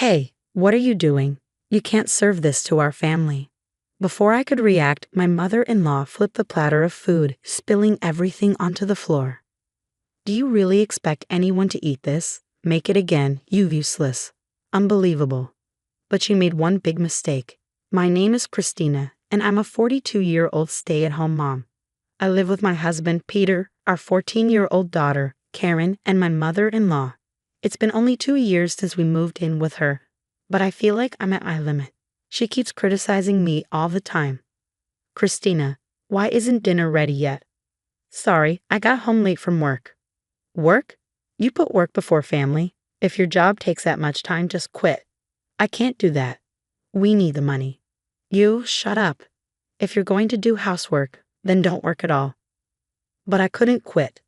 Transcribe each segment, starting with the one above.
Hey, what are you doing? You can't serve this to our family. Before I could react, my mother-in-law flipped the platter of food, spilling everything onto the floor. Do you really expect anyone to eat this? Make it again, you useless. Unbelievable. But she made one big mistake. My name is Christina, and I'm a 42-year-old stay-at-home mom. I live with my husband, Peter, our 14-year-old daughter, Karen, and my mother-in-law. It's been only 2 years since we moved in with her, but I feel like I'm at my limit. She keeps criticizing me all the time. Christina, why isn't dinner ready yet? Sorry, I got home late from work. Work? You put work before family. If your job takes that much time, just quit. I can't do that. We need the money. You, shut up. If you're going to do housework, then don't work at all. But I couldn't quit.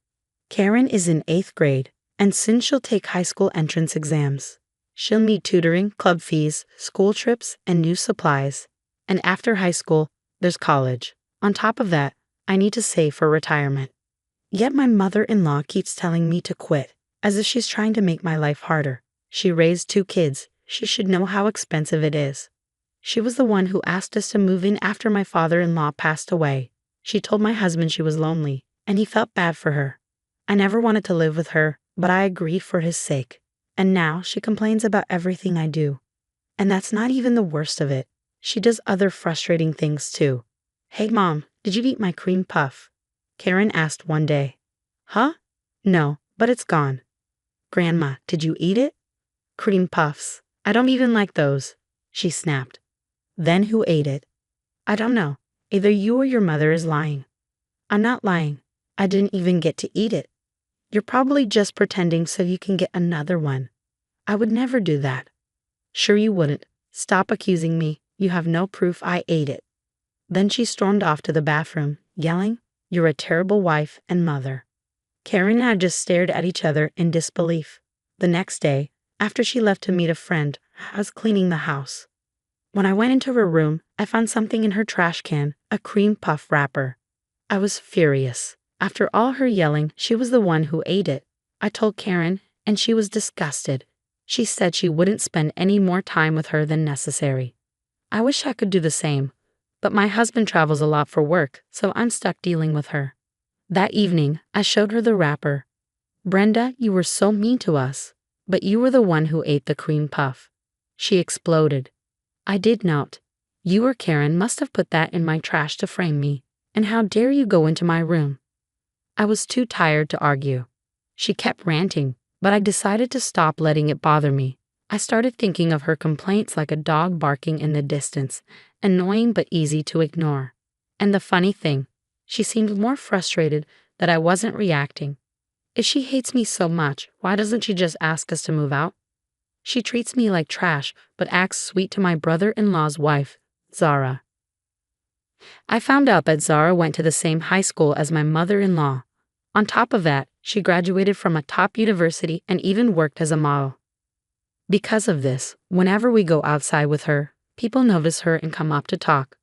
Karen is in 8th grade, and soon she'll take high school entrance exams. She'll need tutoring, club fees, school trips, and new supplies. And after high school, there's college. On top of that, I need to save for retirement. Yet my mother-in-law keeps telling me to quit, as if she's trying to make my life harder. She raised 2 kids. She should know how expensive it is. She was the one who asked us to move in after my father-in-law passed away. She told my husband she was lonely, and he felt bad for her. I never wanted to live with her, but I agreed for his sake. And now she complains about everything I do. And that's not even the worst of it. She does other frustrating things too. Hey Mom, did you eat my cream puff? Karen asked one day. Huh? No, but it's gone. Grandma, did you eat it? Cream puffs. I don't even like those, she snapped. Then who ate it? I don't know. Either you or your mother is lying. I'm not lying. I didn't even get to eat it. You're probably just pretending so you can get another one. I would never do that. Sure you wouldn't. Stop accusing me. You have no proof I ate it. Then she stormed off to the bathroom, yelling, "You're a terrible wife and mother." Karen and I just stared at each other in disbelief. The next day, after she left to meet a friend, I was cleaning the house. When I went into her room, I found something in her trash can, a cream puff wrapper. I was furious. After all her yelling, she was the one who ate it. I told Karen, and she was disgusted. She said she wouldn't spend any more time with her than necessary. I wish I could do the same, but my husband travels a lot for work, so I'm stuck dealing with her. That evening, I showed her the wrapper. Brenda, you were so mean to us, but you were the one who ate the cream puff. She exploded. I did not. You or Karen must have put that in my trash to frame me, and how dare you go into my room? I was too tired to argue. She kept ranting, but I decided to stop letting it bother me. I started thinking of her complaints like a dog barking in the distance, annoying but easy to ignore. And the funny thing, she seemed more frustrated that I wasn't reacting. If she hates me so much, why doesn't she just ask us to move out? She treats me like trash, but acts sweet to my brother-in-law's wife, Zara. I found out that Zara went to the same high school as my mother-in-law. On top of that, she graduated from a top university and even worked as a model. Because of this, whenever we go outside with her, people notice her and come up to talk.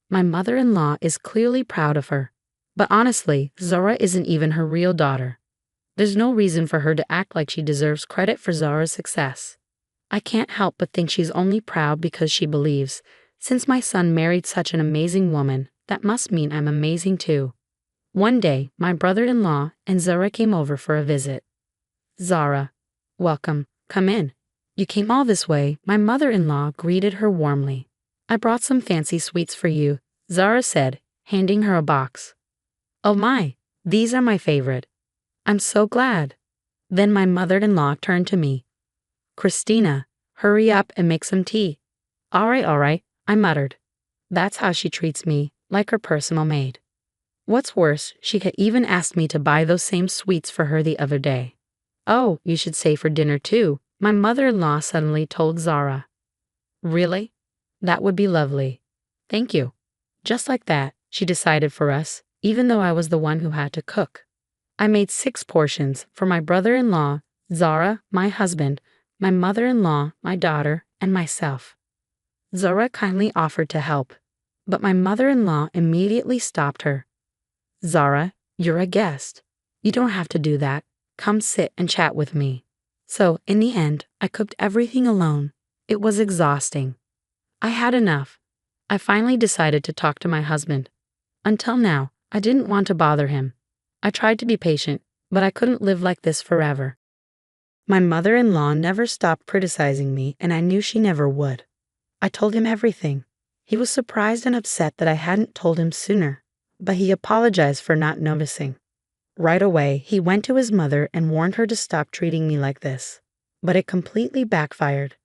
My mother-in-law is clearly proud of her. But honestly, Zara isn't even her real daughter. There's no reason for her to act like she deserves credit for Zara's success. I can't help but think she's only proud because she believes, since my son married such an amazing woman, that must mean I'm amazing too. One day, my brother-in-law and Zara came over for a visit. Zara, welcome, come in. You came all this way, my mother-in-law greeted her warmly. I brought some fancy sweets for you, Zara said, handing her a box. Oh my, these are my favorite. I'm so glad. Then my mother-in-law turned to me. Christina, hurry up and make some tea. All right, I muttered. That's how she treats me, like her personal maid. What's worse, she had even asked me to buy those same sweets for her the other day. Oh, you should stay for dinner too, my mother-in-law suddenly told Zara. Really? That would be lovely. Thank you. Just like that, she decided for us, even though I was the one who had to cook. I made 6 portions for my brother-in-law, Zara, my husband, my mother-in-law, my daughter, and myself. Zara kindly offered to help, but my mother-in-law immediately stopped her. Zara, you're a guest. You don't have to do that. Come sit and chat with me. So, in the end, I cooked everything alone. It was exhausting. I had enough. I finally decided to talk to my husband. Until now, I didn't want to bother him. I tried to be patient, but I couldn't live like this forever. My mother-in-law never stopped criticizing me, and I knew she never would. I told him everything. He was surprised and upset that I hadn't told him sooner, but he apologized for not noticing. Right away, he went to his mother and warned her to stop treating me like this. But it completely backfired.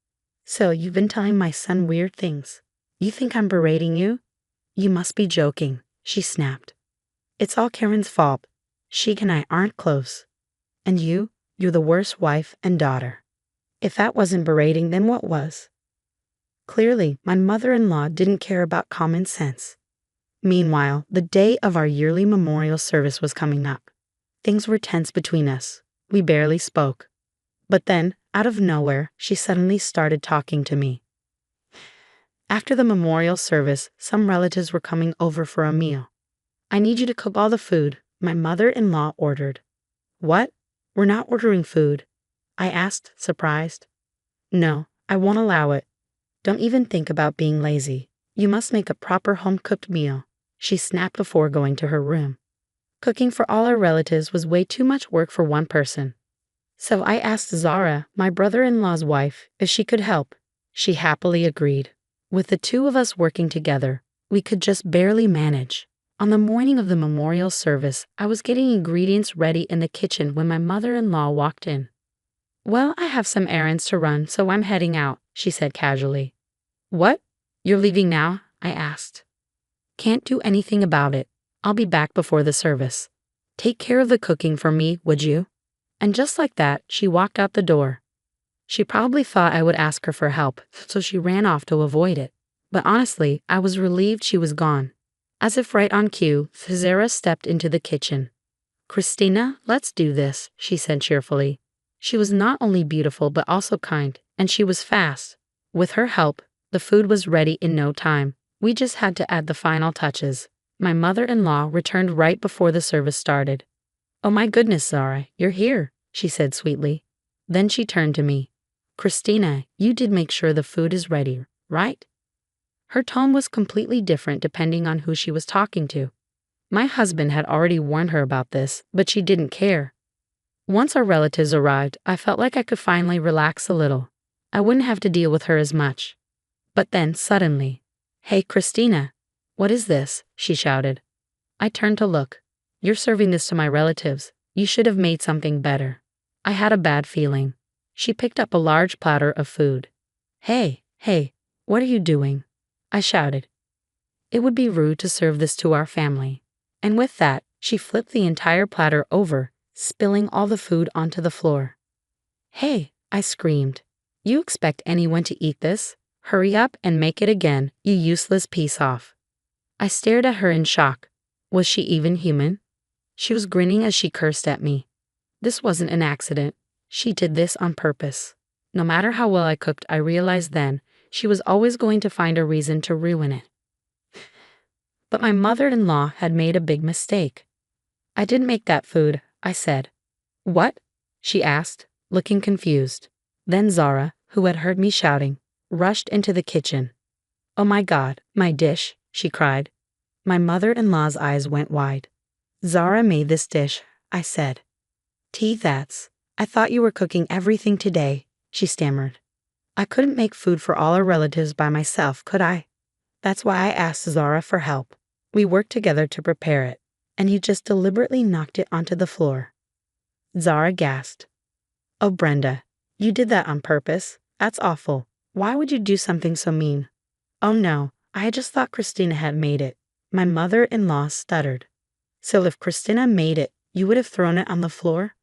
So, you've been telling my son weird things. You think I'm berating you? You must be joking, she snapped. It's all Karen's fault. She and I aren't close. And you're the worst wife and daughter. If that wasn't berating, then what was? Clearly, my mother-in-law didn't care about common sense. Meanwhile, the day of our yearly memorial service was coming up. Things were tense between us. We barely spoke. But then, out of nowhere, she suddenly started talking to me. After the memorial service, some relatives were coming over for a meal. I need you to cook all the food, my mother-in-law ordered. What? We're not ordering food, I asked, surprised. No, I won't allow it. Don't even think about being lazy. You must make a proper home-cooked meal, she snapped before going to her room. Cooking for all our relatives was way too much work for one person. So I asked Zara, my brother-in-law's wife, if she could help. She happily agreed. With the two of us working together, we could just barely manage. On the morning of the memorial service, I was getting ingredients ready in the kitchen when my mother-in-law walked in. Well, I have some errands to run, so I'm heading out, she said casually. What? You're leaving now? I asked. Can't do anything about it. I'll be back before the service. Take care of the cooking for me, would you? And just like that, she walked out the door. She probably thought I would ask her for help, so she ran off to avoid it. But honestly, I was relieved she was gone. As if right on cue, Zara stepped into the kitchen. Christina, let's do this, she said cheerfully. She was not only beautiful but also kind, and she was fast. With her help, the food was ready in no time. We just had to add the final touches. My mother-in-law returned right before the service started. Oh my goodness, Zara, you're here, she said sweetly. Then she turned to me. Christina, you did make sure the food is ready, right? Her tone was completely different depending on who she was talking to. My husband had already warned her about this, but she didn't care. Once our relatives arrived, I felt like I could finally relax a little. I wouldn't have to deal with her as much. But then, suddenly, Hey, Christina, what is this? She shouted. I turned to look. You're serving this to my relatives. You should have made something better. I had a bad feeling. She picked up a large platter of food. Hey, what are you doing? I shouted. It would be rude to serve this to our family. And with that, she flipped the entire platter over, spilling all the food onto the floor. Hey, I screamed. You expect anyone to eat this? Hurry up and make it again, you useless piece off. I stared at her in shock. Was she even human? She was grinning as she cursed at me. This wasn't an accident. She did this on purpose. No matter how well I cooked, I realized then, she was always going to find a reason to ruin it. But my mother-in-law had made a big mistake. I didn't make that food, I said. What? She asked, looking confused. Then Zara, who had heard me shouting, rushed into the kitchen. Oh my God, my dish, she cried. My mother-in-law's eyes went wide. Zara made this dish, I said. That's. I thought you were cooking everything today, she stammered. I couldn't make food for all our relatives by myself, could I? That's why I asked Zara for help. We worked together to prepare it, and you just deliberately knocked it onto the floor. Zara gasped. Oh, Brenda, you did that on purpose? That's awful. Why would you do something so mean? Oh no, I just thought Christina had made it. My mother-in-law stuttered. So if Christina made it, you would have thrown it on the floor?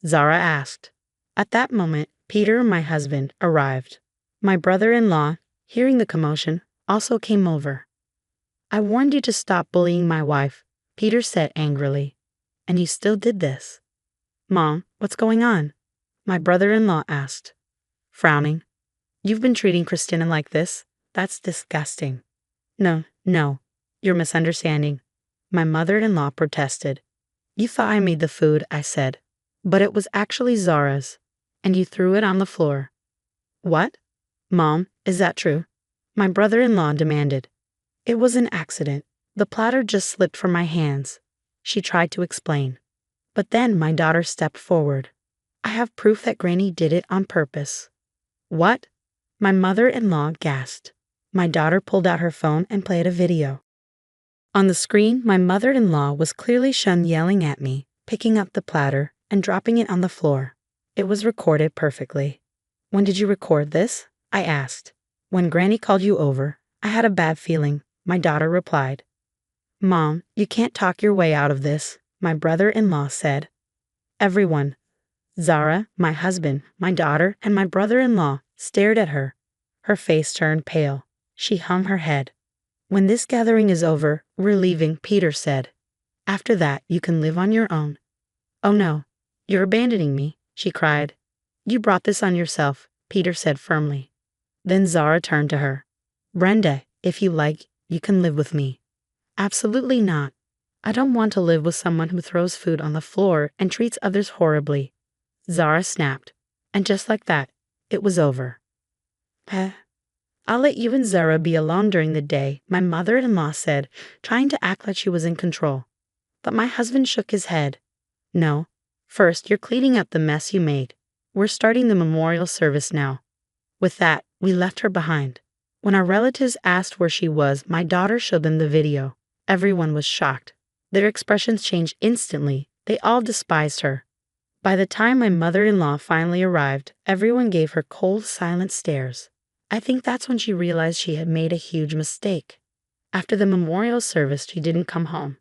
Zara asked. At that moment, Peter, my husband, arrived. My brother-in-law, hearing the commotion, also came over. I warned you to stop bullying my wife, Peter said angrily. And you still did this. Mom, what's going on? My brother-in-law asked, frowning. You've been treating Christina like this? That's disgusting. No, you're misunderstanding. My mother-in-law protested. You thought I made the food, I said. But it was actually Zara's. And you threw it on the floor. What? Mom, is that true? My brother-in-law demanded. It was an accident. The platter just slipped from my hands. She tried to explain. But then my daughter stepped forward. I have proof that Granny did it on purpose. What? My mother-in-law gasped. My daughter pulled out her phone and played a video. On the screen, my mother-in-law was clearly shown yelling at me, picking up the platter, and dropping it on the floor. It was recorded perfectly. When did you record this? I asked. When Granny called you over, I had a bad feeling, my daughter replied. Mom, you can't talk your way out of this, my brother-in-law said. Everyone, Zara, my husband, my daughter, and my brother-in-law, stared at her. Her face turned pale. She hung her head. When this gathering is over, we're leaving, Peter said. After that, you can live on your own. Oh no, you're abandoning me, she cried. You brought this on yourself, Peter said firmly. Then Zara turned to her. Brenda, if you like, you can live with me. Absolutely not. I don't want to live with someone who throws food on the floor and treats others horribly. Zara snapped. And just like that, it was over. I'll let you and Zara be alone during the day, my mother-in-law said, trying to act like she was in control. But my husband shook his head. No. First, you're cleaning up the mess you made. We're starting the memorial service now. With that, we left her behind. When our relatives asked where she was, my daughter showed them the video. Everyone was shocked. Their expressions changed instantly. They all despised her. By the time my mother-in-law finally arrived, everyone gave her cold, silent stares. I think that's when she realized she had made a huge mistake. After the memorial service, she didn't come home.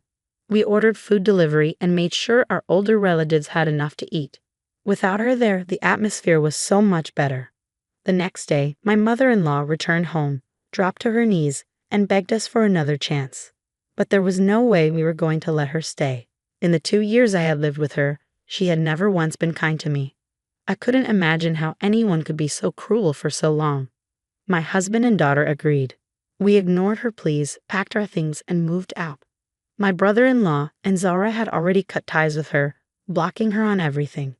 We ordered food delivery and made sure our older relatives had enough to eat. Without her there, the atmosphere was so much better. The next day, my mother-in-law returned home, dropped to her knees, and begged us for another chance. But there was no way we were going to let her stay. In the 2 years I had lived with her, she had never once been kind to me. I couldn't imagine how anyone could be so cruel for so long. My husband and daughter agreed. We ignored her pleas, packed our things, and moved out. My brother-in-law and Zara had already cut ties with her, blocking her on everything.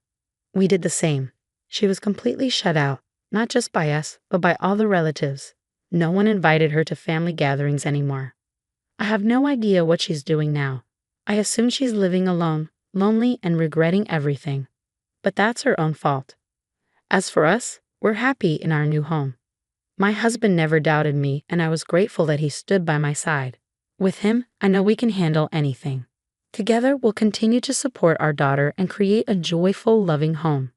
We did the same. She was completely shut out, not just by us, but by all the relatives. No one invited her to family gatherings anymore. I have no idea what she's doing now. I assume she's living alone, lonely, and regretting everything. But that's her own fault. As for us, we're happy in our new home. My husband never doubted me, and I was grateful that he stood by my side. With him, I know we can handle anything. Together, we'll continue to support our daughter and create a joyful, loving home.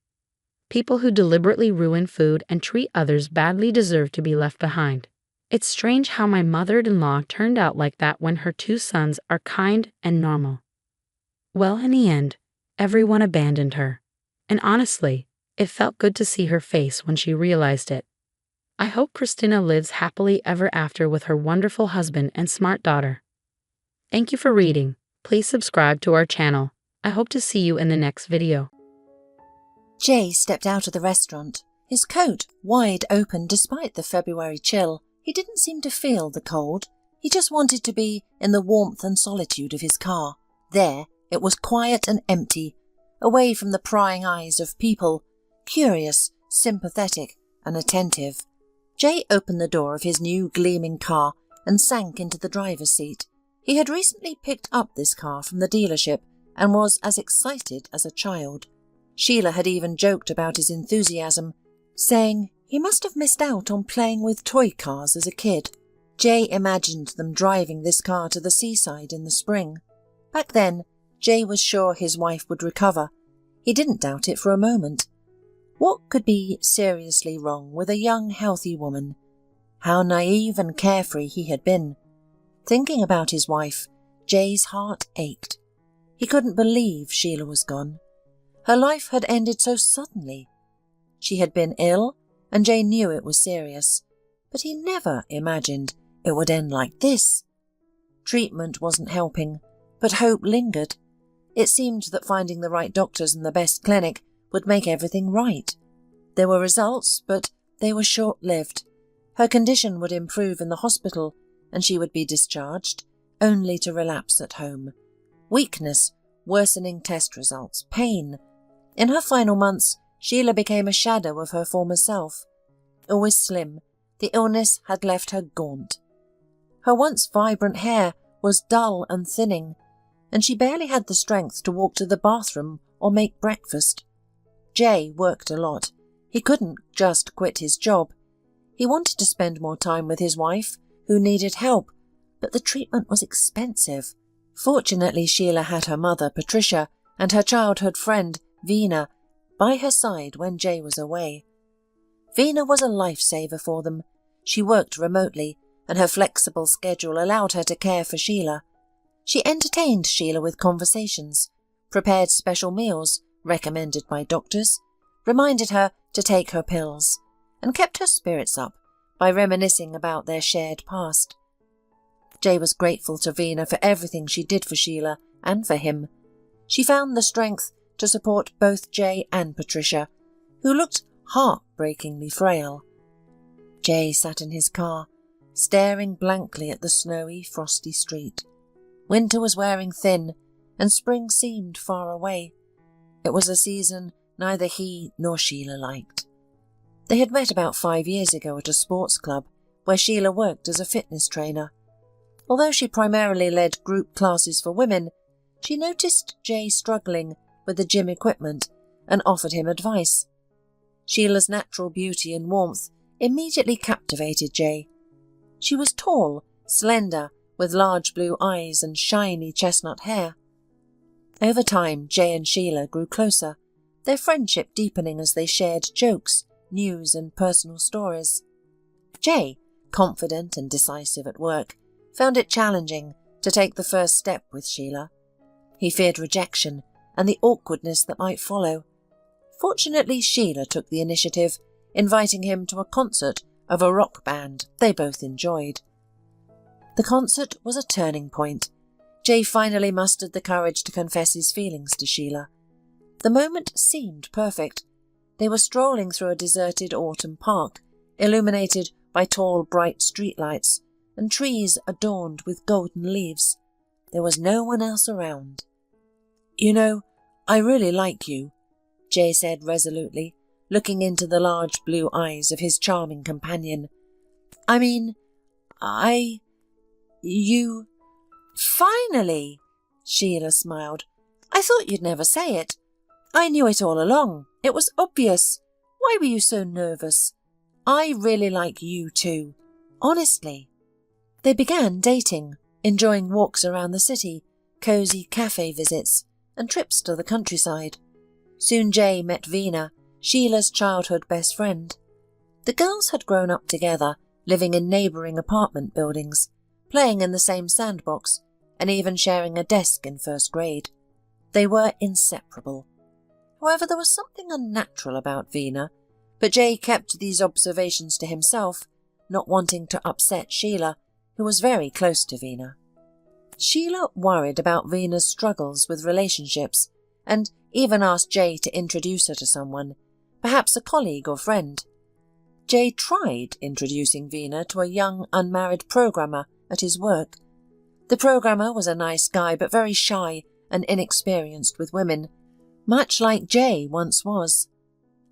People who deliberately ruin food and treat others badly deserve to be left behind. It's strange how my mother-in-law turned out like that when her 2 sons are kind and normal. Well, in the end, everyone abandoned her. And honestly, it felt good to see her face when she realized it. I hope Christina lives happily ever after with her wonderful husband and smart daughter. Thank you for reading. Please subscribe to our channel. I hope to see you in the next video. Jay stepped out of the restaurant, his coat wide open despite the February chill. He didn't seem to feel the cold. He just wanted to be in the warmth and solitude of his car. There, it was quiet and empty, away from the prying eyes of people, curious, sympathetic, and attentive. Jay opened the door of his new gleaming car and sank into the driver's seat. He had recently picked up this car from the dealership and was as excited as a child. Sheila had even joked about his enthusiasm, saying he must have missed out on playing with toy cars as a kid. Jay imagined them driving this car to the seaside in the spring. Back then, Jay was sure his wife would recover. He didn't doubt it for a moment. What could be seriously wrong with a young, healthy woman? How naive and carefree he had been. Thinking about his wife, Jay's heart ached. He couldn't believe Sheila was gone. Her life had ended so suddenly. She had been ill, and Jay knew it was serious, but he never imagined it would end like this. Treatment wasn't helping, but hope lingered. It seemed that finding the right doctors and the best clinic would make everything right. There were results, but they were short-lived. Her condition would improve in the hospital, and she would be discharged, only to relapse at home. Weakness, worsening test results, pain. In her final months, Sheila became a shadow of her former self. always slim, the illness had left her gaunt. Her once vibrant hair was dull and thinning, and she barely had the strength to walk to the bathroom or make breakfast. Jay worked a lot. He couldn't just quit his job. He wanted to spend more time with his wife, who needed help, but the treatment was expensive. Fortunately, Sheila had her mother, Patricia, and her childhood friend, Veena, by her side when Jay was away. Veena was a lifesaver for them. She worked remotely, and her flexible schedule allowed her to care for Sheila. She entertained Sheila with conversations, prepared special meals recommended by doctors, reminded her to take her pills, and kept her spirits up by reminiscing about their shared past. Jay was grateful to Veena for everything she did for Sheila and for him. She found the strength to support both Jay and Patricia, who looked heartbreakingly frail. Jay sat in his car, staring blankly at the snowy, frosty street. Winter was wearing thin, and spring seemed far away. It was a season neither he nor Sheila liked. They had met about 5 years ago at a sports club, where Sheila worked as a fitness trainer. Although she primarily led group classes for women, she noticed Jay struggling with the gym equipment and offered him advice. Sheila's natural beauty and warmth immediately captivated Jay. She was tall, slender, with large blue eyes and shiny chestnut hair. Over time, Jay and Sheila grew closer, their friendship deepening as they shared jokes, news and personal stories. Jay, confident and decisive at work, found it challenging to take the first step with Sheila. He feared rejection and the awkwardness that might follow. Fortunately, Sheila took the initiative, inviting him to a concert of a rock band they both enjoyed. The concert was a turning point. Jay finally mustered the courage to confess his feelings to Sheila. The moment seemed perfect. They were strolling through a deserted autumn park, illuminated by tall, bright streetlights and trees adorned with golden leaves. There was no one else around. "You know, I really like you," Jay said resolutely, looking into the large blue eyes of his charming companion. "I mean, you—" "Finally!" Sheila smiled. "I thought you'd never say it. I knew it all along. It was obvious. Why were you so nervous? I really like you too. Honestly." They began dating, enjoying walks around the city, cosy cafe visits, and trips to the countryside. Soon Jay met Veena, Sheila's childhood best friend. The girls had grown up together, living in neighbouring apartment buildings, playing in the same sandbox, and even sharing a desk in first grade. They were inseparable. However, there was something unnatural about Veena, but Jay kept these observations to himself, not wanting to upset Sheila, who was very close to Veena. Sheila worried about Veena's struggles with relationships, and even asked Jay to introduce her to someone, perhaps a colleague or friend. Jay tried introducing Veena to a young unmarried programmer at his work. The programmer was a nice guy but very shy and inexperienced with women, much like Jay once was.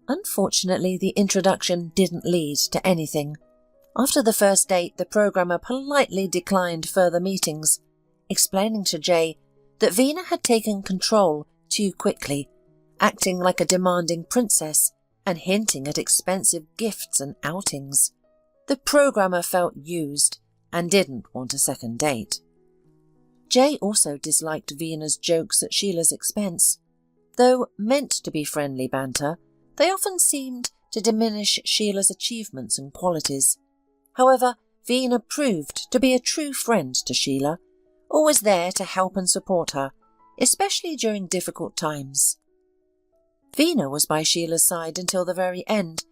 Unfortunately, the introduction didn't lead to anything. After the first date, the programmer politely declined further meetings, explaining to Jay that Veena had taken control too quickly, acting like a demanding princess and hinting at expensive gifts and outings. The programmer felt used and didn't want a second date. Jay also disliked Veena's jokes at Sheila's expense. Though meant to be friendly banter, they often seemed to diminish Sheila's achievements and qualities. However, Veena proved to be a true friend to Sheila, always there to help and support her, especially during difficult times. Veena was by Sheila's side until the very end,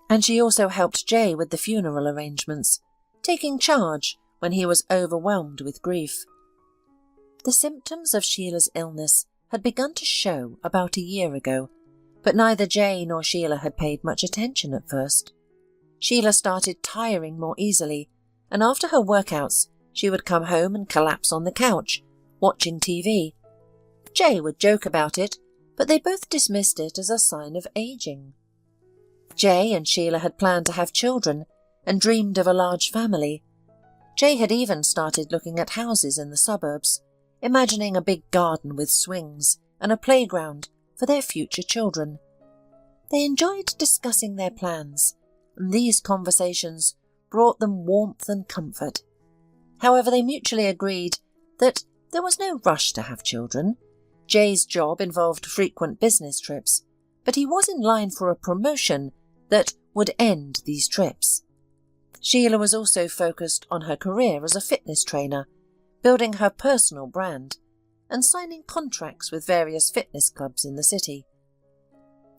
and she also helped Jay with the funeral arrangements, taking charge when he was overwhelmed with grief. The symptoms of Sheila's illness had begun to show about a year ago, but neither Jay nor Sheila had paid much attention at first. Sheila started tiring more easily, and after her workouts, she would come home and collapse on the couch, watching TV. Jay would joke about it, but they both dismissed it as a sign of aging. Jay and Sheila had planned to have children and dreamed of a large family. Jay had even started looking at houses in the suburbs, imagining a big garden with swings and a playground for their future children. They enjoyed discussing their plans, and these conversations brought them warmth and comfort. However, they mutually agreed that there was no rush to have children. Jay's job involved frequent business trips, but he was in line for a promotion that would end these trips. Sheila was also focused on her career as a fitness trainer, building her personal brand, and signing contracts with various fitness clubs in the city.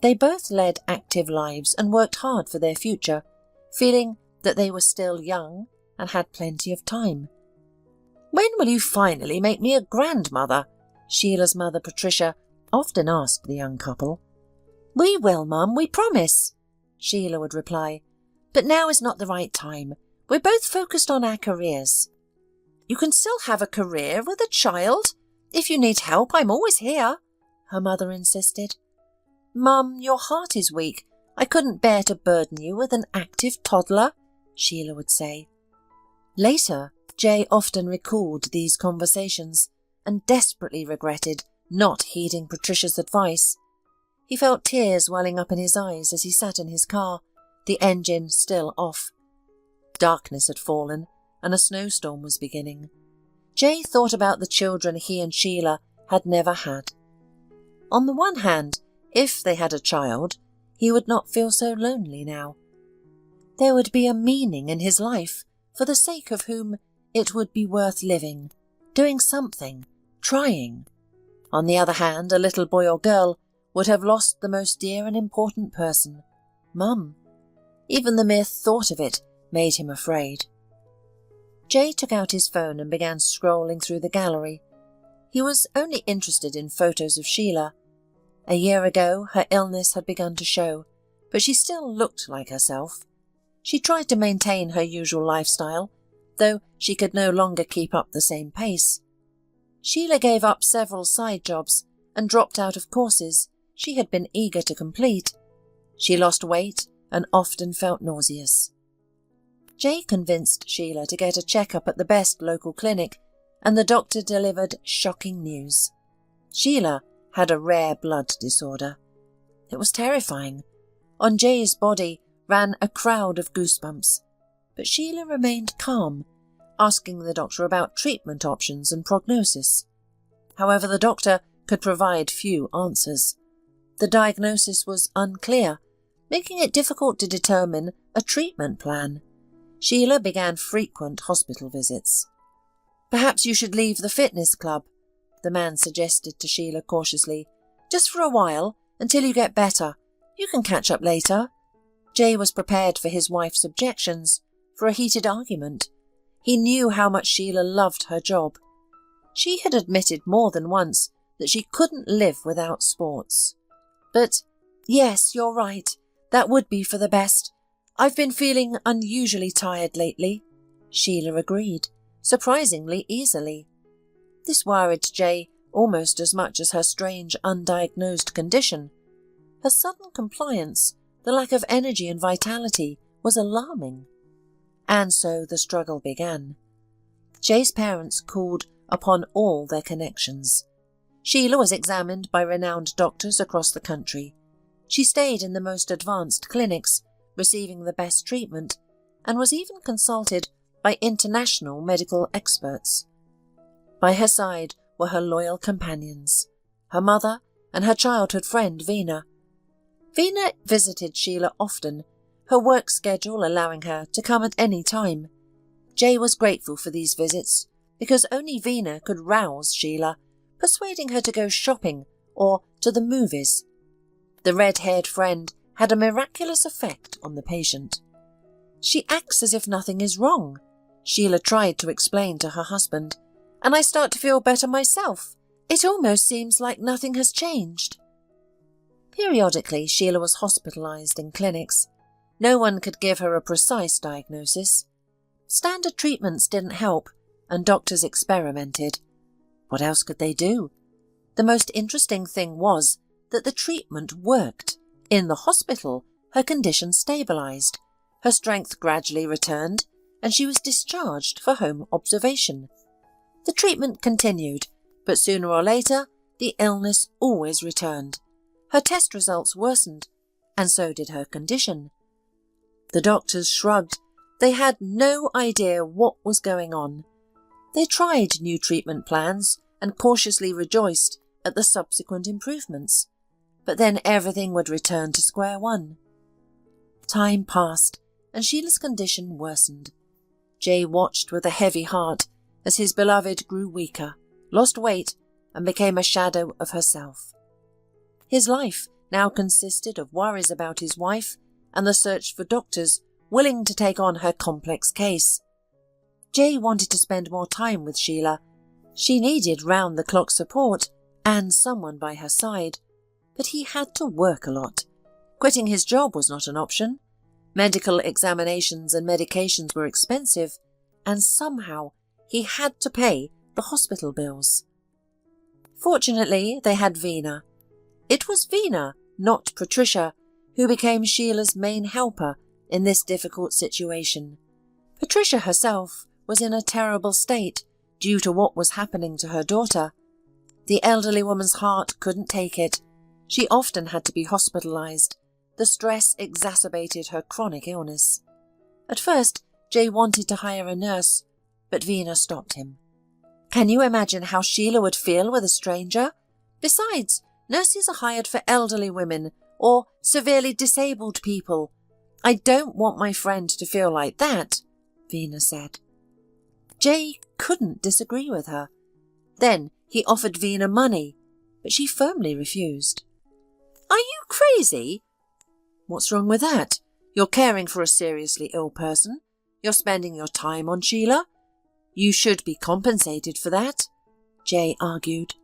They both led active lives and worked hard for their future, feeling that they were still young and had plenty of time. "When will you finally make me a grandmother?" Sheila's mother, Patricia, often asked the young couple. "We will, Mum, we promise," Sheila would reply. "But now is not the right time. We're both focused on our careers." "You can still have a career with a child. If you need help, I'm always here," her mother insisted. "Mum, your heart is weak. I couldn't bear to burden you with an active toddler," Sheila would say. Later, Jay often recalled these conversations and desperately regretted not heeding Patricia's advice. He felt tears welling up in his eyes as he sat in his car, the engine still off. Darkness had fallen and a snowstorm was beginning. Jay thought about the children he and Sheila had never had. On the one hand, if they had a child, he would not feel so lonely now. There would be a meaning in his life for the sake of whom it would be worth living, doing something, trying. On the other hand, a little boy or girl would have lost the most dear and important person, Mum. Even the mere thought of it made him afraid. Jay took out his phone and began scrolling through the gallery. He was only interested in photos of Sheila. A year ago, her illness had begun to show, but she still looked like herself. She tried to maintain her usual lifestyle, though she could no longer keep up the same pace. Sheila gave up several side jobs and dropped out of courses she had been eager to complete. She lost weight and often felt nauseous. Jay convinced Sheila to get a checkup at the best local clinic, and the doctor delivered shocking news. Sheila had a rare blood disorder. It was terrifying. On Jay's body ran a crowd of goosebumps, but Sheila remained calm, asking the doctor about treatment options and prognosis. However, the doctor could provide few answers. The diagnosis was unclear, making it difficult to determine a treatment plan. Sheila began frequent hospital visits. "Perhaps you should leave the fitness club," the man suggested to Sheila cautiously. "Just for a while, until you get better. You can catch up later." Jay was prepared for his wife's objections, for a heated argument. He knew how much Sheila loved her job. She had admitted more than once that she couldn't live without sports. "But yes, you're right. That would be for the best. I've been feeling unusually tired lately," Sheila agreed, surprisingly easily. This worried Jay almost as much as her strange undiagnosed condition. Her sudden compliance, the lack of energy and vitality, was alarming. And so the struggle began. Jay's parents called upon all their connections. Sheila was examined by renowned doctors across the country. She stayed in the most advanced clinics, receiving the best treatment, and was even consulted by international medical experts. By her side were her loyal companions, her mother and her childhood friend Veena. Veena visited Sheila often, her work schedule allowing her to come at any time. Jay was grateful for these visits because only Veena could rouse Sheila, persuading her to go shopping or to the movies. The red-haired friend had a miraculous effect on the patient. "She acts as if nothing is wrong," Sheila tried to explain to her husband, "and I start to feel better myself. It almost seems like nothing has changed." Periodically, Sheila was hospitalized in clinics. No one could give her a precise diagnosis. Standard treatments didn't help, and doctors experimented. What else could they do? The most interesting thing was that the treatment worked. In the hospital, her condition stabilised, her strength gradually returned, and she was discharged for home observation. The treatment continued, but sooner or later the illness always returned. Her test results worsened, and so did her condition. The doctors shrugged. They had no idea what was going on. They tried new treatment plans and cautiously rejoiced at the subsequent improvements, but then everything would return to square one. Time passed, and Sheila's condition worsened. Jay watched with a heavy heart as his beloved grew weaker, lost weight, and became a shadow of herself. His life now consisted of worries about his wife and the search for doctors willing to take on her complex case. Jay wanted to spend more time with Sheila. She needed round-the-clock support and someone by her side, but he had to work a lot. Quitting his job was not an option. Medical examinations and medications were expensive, and somehow he had to pay the hospital bills. Fortunately, they had Veena. It was Veena, not Patricia, who became Sheila's main helper in this difficult situation. Patricia herself was in a terrible state due to what was happening to her daughter. The elderly woman's heart couldn't take it. She often had to be hospitalized. The stress exacerbated her chronic illness. At first, Jay wanted to hire a nurse, but Veena stopped him. Can you imagine how Sheila would feel with a stranger? Besides, nurses are hired for elderly women or severely disabled people. I don't want my friend to feel like that, Veena said. Jay couldn't disagree with her. Then he offered Veena money, but she firmly refused. Are you crazy? What's wrong with that? You're caring for a seriously ill person. You're spending your time on Sheila. You should be compensated for that, Jay argued.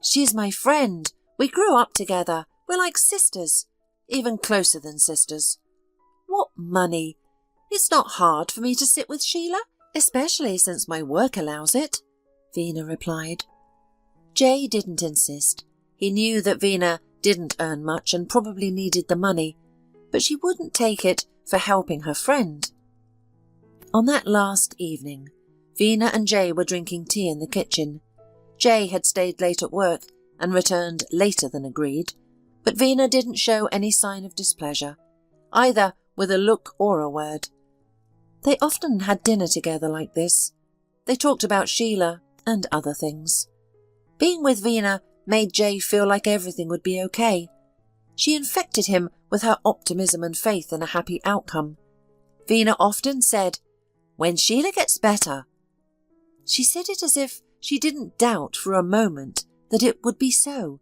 She's my friend. We grew up together. We're like sisters, even closer than sisters. What money? It's not hard for me to sit with Sheila, especially since my work allows it, Veena replied. Jay didn't insist. He knew that Veena didn't earn much and probably needed the money, but she wouldn't take it for helping her friend. On that last evening, Veena and Jay were drinking tea in the kitchen. Jay had stayed late at work and returned later than agreed, but Veena didn't show any sign of displeasure, either with a look or a word. They often had dinner together like this. They talked about Sheila and other things. Being with Veena made Jay feel like everything would be okay. She infected him with her optimism and faith in a happy outcome. Veena often said, "When Sheila gets better." She said it as if she didn't doubt for a moment that it would be so.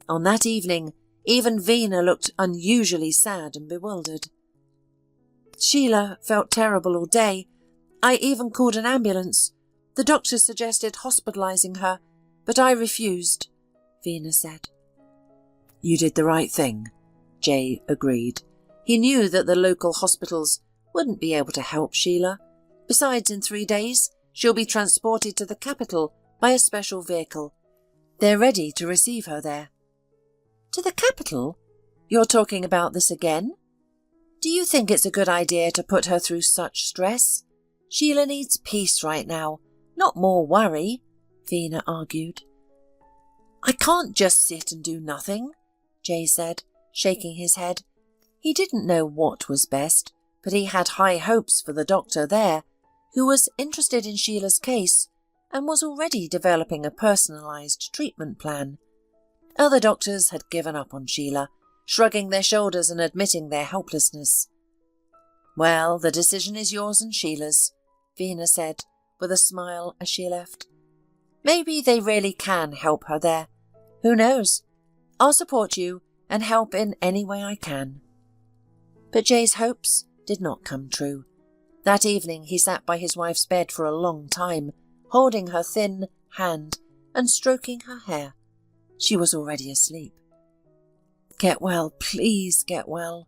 On that evening, even Veena looked unusually sad and bewildered. Sheila felt terrible all day. I even called an ambulance. The doctors suggested hospitalizing her, but I refused, Veena said. You did the right thing, Jay agreed. He knew that the local hospitals wouldn't be able to help Sheila. Besides, in 3 days, she'll be transported to the capital by a special vehicle. They're ready to receive her there. To the capital? You're talking about this again? Do you think it's a good idea to put her through such stress? Sheila needs peace right now, not more worry, Veena argued. I can't just sit and do nothing, Jay said, shaking his head. He didn't know what was best, but he had high hopes for the doctor there, who was interested in Sheila's case and was already developing a personalised treatment plan. Other doctors had given up on Sheila, shrugging their shoulders and admitting their helplessness. Well, the decision is yours and Sheila's, Veena said, with a smile as she left. Maybe they really can help her there. Who knows? I'll support you and help in any way I can. But Jay's hopes did not come true. That evening he sat by his wife's bed for a long time, holding her thin hand and stroking her hair. She was already asleep. Get well, please get well,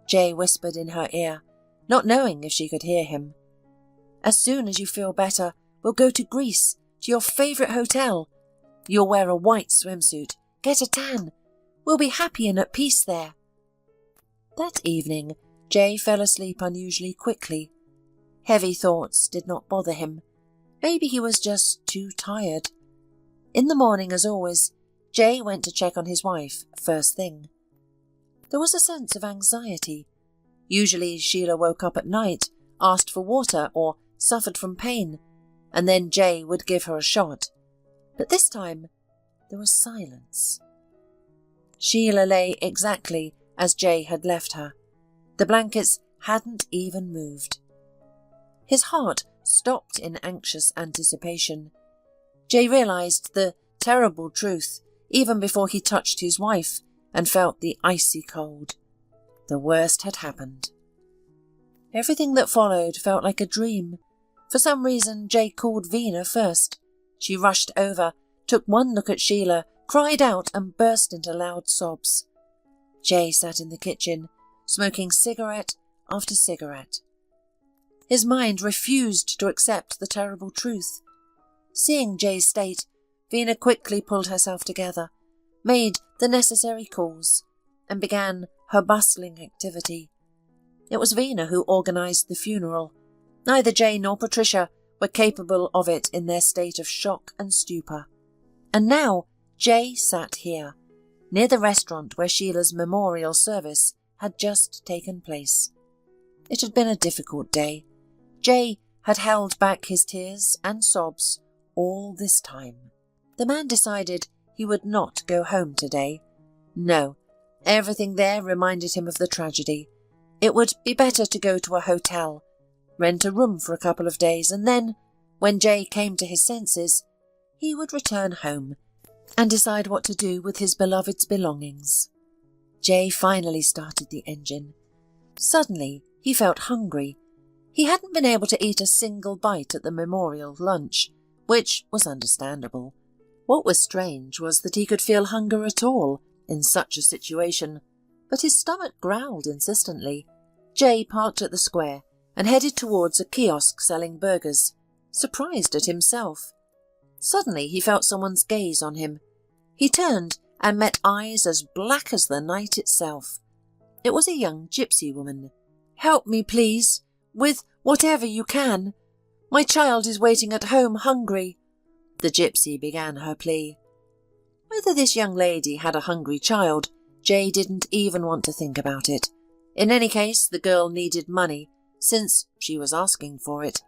Jay whispered in her ear, not knowing if she could hear him. As soon as you feel better, we'll go to Greece, to your favourite hotel. You'll wear a white swimsuit, get a tan. We'll be happy and at peace there. That evening, Jay fell asleep unusually quickly. Heavy thoughts did not bother him. Maybe he was just too tired. In the morning, as always, Jay went to check on his wife first thing. There was a sense of anxiety. Usually Sheila woke up at night, asked for water or suffered from pain, and then Jay would give her a shot. But this time, there was silence. Sheila lay exactly as Jay had left her. The blankets hadn't even moved. His heart stopped in anxious anticipation. Jay realized the terrible truth even before he touched his wife and felt the icy cold. The worst had happened. Everything that followed felt like a dream. For some reason, Jay called Veena first. She rushed over, took one look at Sheila, cried out and burst into loud sobs. Jay sat in the kitchen, smoking cigarette after cigarette. His mind refused to accept the terrible truth. Seeing Jay's state, Veena quickly pulled herself together, made the necessary calls, and began her bustling activity. It was Veena who organised the funeral. Neither Jay nor Patricia were capable of it in their state of shock and stupor. And now Jay sat here, near the restaurant where Sheila's memorial service had just taken place. It had been a difficult day. Jay had held back his tears and sobs all this time. The man decided he would not go home today. No, everything there reminded him of the tragedy. It would be better to go to a hotel, rent a room for a couple of days, and then, when Jay came to his senses, he would return home and decide what to do with his beloved's belongings. Jay finally started the engine. Suddenly, he felt hungry. He hadn't been able to eat a single bite at the memorial lunch, which was understandable. What was strange was that he could feel hunger at all in such a situation, but his stomach growled insistently. Jay parked at the square and headed towards a kiosk selling burgers, surprised at himself. Suddenly he felt someone's gaze on him. He turned and met eyes as black as the night itself. It was a young gypsy woman. "Help me, please, with whatever you can. My child is waiting at home hungry," the gypsy began her plea. Whether this young lady had a hungry child, Jay didn't even want to think about it. In any case, the girl needed money, since she was asking for it.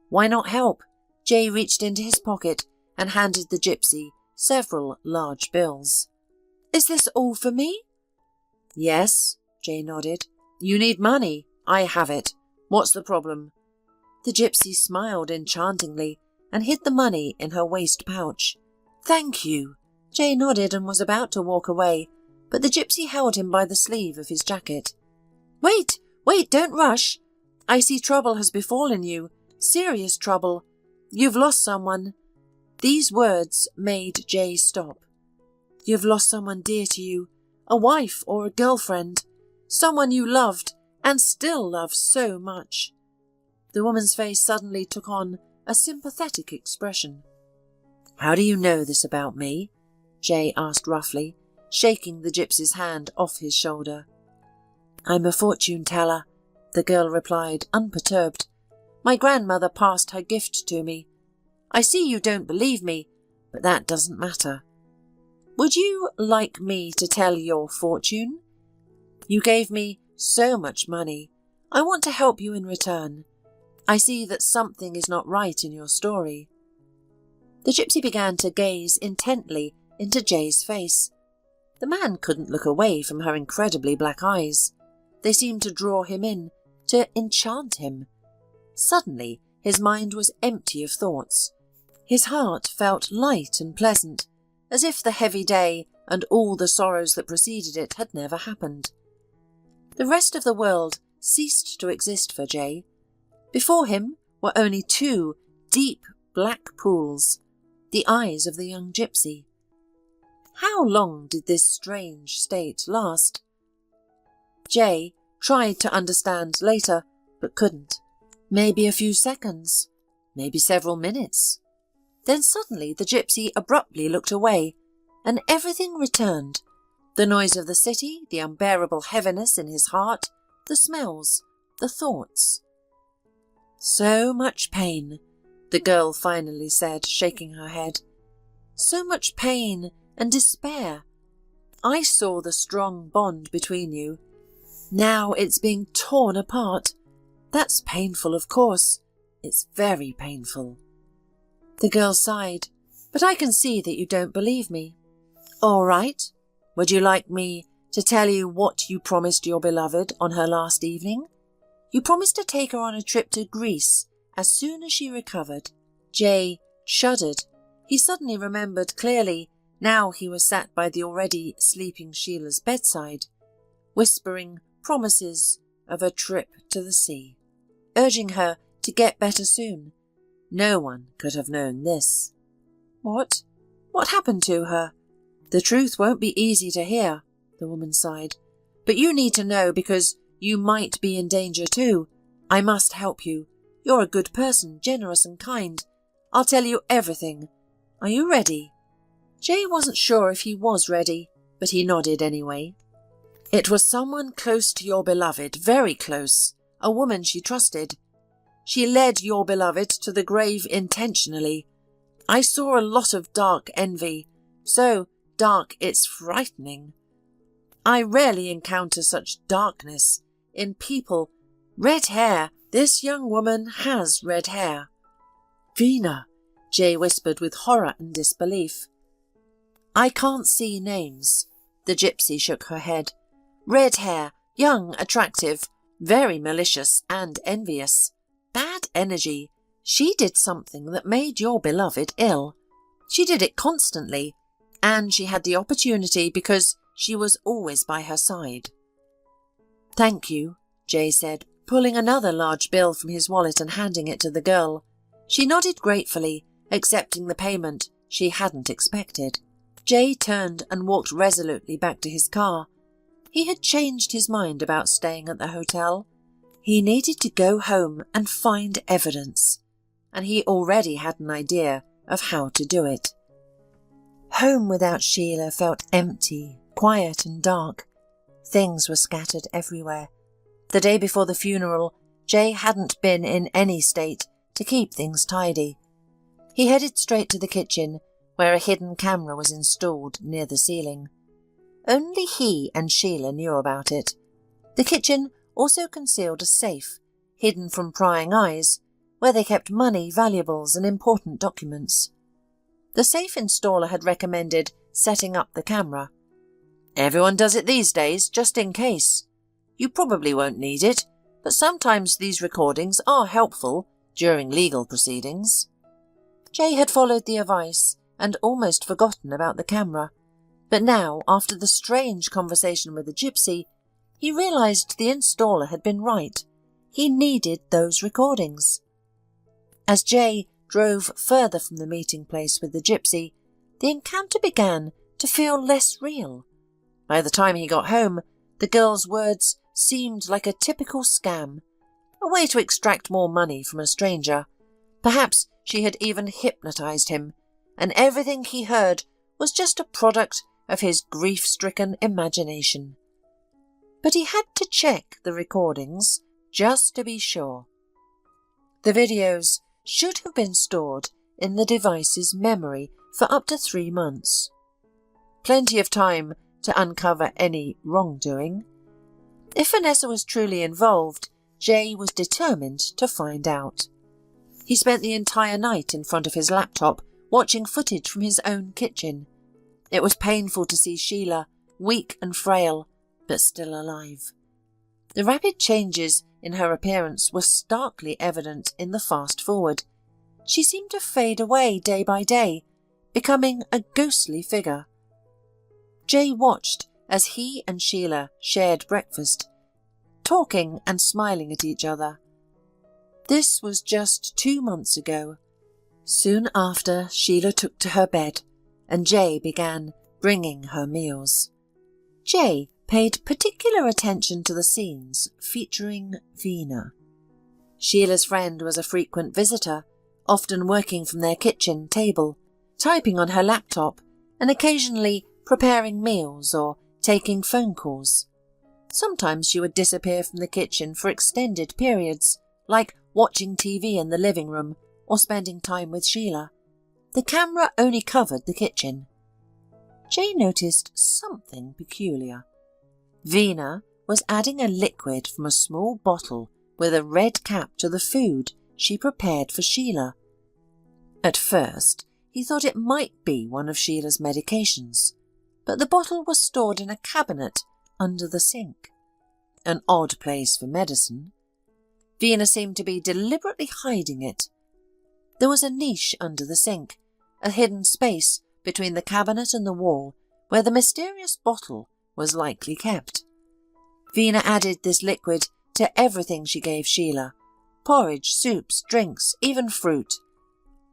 Why not help? Jay reached into his pocket and handed the gypsy several large bills. "Is this all for me?" "Yes," Jay nodded. "You need money. I have it. What's the problem?" The gypsy smiled enchantingly and hid the money in her waist pouch. "Thank you." Jay nodded and was about to walk away, but the gypsy held him by the sleeve of his jacket. Wait, don't rush. I see trouble has befallen you. Serious trouble. You've lost someone." These words made Jay stop. "You've lost someone dear to you, a wife or a girlfriend, someone you loved and still love so much." The woman's face suddenly took on a sympathetic expression. "How do you know this about me?" Jay asked roughly, shaking the gypsy's hand off his shoulder. "I'm a fortune teller," the girl replied, unperturbed. "My grandmother passed her gift to me. I see you don't believe me, but that doesn't matter. Would you like me to tell your fortune? You gave me so much money. I want to help you in return. I see that something is not right in your story." The gypsy began to gaze intently into Jay's face. The man couldn't look away from her incredibly black eyes. They seemed to draw him in, to enchant him. Suddenly, his mind was empty of thoughts. His heart felt light and pleasant, as if the heavy day and all the sorrows that preceded it had never happened. The rest of the world ceased to exist for Jay. Before him were only two deep black pools, the eyes of the young gypsy. How long did this strange state last? Jay tried to understand later, but couldn't. Maybe a few seconds, maybe several minutes. Then suddenly the gypsy abruptly looked away, and everything returned. The noise of the city, the unbearable heaviness in his heart, the smells, the thoughts. So much pain, the girl finally said, shaking her head. So much pain and despair. I saw the strong bond between you. Now it's being torn apart. That's painful, of course. It's very painful. The girl sighed. But I can see that you don't believe me. All right. Would you like me to tell you what you promised your beloved on her last evening? You promised to take her on a trip to Greece as soon as she recovered. Jay shuddered. He suddenly remembered clearly. Now he was sat by the already sleeping Sheila's bedside, whispering promises of a trip to the sea, urging her to get better soon. No one could have known this. What? What happened to her? The truth won't be easy to hear, the woman sighed. But you need to know because you might be in danger too. I must help you. You're a good person, generous and kind. I'll tell you everything. Are you ready? Jay wasn't sure if he was ready, but he nodded anyway. It was someone close to your beloved, very close, a woman she trusted. She led your beloved to the grave intentionally. I saw a lot of dark envy, so dark it's frightening. I rarely encounter such darkness in people. Red hair. This young woman has red hair. Veena, Jay whispered with horror and disbelief. I can't see names. The gypsy shook her head. Red hair, young, attractive, very malicious and envious. Bad energy. She did something that made your beloved ill. She did it constantly, and she had the opportunity because she was always by her side. Thank you, Jay said, pulling another large bill from his wallet and handing it to the girl. She nodded gratefully, accepting the payment she hadn't expected. Jay turned and walked resolutely back to his car. He had changed his mind about staying at the hotel. He needed to go home and find evidence, and he already had an idea of how to do it. Home without Sheila felt empty, quiet and dark. Things were scattered everywhere. The day before the funeral, Jay hadn't been in any state to keep things tidy. He headed straight to the kitchen, where a hidden camera was installed near the ceiling. Only he and Sheila knew about it. The kitchen also concealed a safe, hidden from prying eyes, where they kept money, valuables and important documents. The safe installer had recommended setting up the camera. Everyone does it these days, just in case. You probably won't need it, but sometimes these recordings are helpful during legal proceedings. Jay had followed the advice and almost forgotten about the camera. But now, after the strange conversation with the gypsy, he realized the installer had been right. He needed those recordings. As Jay drove further from the meeting place with the gypsy, the encounter began to feel less real. By the time he got home, the girl's words seemed like a typical scam, a way to extract more money from a stranger. Perhaps she had even hypnotized him, and everything he heard was just a product of his grief-stricken imagination. But he had to check the recordings just to be sure. The videos should have been stored in the device's memory for up to 3 months. Plenty of time to uncover any wrongdoing. If Vanessa was truly involved, Jay was determined to find out. He spent the entire night in front of his laptop, watching footage from his own kitchen. It was painful to see Sheila, weak and frail, but still alive. The rapid changes in her appearance were starkly evident in the fast-forward. She seemed to fade away day by day, becoming a ghostly figure. Jay watched as he and Sheila shared breakfast, talking and smiling at each other. This was just 2 months ago. Soon after, Sheila took to her bed, and Jay began bringing her meals. Jay paid particular attention to the scenes featuring Veena. Sheila's friend was a frequent visitor, often working from their kitchen table, typing on her laptop, and occasionally preparing meals or taking phone calls. Sometimes she would disappear from the kitchen for extended periods, like watching TV in the living room or spending time with Sheila. The camera only covered the kitchen. Jay noticed something peculiar. Veena was adding a liquid from a small bottle with a red cap to the food she prepared for Sheila. At first, he thought it might be one of Sheila's medications, but the bottle was stored in a cabinet under the sink. An odd place for medicine. Veena seemed to be deliberately hiding it. There was a niche under the sink, a hidden space between the cabinet and the wall where the mysterious bottle was likely kept. Veena added this liquid to everything she gave Sheila: porridge, soups, drinks, even fruit.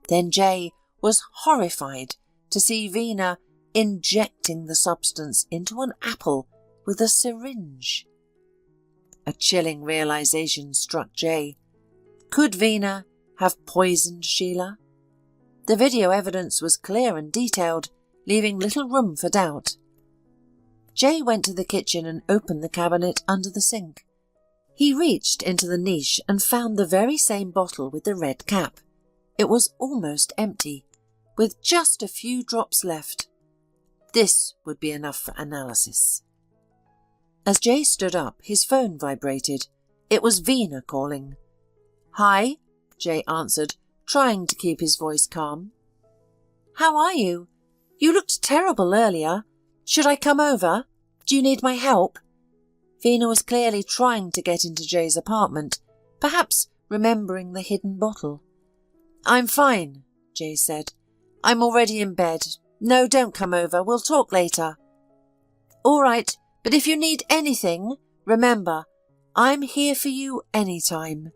Then Jay was horrified to see Veena injecting the substance into an apple with a syringe. A chilling realization struck Jay. Could Veena have poisoned Sheila? The video evidence was clear and detailed, leaving little room for doubt. Jay went to the kitchen and opened the cabinet under the sink. He reached into the niche and found the very same bottle with the red cap. It was almost empty, with just a few drops left. This would be enough for analysis. As Jay stood up, his phone vibrated. It was Veena calling. "Hi," Jay answered, trying to keep his voice calm. "How are you? You looked terrible earlier. Should I come over? Do you need my help?" Veena was clearly trying to get into Jay's apartment, perhaps remembering the hidden bottle. "I'm fine," Jay said. "I'm already in bed. No, don't come over. We'll talk later." "All right, but if you need anything, remember, I'm here for you anytime."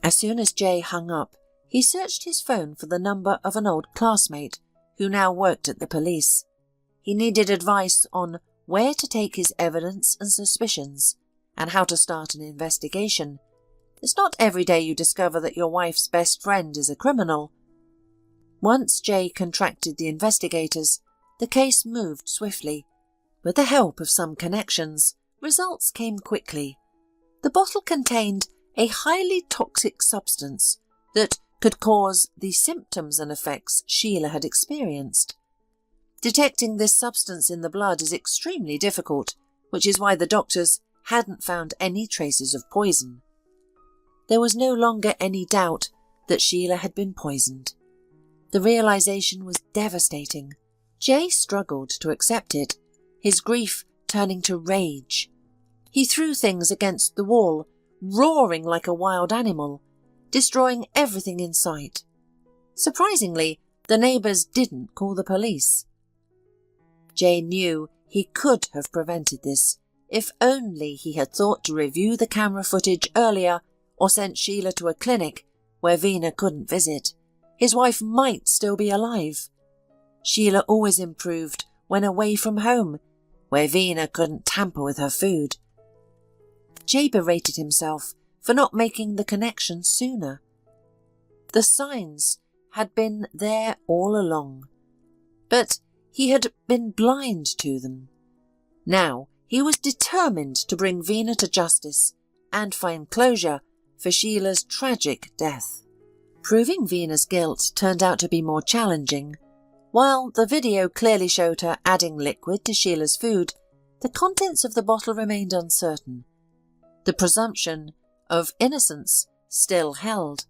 As soon as Jay hung up, he searched his phone for the number of an old classmate who now worked at the police. He needed advice on where to take his evidence and suspicions, and how to start an investigation. It's not every day you discover that your wife's best friend is a criminal. Once Jay contracted the investigators, the case moved swiftly. With the help of some connections, results came quickly. The bottle contained a highly toxic substance that could cause the symptoms and effects Sheila had experienced. Detecting this substance in the blood is extremely difficult, which is why the doctors hadn't found any traces of poison. There was no longer any doubt that Sheila had been poisoned. The realization was devastating. Jay struggled to accept it, his grief turning to rage. He threw things against the wall, roaring like a wild animal, destroying everything in sight. Surprisingly, the neighbours didn't call the police. Jay knew he could have prevented this, if only he had thought to review the camera footage earlier or sent Sheila to a clinic where Veena couldn't visit. His wife might still be alive. Sheila always improved when away from home, where Veena couldn't tamper with her food. Jay berated himself for not making the connection sooner. The signs had been there all along, but he had been blind to them. Now he was determined to bring Veena to justice and find closure for Sheila's tragic death. Proving Veena's guilt turned out to be more challenging. While the video clearly showed her adding liquid to Sheila's food, the contents of the bottle remained uncertain. The presumption of innocence still held,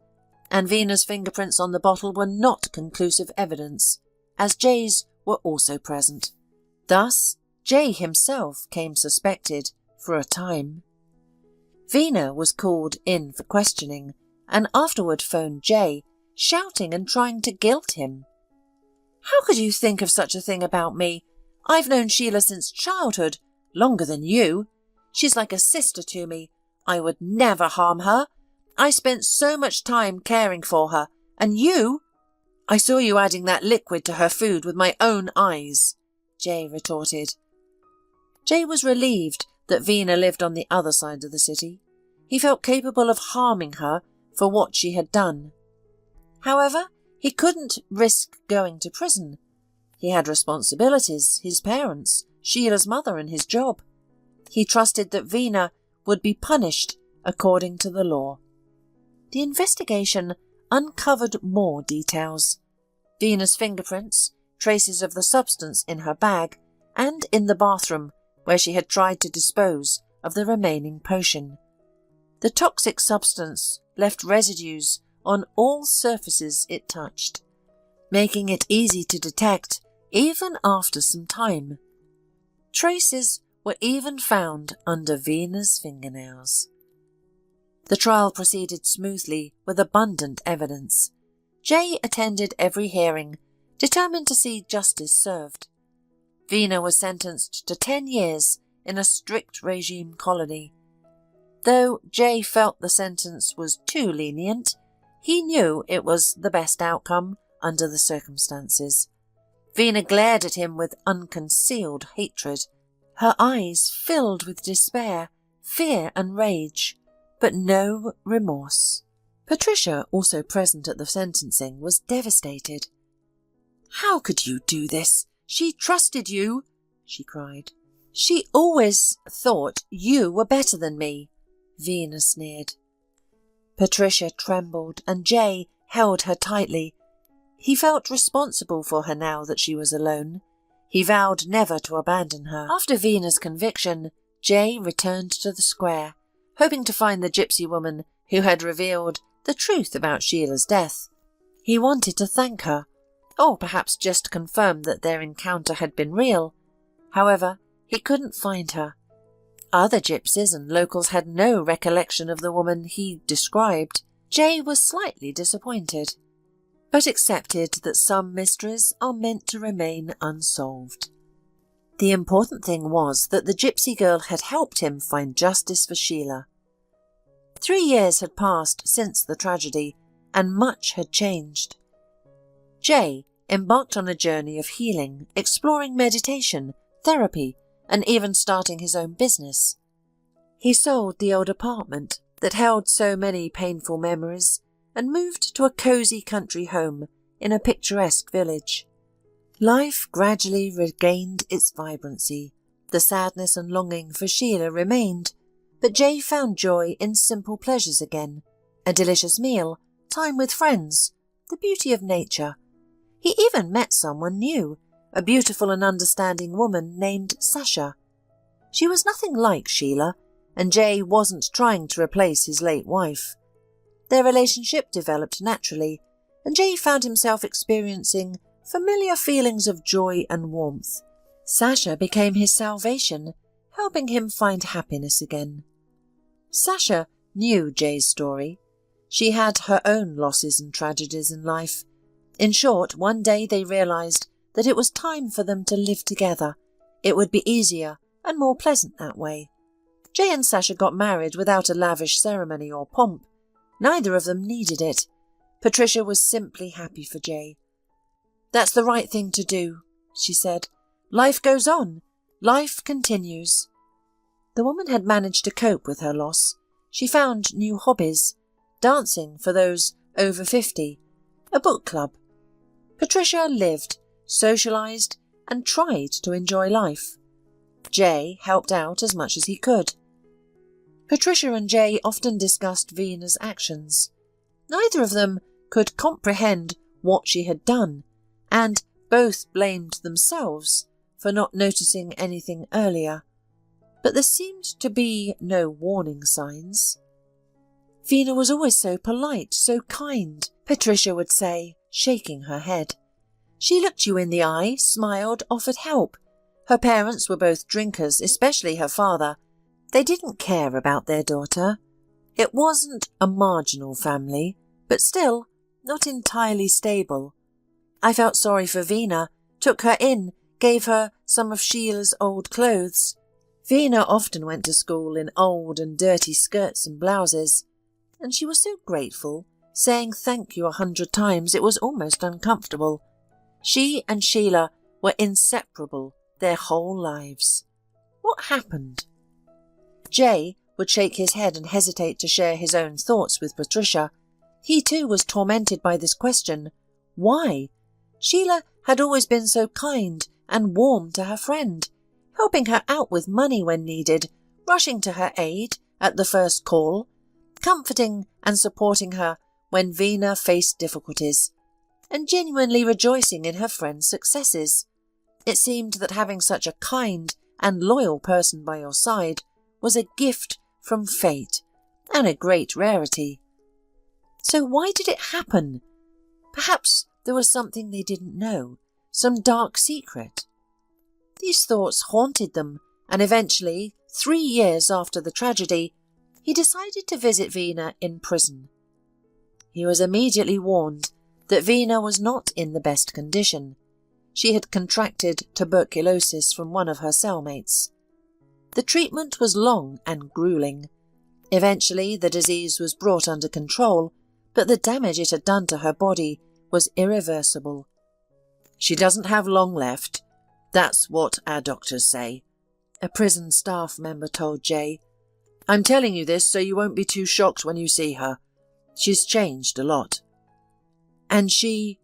and Veena's fingerprints on the bottle were not conclusive evidence, as Jay's were also present. Thus, Jay himself came suspected for a time. Veena was called in for questioning, and afterward phoned Jay, shouting and trying to guilt him. "How could you think of such a thing about me? I've known Sheila since childhood, longer than you. She's like a sister to me. I would never harm her. I spent so much time caring for her. And you? I saw you adding that liquid to her food with my own eyes," Jay retorted. Jay was relieved that Veena lived on the other side of the city. He felt capable of harming her for what she had done. However, he couldn't risk going to prison. He had responsibilities, his parents, Sheila's mother and his job. He trusted that Veena would be punished according to the law. The investigation uncovered more details. Veena's fingerprints, traces of the substance in her bag, and in the bathroom where she had tried to dispose of the remaining potion. The toxic substance left residues on all surfaces it touched, making it easy to detect even after some time. Traces were even found under Veena's fingernails. The trial proceeded smoothly with abundant evidence. Jay attended every hearing, determined to see justice served. Veena was sentenced to 10 years in a strict regime colony. Though Jay felt the sentence was too lenient, he knew it was the best outcome under the circumstances. Veena glared at him with unconcealed hatred, her eyes filled with despair, fear and rage, but no remorse. Patricia, also present at the sentencing, was devastated. "How could you do this? She trusted you," she cried. "She always thought you were better than me," Veena sneered. Patricia trembled and Jay held her tightly. He felt responsible for her now that she was alone. He vowed never to abandon her. After Veena's conviction, Jay returned to the square, hoping to find the gypsy woman who had revealed the truth about Sheila's death. He wanted to thank her, or perhaps just confirm that their encounter had been real. However, he couldn't find her. Other gypsies and locals had no recollection of the woman he described. Jay was slightly disappointed, but accepted that some mysteries are meant to remain unsolved. The important thing was that the gypsy girl had helped him find justice for Sheila. 3 years had passed since the tragedy, and much had changed. Jay embarked on a journey of healing, exploring meditation, therapy, and even starting his own business. He sold the old apartment that held so many painful memories and moved to a cosy country home in a picturesque village. Life gradually regained its vibrancy. The sadness and longing for Sheila remained, but Jay found joy in simple pleasures again: a delicious meal, time with friends, the beauty of nature. He even met someone new, a beautiful and understanding woman named Sasha. She was nothing like Sheila, and Jay wasn't trying to replace his late wife. Their relationship developed naturally, and Jay found himself experiencing familiar feelings of joy and warmth. Sasha became his salvation, helping him find happiness again. Sasha knew Jay's story. She had her own losses and tragedies in life. In short, one day they realized that it was time for them to live together. It would be easier and more pleasant that way. Jay and Sasha got married without a lavish ceremony or pomp. Neither of them needed it. Patricia was simply happy for Jay. "That's the right thing to do," she said. "Life goes on. Life continues." The woman had managed to cope with her loss. She found new hobbies: dancing for those over 50, a book club. Patricia lived, socialized, and tried to enjoy life. Jay helped out as much as he could. Patricia and Jay often discussed Veena's actions. Neither of them could comprehend what she had done, and both blamed themselves for not noticing anything earlier. But there seemed to be no warning signs. "Veena was always so polite, so kind," Patricia would say, shaking her head. "She looked you in the eye, smiled, offered help. Her parents were both drinkers, especially her father. They didn't care about their daughter. It wasn't a marginal family, but still not entirely stable. I felt sorry for Veena, took her in, gave her some of Sheila's old clothes. Veena often went to school in old and dirty skirts and blouses, and she was so grateful, saying thank you 100 times it was almost uncomfortable. She and Sheila were inseparable their whole lives. What happened?" Jay would shake his head and hesitate to share his own thoughts with Patricia. He too was tormented by this question. Why? Sheila had always been so kind and warm to her friend. helping her out with money when needed, rushing to her aid at the first call, comforting and supporting her when Veena faced difficulties, and genuinely rejoicing in her friend's successes. It seemed that having such a kind and loyal person by your side was a gift from fate and a great rarity. So why did it happen? Perhaps there was something they didn't know, some dark secret. These thoughts haunted them, and eventually, 3 years after the tragedy, he decided to visit Veena in prison. He was immediately warned that Veena was not in the best condition. She had contracted tuberculosis from one of her cellmates. The treatment was long and grueling. Eventually, the disease was brought under control, but the damage it had done to her body was irreversible. "She doesn't have long left. That's what our doctors say," a prison staff member told Jay. "I'm telling you this so you won't be too shocked when you see her. She's changed a lot." "And she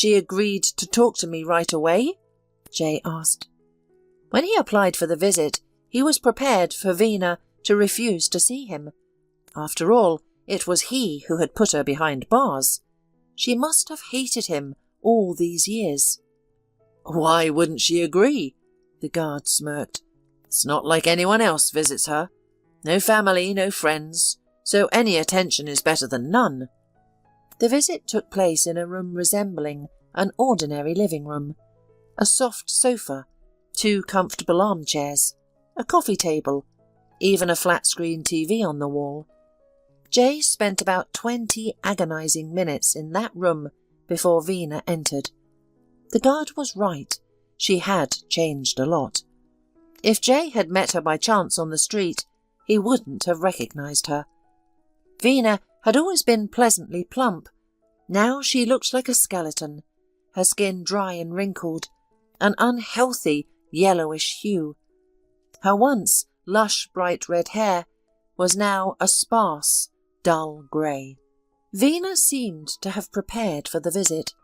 agreed to talk to me right away?" Jay asked. When he applied for the visit, he was prepared for Veena to refuse to see him. After all, it was he who had put her behind bars. She must have hated him all these years. "Why wouldn't she agree?" the guard smirked. "It's not like anyone else visits her. No family, no friends, so any attention is better than none." The visit took place in a room resembling an ordinary living room. A soft sofa, 2 comfortable armchairs, a coffee table, even a flat-screen TV on the wall. Jay spent about 20 agonizing minutes in that room before Veena entered. The guard was right. She had changed a lot. If Jay had met her by chance on the street, he wouldn't have recognized her. Veena had always been pleasantly plump. Now she looked like a skeleton, her skin dry and wrinkled, an unhealthy yellowish hue. Her once lush bright red hair was now a sparse, dull grey. Veena seemed to have prepared for the visit.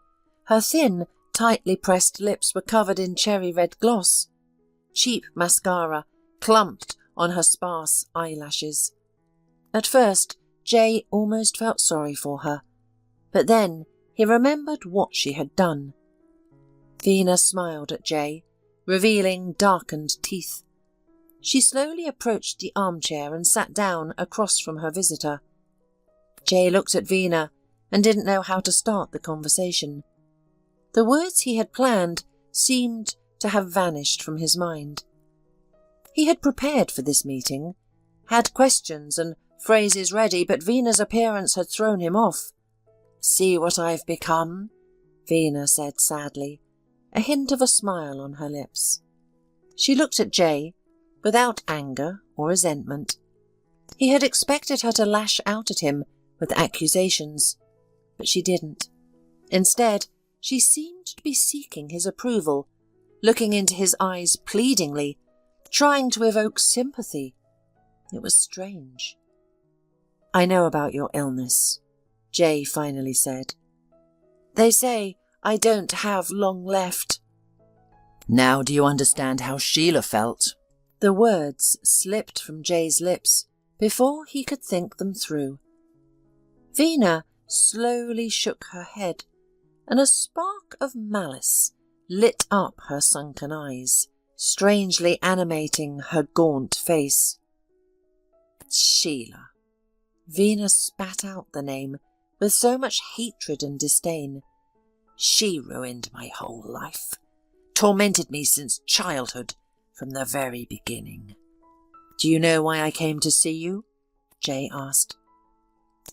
Her thin, tightly pressed lips were covered in cherry red gloss. Cheap mascara clumped on her sparse eyelashes. At first, Jay almost felt sorry for her, but then he remembered what she had done. Veena smiled at Jay, revealing darkened teeth. She slowly approached the armchair and sat down across from her visitor. Jay looked at Veena and didn't know how to start the conversation. The words he had planned seemed to have vanished from his mind. He had prepared for this meeting, had questions and phrases ready, but Veena's appearance had thrown him off. "See what I've become?" Veena said sadly, a hint of a smile on her lips. She looked at Jay, without anger or resentment. He had expected her to lash out at him with accusations, but she didn't. Instead, she seemed to be seeking his approval, looking into his eyes pleadingly, trying to evoke sympathy. It was strange. "I know about your illness," Jay finally said. "They say I don't have long left." "Now do you understand how Sheila felt?" The words slipped from Jay's lips before he could think them through. Veena slowly shook her head, and a spark of malice lit up her sunken eyes, strangely animating her gaunt face. "Sheila." Veena spat out the name with so much hatred and disdain. "She ruined my whole life, tormented me since childhood, from the very beginning." "Do you know why I came to see you?" Jay asked.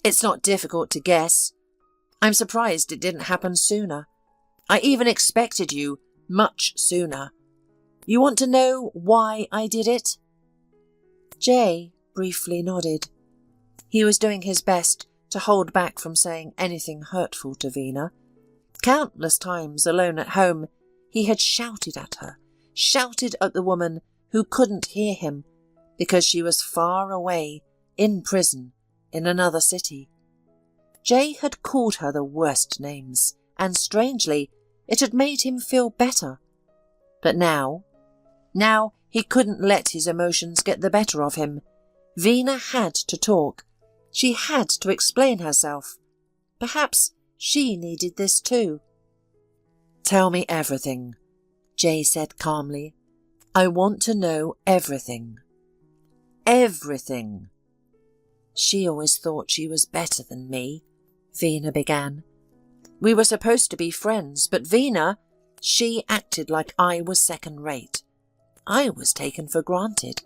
"It's not difficult to guess. I'm surprised it didn't happen sooner. I even expected you much sooner. You want to know why I did it?" Jay briefly nodded. He was doing his best to hold back from saying anything hurtful to Veena. Countless times alone at home, he had shouted at her, shouted at the woman who couldn't hear him because she was far away, in prison, in another city. Jay had called her the worst names, and strangely, it had made him feel better. But now, Now he couldn't let his emotions get the better of him. Veena had to talk. She had to explain herself. Perhaps she needed this too. "Tell me everything," Jay said calmly. "I want to know everything. Everything." "She always thought she was better than me," Veena began. "We were supposed to be friends, but Veena, she acted like I was second-rate. I was taken for granted.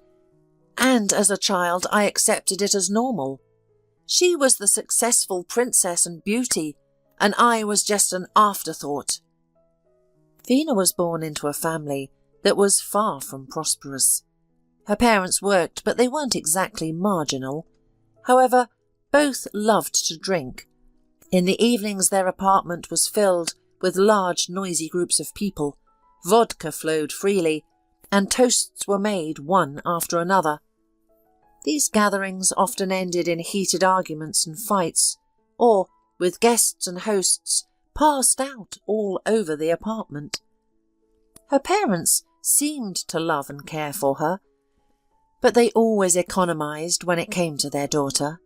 And as a child, I accepted it as normal. She was the successful princess and beauty, and I was just an afterthought." Veena was born into a family that was far from prosperous. Her parents worked, but they weren't exactly marginal. However, both loved to drink. In the evenings their apartment was filled with large noisy groups of people. Vodka flowed freely, and toasts were made one after another. These gatherings often ended in heated arguments and fights, or, with guests and hosts, passed out all over the apartment. Her parents seemed to love and care for her, but they always economized when it came to their daughter.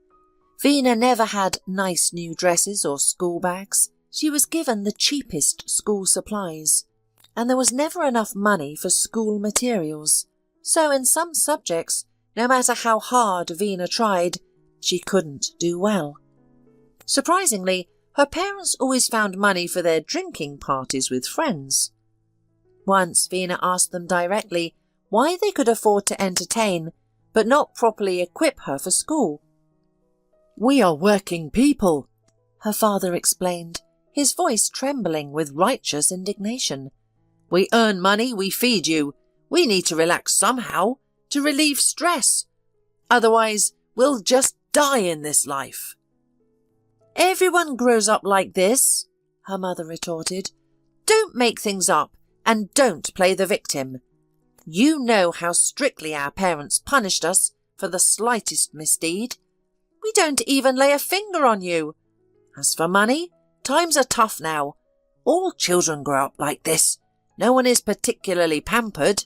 Veena never had nice new dresses or school bags. She was given the cheapest school supplies, and there was never enough money for school materials. So in some subjects, no matter how hard Veena tried, she couldn't do well. Surprisingly, her parents always found money for their drinking parties with friends. Once Veena asked them directly why they could afford to entertain but not properly equip her for school. "We are working people," her father explained, his voice trembling with righteous indignation. "We earn money, we feed you. We need to relax somehow, to relieve stress. Otherwise, we'll just die in this life." "Everyone grows up like this," her mother retorted. "Don't make things up, and don't play the victim. You know how strictly our parents punished us for the slightest misdeed. We don't even lay a finger on you. As for money, times are tough now. All children grow up like this. No one is particularly pampered."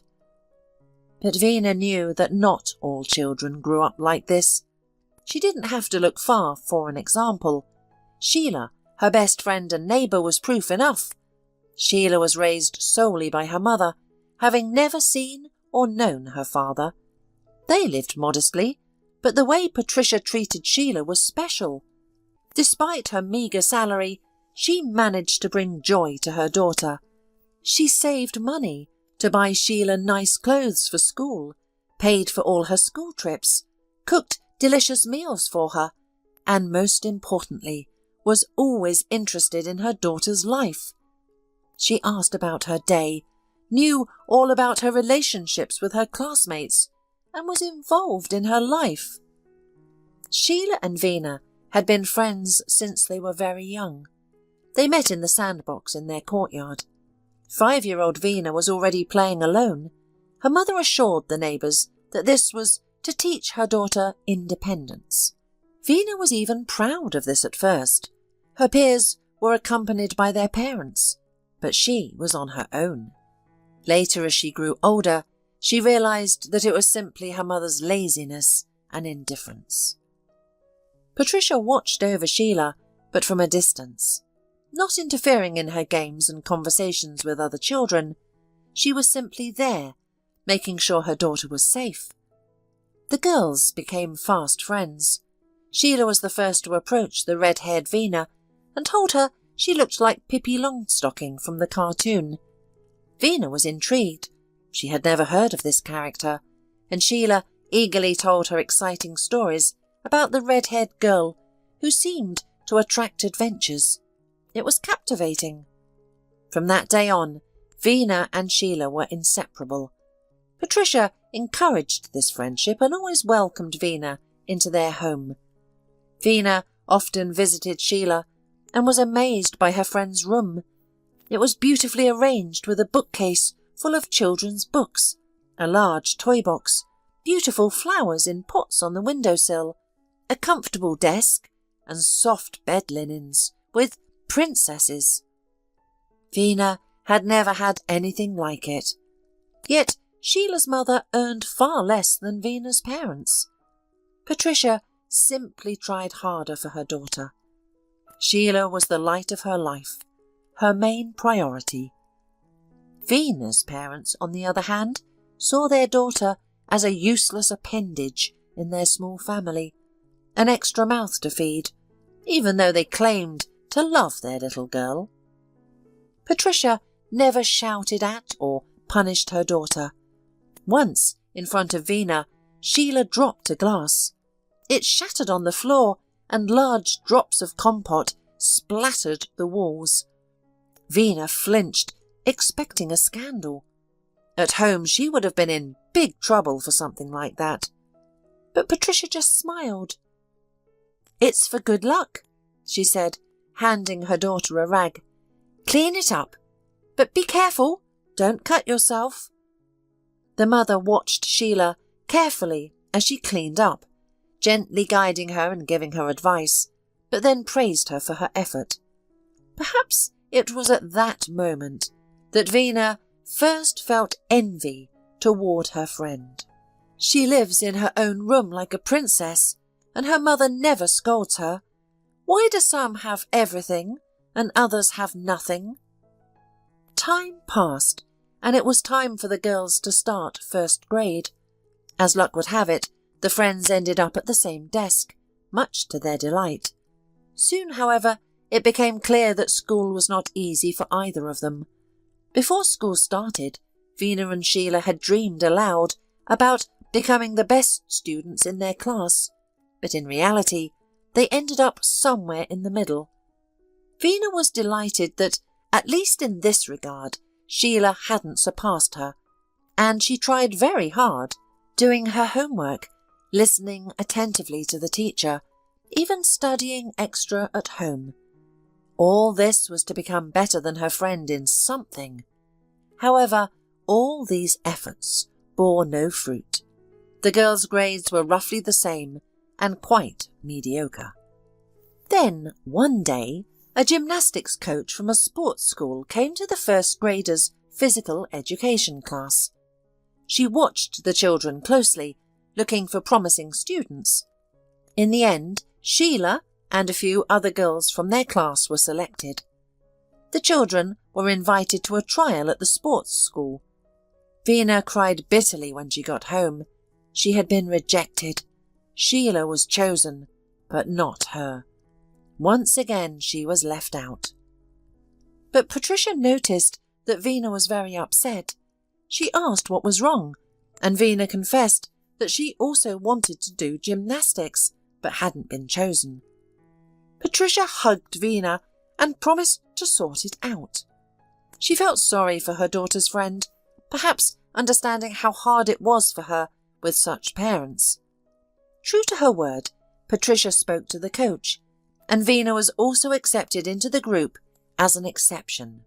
But Veena knew that not all children grew up like this. She didn't have to look far for an example. Sheila, her best friend and neighbour, was proof enough. Sheila was raised solely by her mother, having never seen or known her father. They lived modestly, but the way Patricia treated Sheila was special. Despite her meagre salary, she managed to bring joy to her daughter. She saved money to buy Sheila nice clothes for school, paid for all her school trips, cooked delicious meals for her, and most importantly, was always interested in her daughter's life. She asked about her day, knew all about her relationships with her classmates, and was involved in her life. Sheila and Veena had been friends since they were very young. They met in the sandbox in their courtyard. 5-year-old Veena was already playing alone. Her mother assured the neighbours that this was to teach her daughter independence. Veena was even proud of this at first. Her peers were accompanied by their parents, but she was on her own. Later, as she grew older, she realised that it was simply her mother's laziness and indifference. Patricia watched over Sheila, but from a distance. Not interfering in her games and conversations with other children, she was simply there, making sure her daughter was safe. The girls became fast friends. Sheila was the first to approach the red-haired Veena and told her she looked like Pippi Longstocking from the cartoon. Veena was intrigued. She had never heard of this character, and Sheila eagerly told her exciting stories about the red-haired girl who seemed to attract adventures. It was captivating. From that day on, Veena and Sheila were inseparable. Patricia encouraged this friendship and always welcomed Veena into their home. Veena often visited Sheila and was amazed by her friend's room. It was beautifully arranged with a bookcase full of children's books, a large toy box, beautiful flowers in pots on the windowsill, a comfortable desk, and soft bed linens with princesses. Veena had never had anything like it. Yet Sheila's mother earned far less than Vena's parents. Patricia simply tried harder for her daughter. Sheila was the light of her life, her main priority. Vena's parents, on the other hand, saw their daughter as a useless appendage in their small family, an extra mouth to feed, even though they claimed to love their little girl. Patricia never shouted at or punished her daughter. Once, in front of Vena, Sheila dropped a glass. It shattered on the floor, and large drops of compote splattered the walls. Vena flinched, expecting a scandal. At home she would have been in big trouble for something like that. But Patricia just smiled. "It's for good luck," she said, handing her daughter a rag. "Clean it up, but be careful, don't cut yourself." The mother watched Sheila carefully as she cleaned up, gently guiding her and giving her advice, but then praised her for her effort. Perhaps it was at that moment that Vena first felt envy toward her friend. She lives in her own room like a princess, and her mother never scolds her. Why do some have everything and others have nothing? Time passed, and it was time for the girls to start first grade. As luck would have it, the friends ended up at the same desk, much to their delight. Soon, however, it became clear that school was not easy for either of them. Before school started, Vena and Sheila had dreamed aloud about becoming the best students in their class, but in reality, they ended up somewhere in the middle. Vena was delighted that, at least in this regard, Sheila hadn't surpassed her, and she tried very hard, doing her homework, listening attentively to the teacher, even studying extra at home. All this was to become better than her friend in something. However, all these efforts bore no fruit. The girls' grades were roughly the same and quite mediocre. Then, one day, a gymnastics coach from a sports school came to the first graders' physical education class. She watched the children closely, looking for promising students. In the end, Sheila and a few other girls from their class were selected. The children were invited to a trial at the sports school. Vena cried bitterly when she got home. She had been rejected. Sheila was chosen, but not her. Once again she was left out. But Patricia noticed that Vena was very upset. She asked what was wrong, and Vena confessed that she also wanted to do gymnastics, but hadn't been chosen. Patricia hugged Vena and promised to sort it out. She felt sorry for her daughter's friend, perhaps understanding how hard it was for her with such parents. True to her word, Patricia spoke to the coach, and Vena was also accepted into the group as an exception.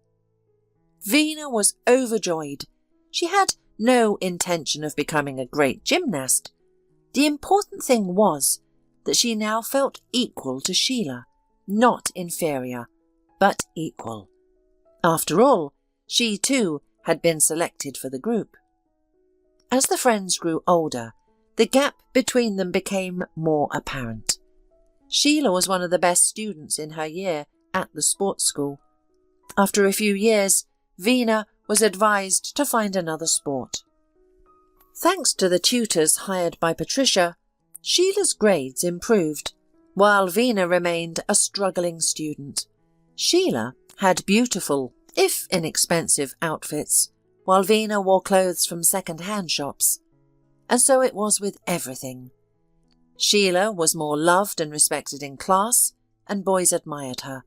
Vena was overjoyed. She had no intention of becoming a great gymnast. The important thing was that she now felt equal to Sheila, not inferior, but equal. After all, she too had been selected for the group. As the friends grew older, the gap between them became more apparent. Sheila was one of the best students in her year at the sports school. After a few years, Vena was advised to find another sport. Thanks to the tutors hired by Patricia, Sheila's grades improved, while Vena remained a struggling student. Sheila had beautiful, if inexpensive, outfits, while Vena wore clothes from second-hand shops. And so it was with everything. Sheila was more loved and respected in class, and boys admired her.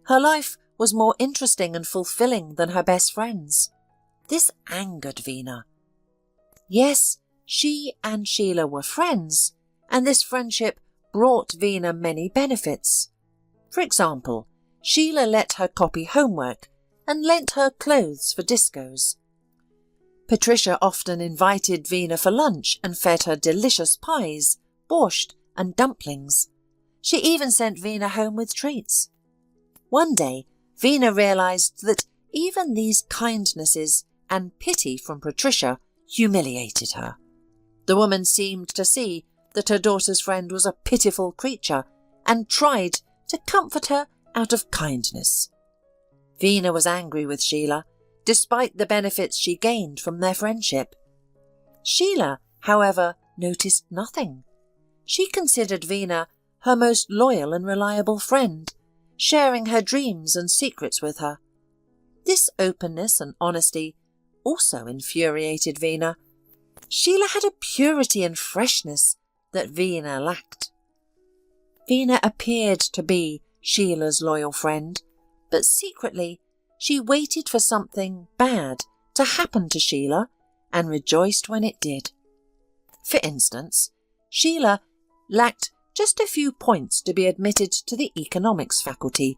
Her life was more interesting and fulfilling than her best friend's. This angered Vena. Yes, she and Sheila were friends, and this friendship brought Vena many benefits. For example, Sheila let her copy homework and lent her clothes for discos. Patricia often invited Vena for lunch and fed her delicious pies, borscht and dumplings. She even sent Vena home with treats. One day, Vena realized that even these kindnesses and pity from Patricia humiliated her. The woman seemed to see that her daughter's friend was a pitiful creature and tried to comfort her out of kindness. Veena was angry with Sheila, despite the benefits she gained from their friendship. Sheila, however, noticed nothing. She considered Veena her most loyal and reliable friend, sharing her dreams and secrets with her. This openness and honesty also infuriated Veena. Sheila had a purity and freshness that Veena lacked. Veena appeared to be Sheila's loyal friend, but secretly she waited for something bad to happen to Sheila and rejoiced when it did. For instance, Sheila lacked just a few points to be admitted to the economics faculty.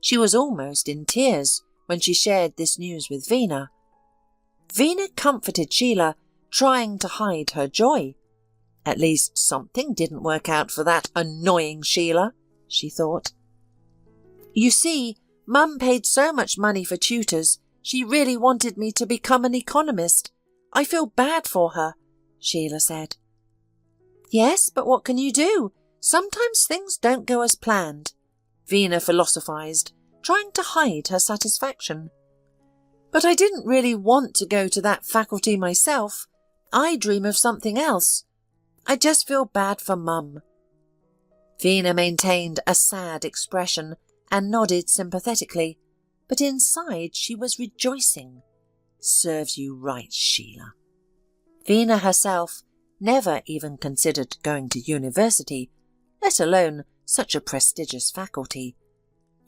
She was almost in tears when she shared this news with Veena. Veena comforted Sheila, trying to hide her joy. At least something didn't work out for that annoying Sheila, she thought. You see, Mum paid so much money for tutors, she really wanted me to become an economist. I feel bad for her, Sheila said. Yes, but what can you do? Sometimes things don't go as planned, Veena philosophized, trying to hide her satisfaction. But I didn't really want to go to that faculty myself. I dream of something else. I just feel bad for Mum. Veena maintained a sad expression and nodded sympathetically, but inside she was rejoicing. Serves you right, Sheila. Veena herself never even considered going to university, let alone such a prestigious faculty.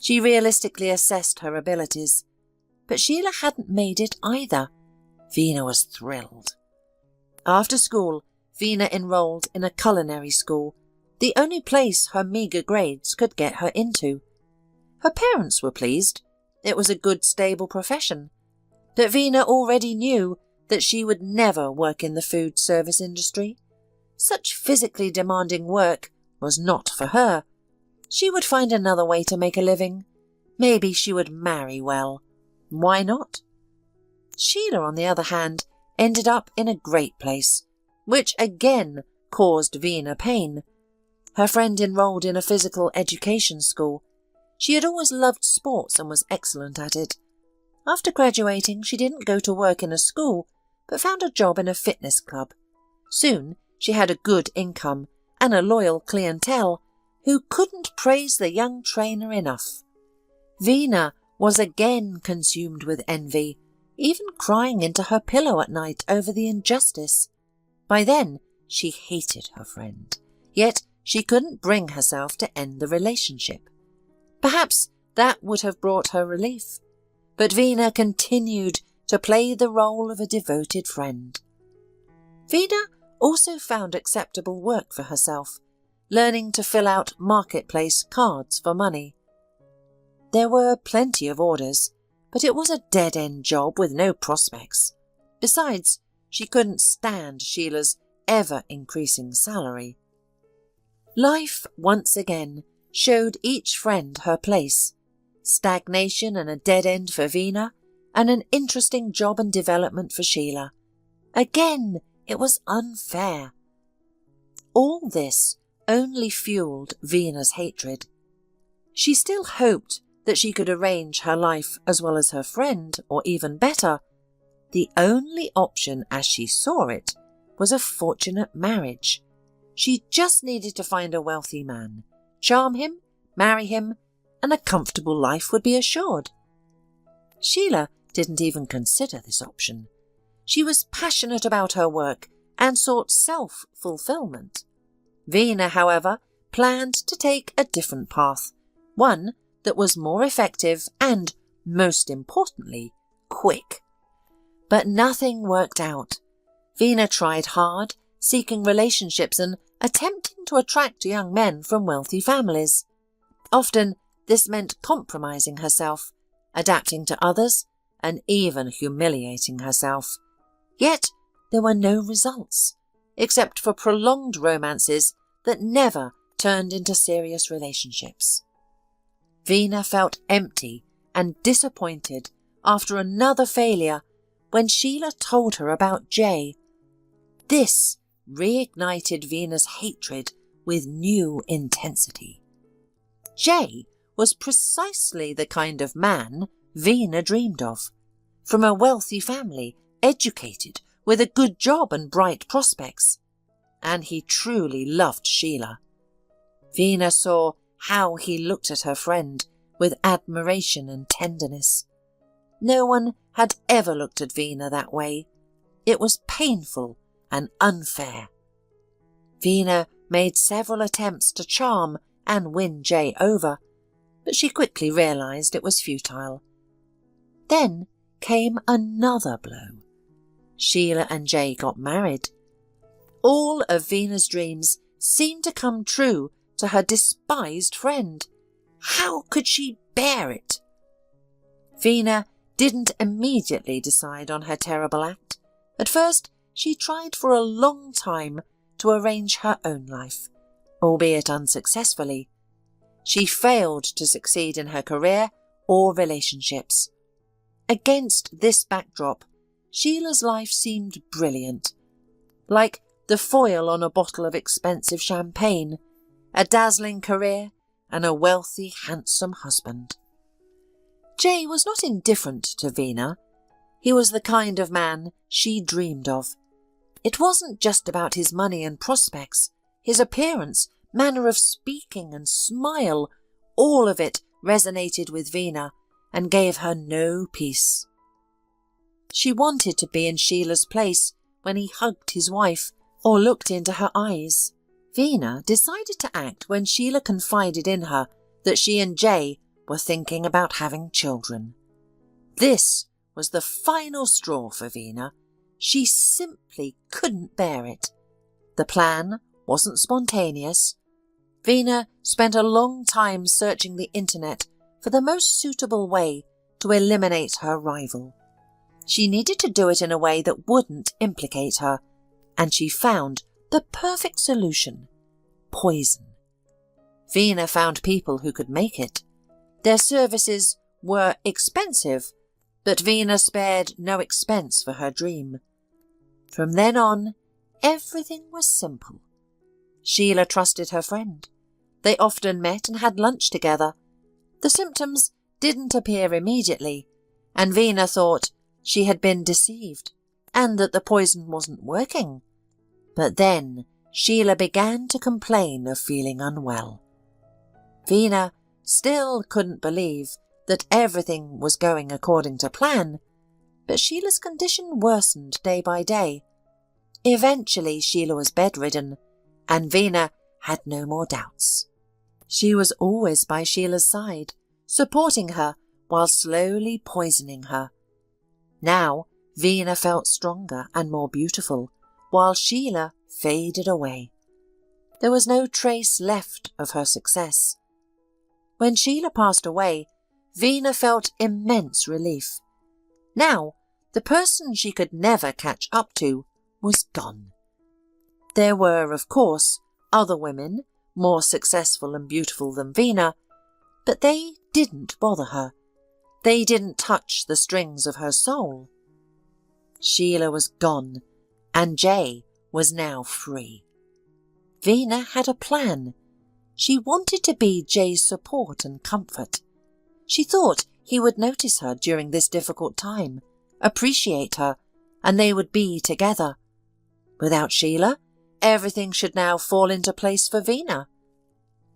She realistically assessed her abilities, but Sheila hadn't made it either. Veena was thrilled. After school, Veena enrolled in a culinary school, the only place her meagre grades could get her into. Her parents were pleased. It was a good, stable profession. But Veena already knew that she would never work in the food service industry. Such physically demanding work was not for her. She would find another way to make a living. Maybe she would marry well. Why not? Sheila, on the other hand, ended up in a great place, which again caused Veena pain. Her friend enrolled in a physical education school. She had always loved sports and was excellent at it. After graduating, she didn't go to work in a school, but found a job in a fitness club. Soon, she had a good income and a loyal clientele who couldn't praise the young trainer enough. Veena was again consumed with envy, even crying into her pillow at night over the injustice. By then, she hated her friend, yet she couldn't bring herself to end the relationship. Perhaps that would have brought her relief, but Veena continued to play the role of a devoted friend. Veena also found acceptable work for herself, learning to fill out marketplace cards for money. There were plenty of orders, but it was a dead-end job with no prospects. Besides, she couldn't stand Sheila's ever-increasing salary. Life once again showed each friend her place. Stagnation and a dead end for Veena, and an interesting job and development for Sheila. Again, it was unfair. All this only fueled Veena's hatred. She still hoped that she could arrange her life as well as her friend, or even better. The only option, as she saw it, was a fortunate marriage. She just needed to find a wealthy man, charm him, marry him, and a comfortable life would be assured. Sheila didn't even consider this option. She was passionate about her work and sought self-fulfillment. Veena, however, planned to take a different path, one that was more effective and, most importantly, quick. But nothing worked out. Veena tried hard, seeking relationships and attempting to attract young men from wealthy families. Often, this meant compromising herself, adapting to others, and even humiliating herself. Yet there were no results, except for prolonged romances that never turned into serious relationships. Veena felt empty and disappointed after another failure when Sheila told her about Jay. This reignited Vena's hatred with new intensity. Jay was precisely the kind of man Vena dreamed of. From a wealthy family, educated, with a good job and bright prospects. And he truly loved Sheila. Vena saw how he looked at her friend with admiration and tenderness. No one had ever looked at Vena that way. It was painful and unfair. Vena made several attempts to charm and win Jay over, but she quickly realised it was futile. Then came another blow. Sheila and Jay got married. All of Vena's dreams seemed to come true to her despised friend. How could she bear it? Vena didn't immediately decide on her terrible act. At first, she tried for a long time to arrange her own life, albeit unsuccessfully. She failed to succeed in her career or relationships. Against this backdrop, Sheila's life seemed brilliant, like the foil on a bottle of expensive champagne, a dazzling career and a wealthy, handsome husband. Jay was not indifferent to Vena. He was the kind of man she dreamed of. It wasn't just about his money and prospects. His appearance, manner of speaking and smile, all of it resonated with Vena and gave her no peace. She wanted to be in Sheila's place when he hugged his wife or looked into her eyes. Vena decided to act when Sheila confided in her that she and Jay were thinking about having children. This was the final straw for Vena. She simply couldn't bear it. The plan wasn't spontaneous. Vena spent a long time searching the internet for the most suitable way to eliminate her rival. She needed to do it in a way that wouldn't implicate her, and she found the perfect solution: poison. Vena found people who could make it. Their services were expensive, but Vena spared no expense for her dream. From then on, everything was simple. Sheila trusted her friend. They often met and had lunch together. The symptoms didn't appear immediately, and Vena thought she had been deceived and that the poison wasn't working. But then Sheila began to complain of feeling unwell. Vena still couldn't believe that everything was going according to plan, but Sheila's condition worsened day by day. Eventually Sheila was bedridden, and Vena had no more doubts. She was always by Sheila's side, supporting her while slowly poisoning her. Now Vena felt stronger and more beautiful, while Sheila faded away. There was no trace left of her success. When Sheila passed away, Vena felt immense relief. Now, the person she could never catch up to was gone. There were, of course, other women, more successful and beautiful than Vena, but they didn't bother her. They didn't touch the strings of her soul. Sheila was gone, and Jay was now free. Vena had a plan. She wanted to be Jay's support and comfort. She thought he would notice her during this difficult time, appreciate her, and they would be together. Without Sheila, everything should now fall into place for Vena.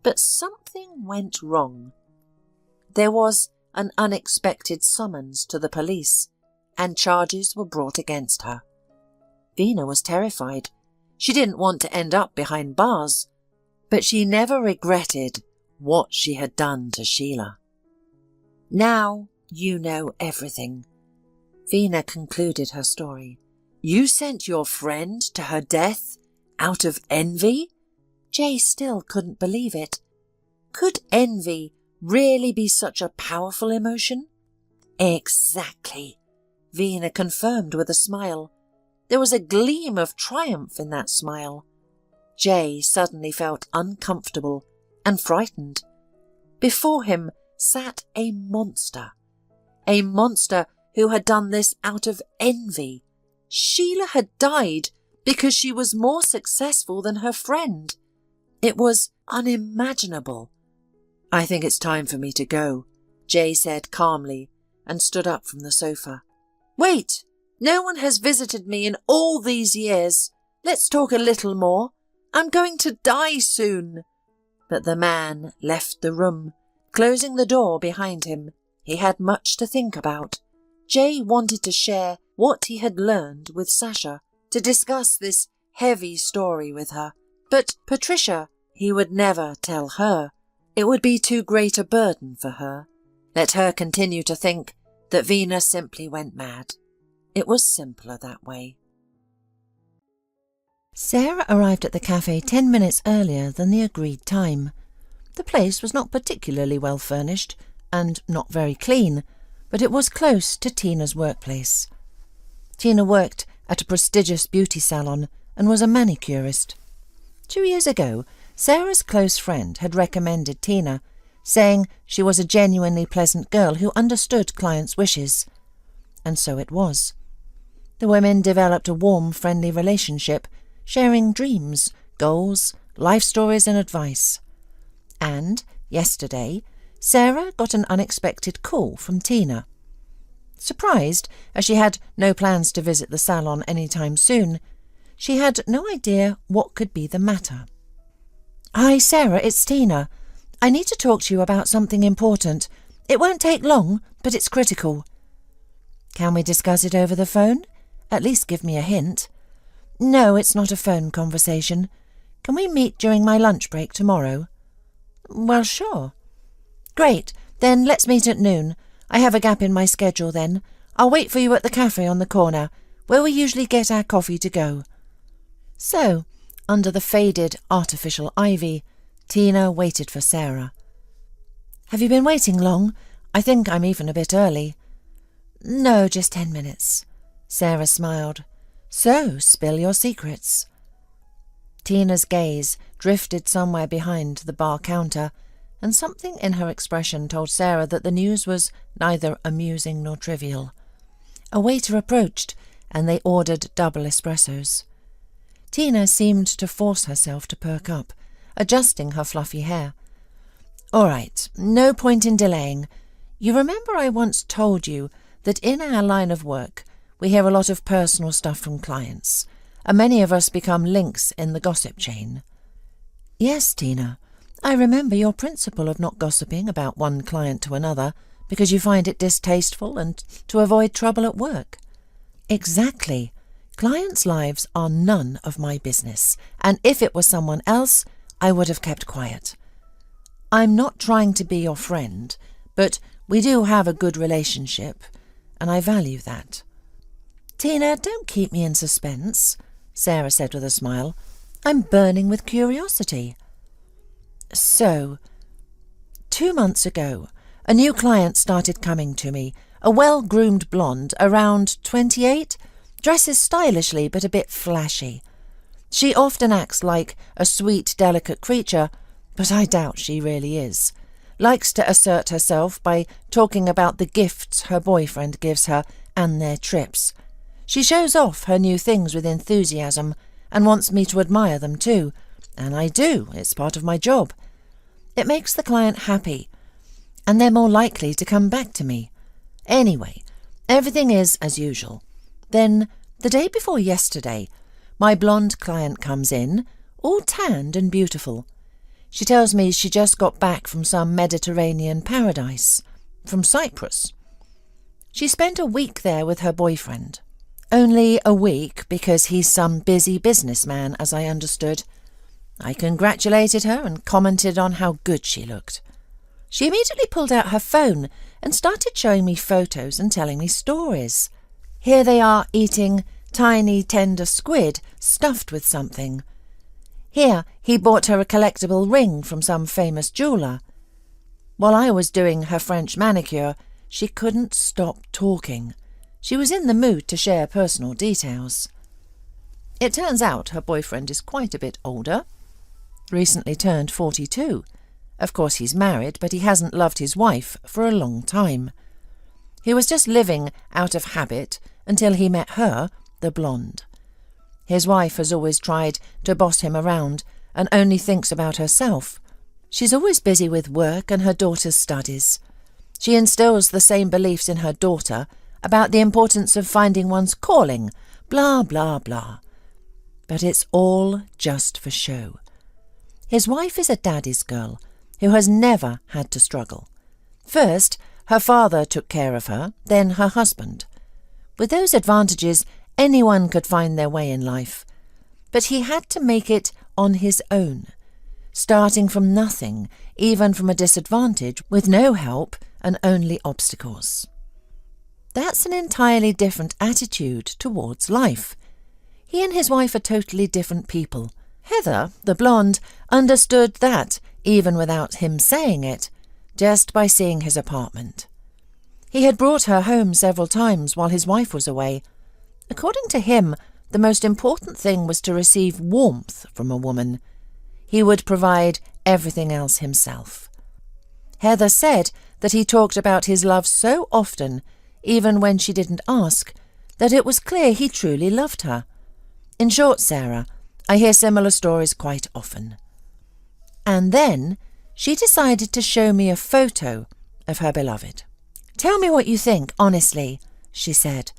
But something went wrong. There was an unexpected summons to the police, and charges were brought against her. Vena was terrified. She didn't want to end up behind bars, but she never regretted what she had done to Sheila. Now you know everything. Vena concluded her story. You sent your friend to her death out of envy? Jay still couldn't believe it. Could envy really be such a powerful emotion? Exactly, Vena confirmed with a smile. There was a gleam of triumph in that smile. Jay suddenly felt uncomfortable and frightened. Before him sat a monster who had done this out of envy. Sheila had died because she was more successful than her friend. It was unimaginable. "I think it's time for me to go," Jay said calmly and stood up from the sofa. "Wait! No one has visited me in all these years. Let's talk a little more. I'm going to die soon." But the man left the room, closing the door behind him. He had much to think about. Jay wanted to share what he had learned with Sasha, to discuss this heavy story with her. But Patricia, he would never tell her. It would be too great a burden for her. Let her continue to think that Venus simply went mad. It was simpler that way. Sarah arrived at the cafe 10 minutes earlier than the agreed time. The place was not particularly well furnished and not very clean, but it was close to Tina's workplace. Tina worked at a prestigious beauty salon and was a manicurist. 2 years ago, Sarah's close friend had recommended Tina, saying she was a genuinely pleasant girl who understood clients' wishes. And so it was. The women developed a warm, friendly relationship, sharing dreams, goals, life stories and advice. And, yesterday, Sarah got an unexpected call from Tina. Surprised, as she had no plans to visit the salon any time soon, she had no idea what could be the matter. "Hi, Sarah, it's Tina. I need to talk to you about something important. It won't take long, but it's critical." "Can we discuss it over the phone? At least give me a hint." "No, it's not a phone conversation. Can we meet during my lunch break tomorrow?" "Well, sure." "Great, then let's meet at noon. I have a gap in my schedule then. I'll wait for you at the cafe on the corner, where we usually get our coffee to go." So, under the faded, artificial ivy, Tina waited for Sarah. "Have you been waiting long? I think I'm even a bit early." "No, just 10 minutes." Sarah smiled. "So, spill your secrets." Tina's gaze drifted somewhere behind the bar counter, and something in her expression told Sarah that the news was neither amusing nor trivial. A waiter approached, and they ordered double espressos. Tina seemed to force herself to perk up, adjusting her fluffy hair. "All right, no point in delaying. You remember I once told you that in our line of work we hear a lot of personal stuff from clients, and many of us become links in the gossip chain?" "Yes, Tina. I remember your principle of not gossiping about one client to another because you find it distasteful and to avoid trouble at work." "Exactly. Clients' lives are none of my business, and if it was someone else, I would have kept quiet. I'm not trying to be your friend, but we do have a good relationship, and I value that." "Tina, don't keep me in suspense," Sarah said with a smile. "I'm burning with curiosity." "So, 2 months ago, a new client started coming to me, a well-groomed blonde, around 28, dresses stylishly but a bit flashy. She often acts like a sweet, delicate creature, but I doubt she really is. Likes to assert herself by talking about the gifts her boyfriend gives her and their trips. She shows off her new things with enthusiasm and wants me to admire them too, and I do, it's part of my job. It makes the client happy, and they're more likely to come back to me. Anyway, everything is as usual. Then, the day before yesterday, my blonde client comes in, all tanned and beautiful. She tells me she just got back from some Mediterranean paradise, from Cyprus. She spent a week there with her boyfriend. Only a week, because he's some busy businessman, as I understood. I congratulated her and commented on how good she looked. She immediately pulled out her phone and started showing me photos and telling me stories. Here they are eating tiny, tender squid stuffed with something. Here he bought her a collectible ring from some famous jeweller. While I was doing her French manicure, she couldn't stop talking. She was in the mood to share personal details. It turns out her boyfriend is quite a bit older, recently turned 42. Of course he's married, but he hasn't loved his wife for a long time. He was just living out of habit until he met her, the blonde. His wife has always tried to boss him around and only thinks about herself. She's always busy with work and her daughter's studies. She instills the same beliefs in her daughter about the importance of finding one's calling, blah, blah, blah. But it's all just for show. His wife is a daddy's girl who has never had to struggle. First, her father took care of her, then her husband. With those advantages, anyone could find their way in life. But he had to make it on his own, starting from nothing, even from a disadvantage, with no help and only obstacles. That's an entirely different attitude towards life. He and his wife are totally different people. Heather, the blonde, understood that, even without him saying it, just by seeing his apartment. He had brought her home several times while his wife was away. According to him, the most important thing was to receive warmth from a woman. He would provide everything else himself. Heather said that he talked about his love so often, even when she didn't ask, that it was clear he truly loved her. In short, Sarah, I hear similar stories quite often. And then she decided to show me a photo of her beloved. "Tell me what you think, honestly," she said.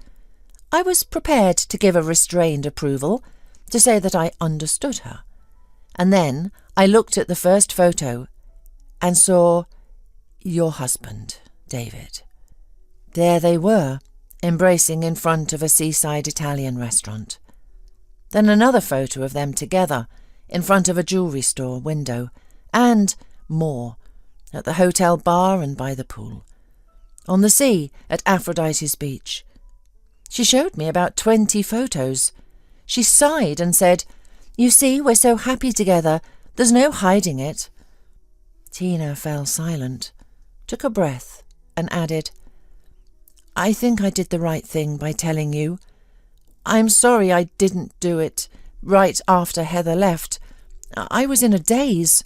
I was prepared to give a restrained approval, to say that I understood her. And then I looked at the first photo and saw your husband, David. There they were, embracing in front of a seaside Italian restaurant. Then another photo of them together in front of a jewellery store window, and more, at the hotel bar and by the pool, on the sea at Aphrodite's beach. She showed me about 20 photos. She sighed and said, "You see, we're so happy together, there's no hiding it." Tina fell silent, took a breath, and added, "I think I did the right thing by telling you. I'm sorry I didn't do it right after Heather left. I was in a daze.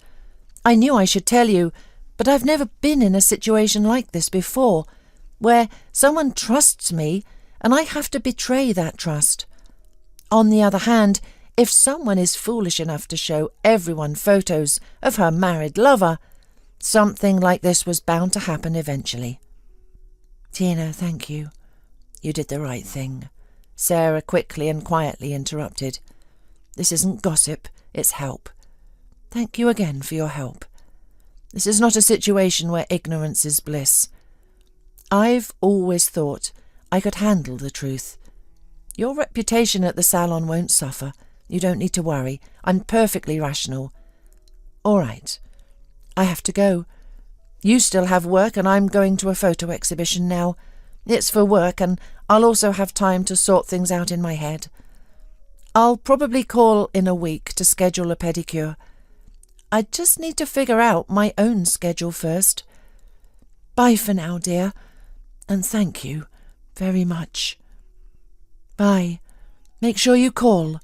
I knew I should tell you, but I've never been in a situation like this before, where someone trusts me and I have to betray that trust. On the other hand, if someone is foolish enough to show everyone photos of her married lover, something like this was bound to happen eventually." "Tina, thank you. You did the right thing," Sarah quickly and quietly interrupted. "This isn't gossip, it's help. Thank you again for your help. This is not a situation where ignorance is bliss. I've always thought I could handle the truth. Your reputation at the salon won't suffer. You don't need to worry. I'm perfectly rational. All right. I have to go. You still have work and I'm going to a photo exhibition now. It's for work and I'll also have time to sort things out in my head. I'll probably call in a week to schedule a pedicure. I just need to figure out my own schedule first. Bye for now, dear, and thank you very much." "Bye. Make sure you call,"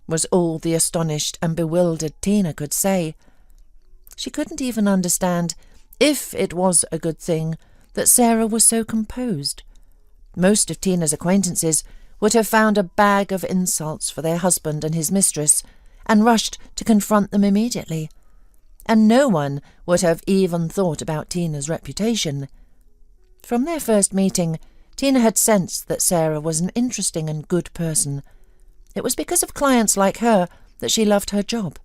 was all the astonished and bewildered Tina could say. She couldn't even understand if it was a good thing that Sarah was so composed. Most of Tina's acquaintances would have found a bag of insults for their husband and his mistress and rushed to confront them immediately. And no one would have even thought about Tina's reputation. From their first meeting, Tina had sensed that Sarah was an interesting and good person. It was because of clients like her that she loved her job.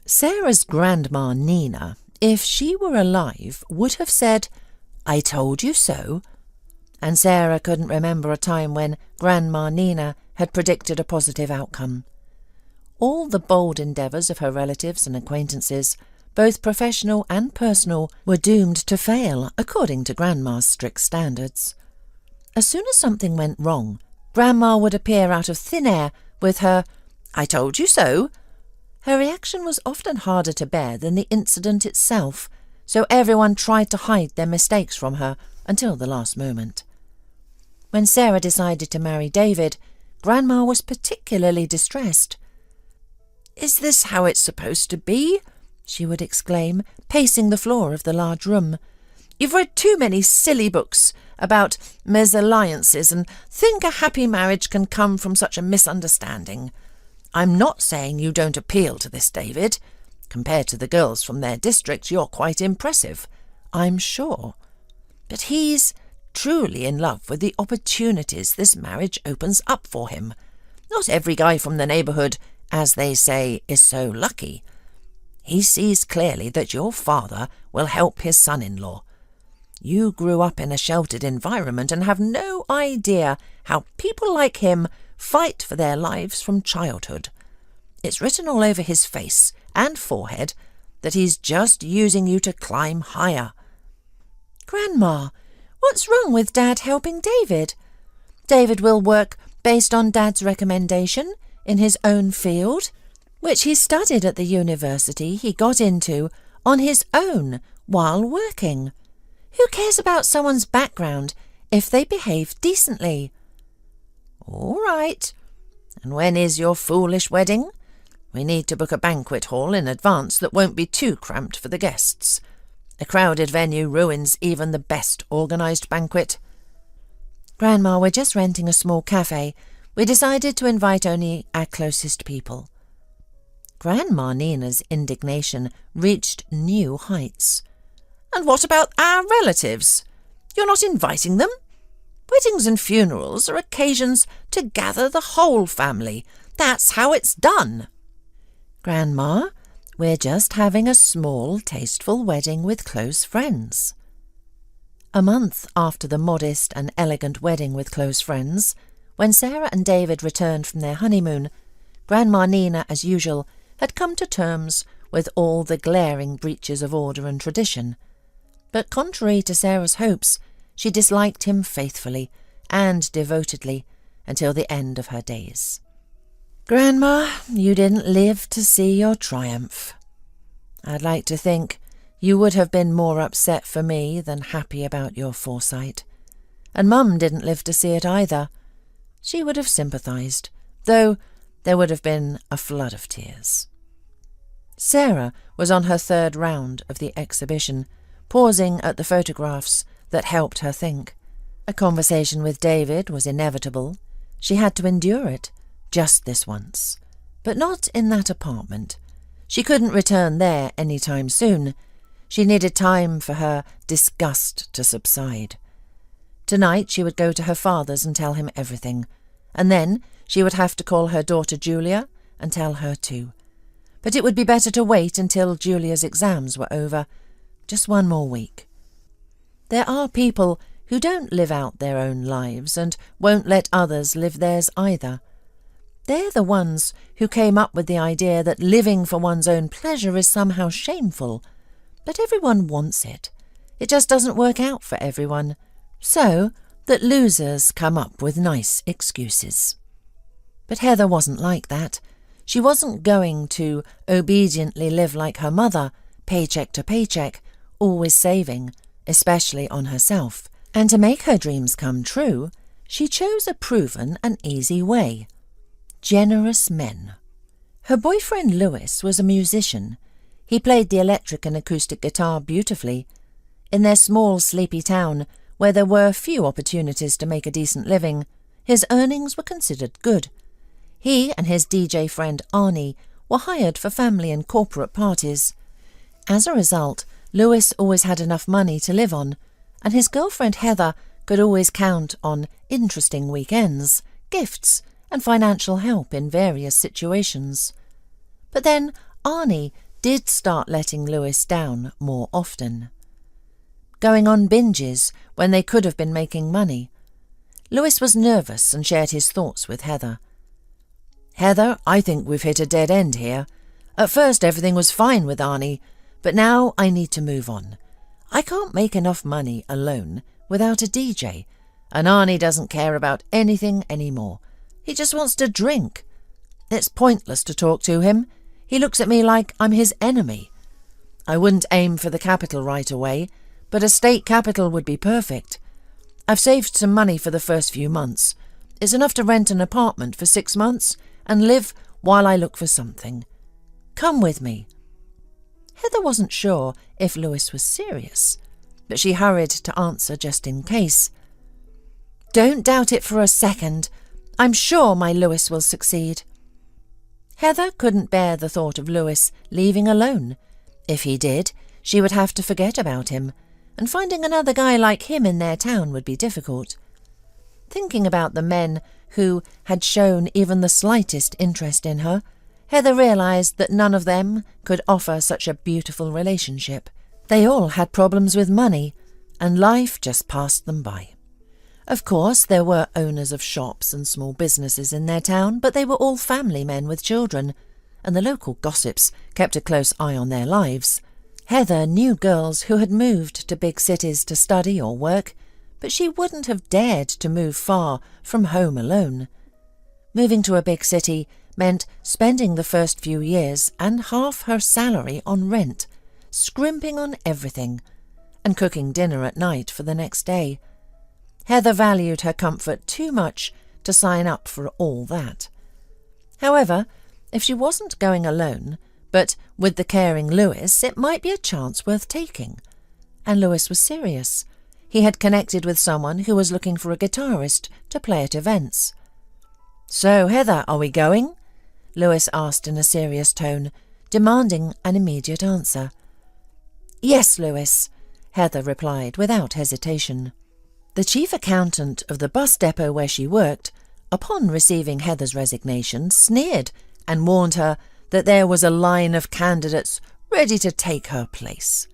Sarah's grandma Nina, if she were alive, would have said, "I told you so." And Sarah couldn't remember a time when Grandma Nina had predicted a positive outcome. All the bold endeavours of her relatives and acquaintances, both professional and personal, were doomed to fail according to Grandma's strict standards. As soon as something went wrong, Grandma would appear out of thin air with her "I told you so." Her reaction was often harder to bear than the incident itself, so everyone tried to hide their mistakes from her until the last moment. When Sarah decided to marry David, Grandma was particularly distressed. "Is this how it's supposed to be?" she would exclaim, pacing the floor of the large room. "You've read too many silly books, about mésalliances and think a happy marriage can come from such a misunderstanding. I'm not saying you don't appeal to this, David. Compared to the girls from their district, you're quite impressive, I'm sure. But he's truly in love with the opportunities this marriage opens up for him. Not every guy from the neighbourhood, as they say, is so lucky. He sees clearly that your father will help his son-in-law. You grew up in a sheltered environment and have no idea how people like him fight for their lives from childhood. It's written all over his face and forehead that he's just using you to climb higher. Grandma, what's wrong with Dad helping David? David will work based on Dad's recommendation in his own field, which he studied at the university he got into on his own while working. Who cares about someone's background if they behave decently? All right. And when is your foolish wedding? We need to book a banquet hall in advance that won't be too cramped for the guests. A crowded venue ruins even the best organised banquet. Grandma, we're just renting a small cafe. We decided to invite only our closest people. Grandma Nina's indignation reached new heights. And what about our relatives? You're not inviting them? Weddings and funerals are occasions to gather the whole family. That's how it's done. Grandma, we're just having a small, tasteful wedding with close friends. A month after the modest and elegant wedding with close friends, when Sarah and David returned from their honeymoon, Grandma Nina, as usual, had come to terms with all the glaring breaches of order and tradition. But contrary to Sarah's hopes, she disliked him faithfully and devotedly until the end of her days. Grandma, you didn't live to see your triumph. I'd like to think you would have been more upset for me than happy about your foresight. And Mum didn't live to see it either. She would have sympathised, though there would have been a flood of tears. Sarah was on her third round of the exhibition, pausing at the photographs that helped her think. A conversation with David was inevitable. She had to endure it, just this once. But not in that apartment. She couldn't return there any time soon. She needed time for her disgust to subside. Tonight she would go to her father's and tell him everything, and then she would have to call her daughter Julia and tell her too. But it would be better to wait until Julia's exams were over. Just one more week. There are people who don't live out their own lives and won't let others live theirs either. They're the ones who came up with the idea that living for one's own pleasure is somehow shameful. But everyone wants it. It just doesn't work out for everyone. So that losers come up with nice excuses. But Heather wasn't like that. She wasn't going to obediently live like her mother, paycheck to paycheck, always saving, especially on herself. And to make her dreams come true, she chose a proven and easy way. Generous men. Her boyfriend Lewis was a musician. He played the electric and acoustic guitar beautifully. In their small, sleepy town, where there were few opportunities to make a decent living, his earnings were considered good. He and his DJ friend Arnie were hired for family and corporate parties. As a result, Lewis always had enough money to live on, and his girlfriend Heather could always count on interesting weekends, gifts, and financial help in various situations. But then Arnie did start letting Lewis down more often. Going on binges when they could have been making money. Lewis was nervous and shared his thoughts with Heather. "Heather, I think we've hit a dead end here. At first everything was fine with Arnie, but now I need to move on. I can't make enough money alone without a DJ, and Arnie doesn't care about anything anymore. He just wants to drink. It's pointless to talk to him. He looks at me like I'm his enemy. I wouldn't aim for the capital right away, but a state capital would be perfect. I've saved some money for the first few months. It's enough to rent an apartment for 6 months and live while I look for something. Come with me." Heather wasn't sure if Lewis was serious, but she hurried to answer just in case. Don't doubt it for a second. I'm sure my Lewis will succeed." Heather couldn't bear the thought of Lewis leaving alone. If he did, she would have to forget about him, and finding another guy like him in their town would be difficult. Thinking about the men who had shown even the slightest interest in her, Heather realized that none of them could offer such a beautiful relationship. They all had problems with money, and life just passed them by. Of course, there were owners of shops and small businesses in their town, but they were all family men with children, and the local gossips kept a close eye on their lives. Heather knew girls who had moved to big cities to study or work, but she wouldn't have dared to move far from home alone. Moving to a big city meant spending the first few years and half her salary on rent, scrimping on everything, and cooking dinner at night for the next day. Heather valued her comfort too much to sign up for all that. However, if she wasn't going alone, but with the caring Lewis, it might be a chance worth taking. And Lewis was serious. He had connected with someone who was looking for a guitarist to play at events. "So, Heather, are we going?" Lewis asked in a serious tone, demanding an immediate answer. "Yes, Lewis," Heather replied without hesitation. The chief accountant of the bus depot where she worked, upon receiving Heather's resignation, sneered and warned her that there was a line of candidates ready to take her place.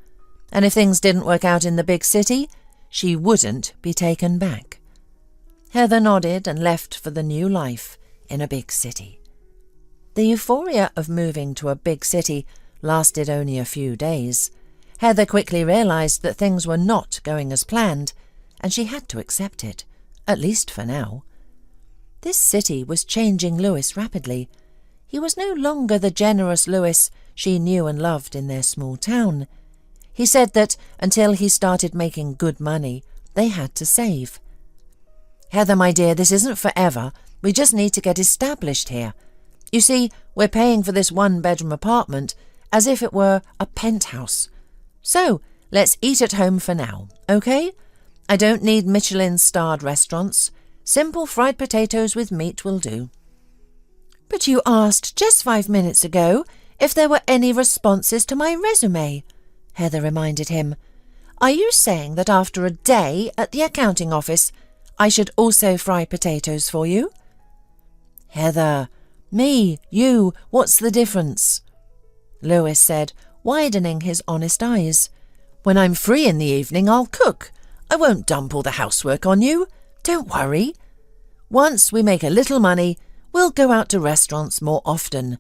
And if things didn't work out in the big city, she wouldn't be taken back. Heather nodded and left for the new life in a big city. The euphoria of moving to a big city lasted only a few days. Heather quickly realized that things were not going as planned, and she had to accept it, at least for now. This city was changing Lewis rapidly. He was no longer the generous Lewis she knew and loved in their small town. He said that until he started making good money, they had to save. "Heather, my dear, this isn't forever. We just need to get established here. You see, we're paying for this one-bedroom apartment as if it were a penthouse. So, let's eat at home for now, okay? I don't need Michelin-starred restaurants. Simple fried potatoes with meat will do." "But you asked just 5 minutes ago if there were any responses to my resume," Heather reminded him. "Are you saying that after a day at the accounting office, I should also fry potatoes for you?" "Heather, me, you, what's the difference?" Lewis said, widening his honest eyes. "When I'm free in the evening, I'll cook. I won't dump all the housework on you. Don't worry. Once we make a little money, we'll go out to restaurants more often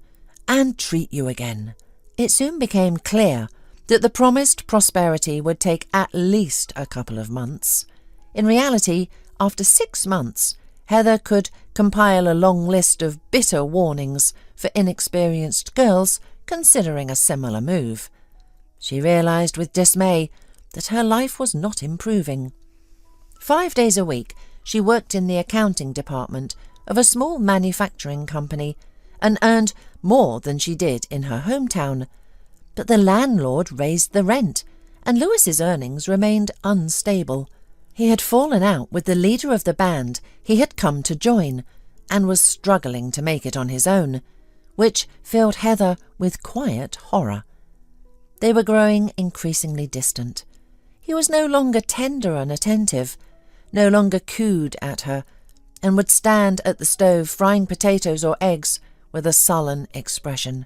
and treat you again." It soon became clear that the promised prosperity would take at least a couple of months. In reality, after 6 months, Heather could compile a long list of bitter warnings for inexperienced girls considering a similar move. She realized with dismay that her life was not improving. 5 days a week, she worked in the accounting department of a small manufacturing company and earned more than she did in her hometown. But the landlord raised the rent, and Lewis's earnings remained unstable. He had fallen out with the leader of the band he had come to join and was struggling to make it on his own, which filled Heather with quiet horror. They were growing increasingly distant. He was no longer tender and attentive, no longer cooed at her, and would stand at the stove frying potatoes or eggs with a sullen expression.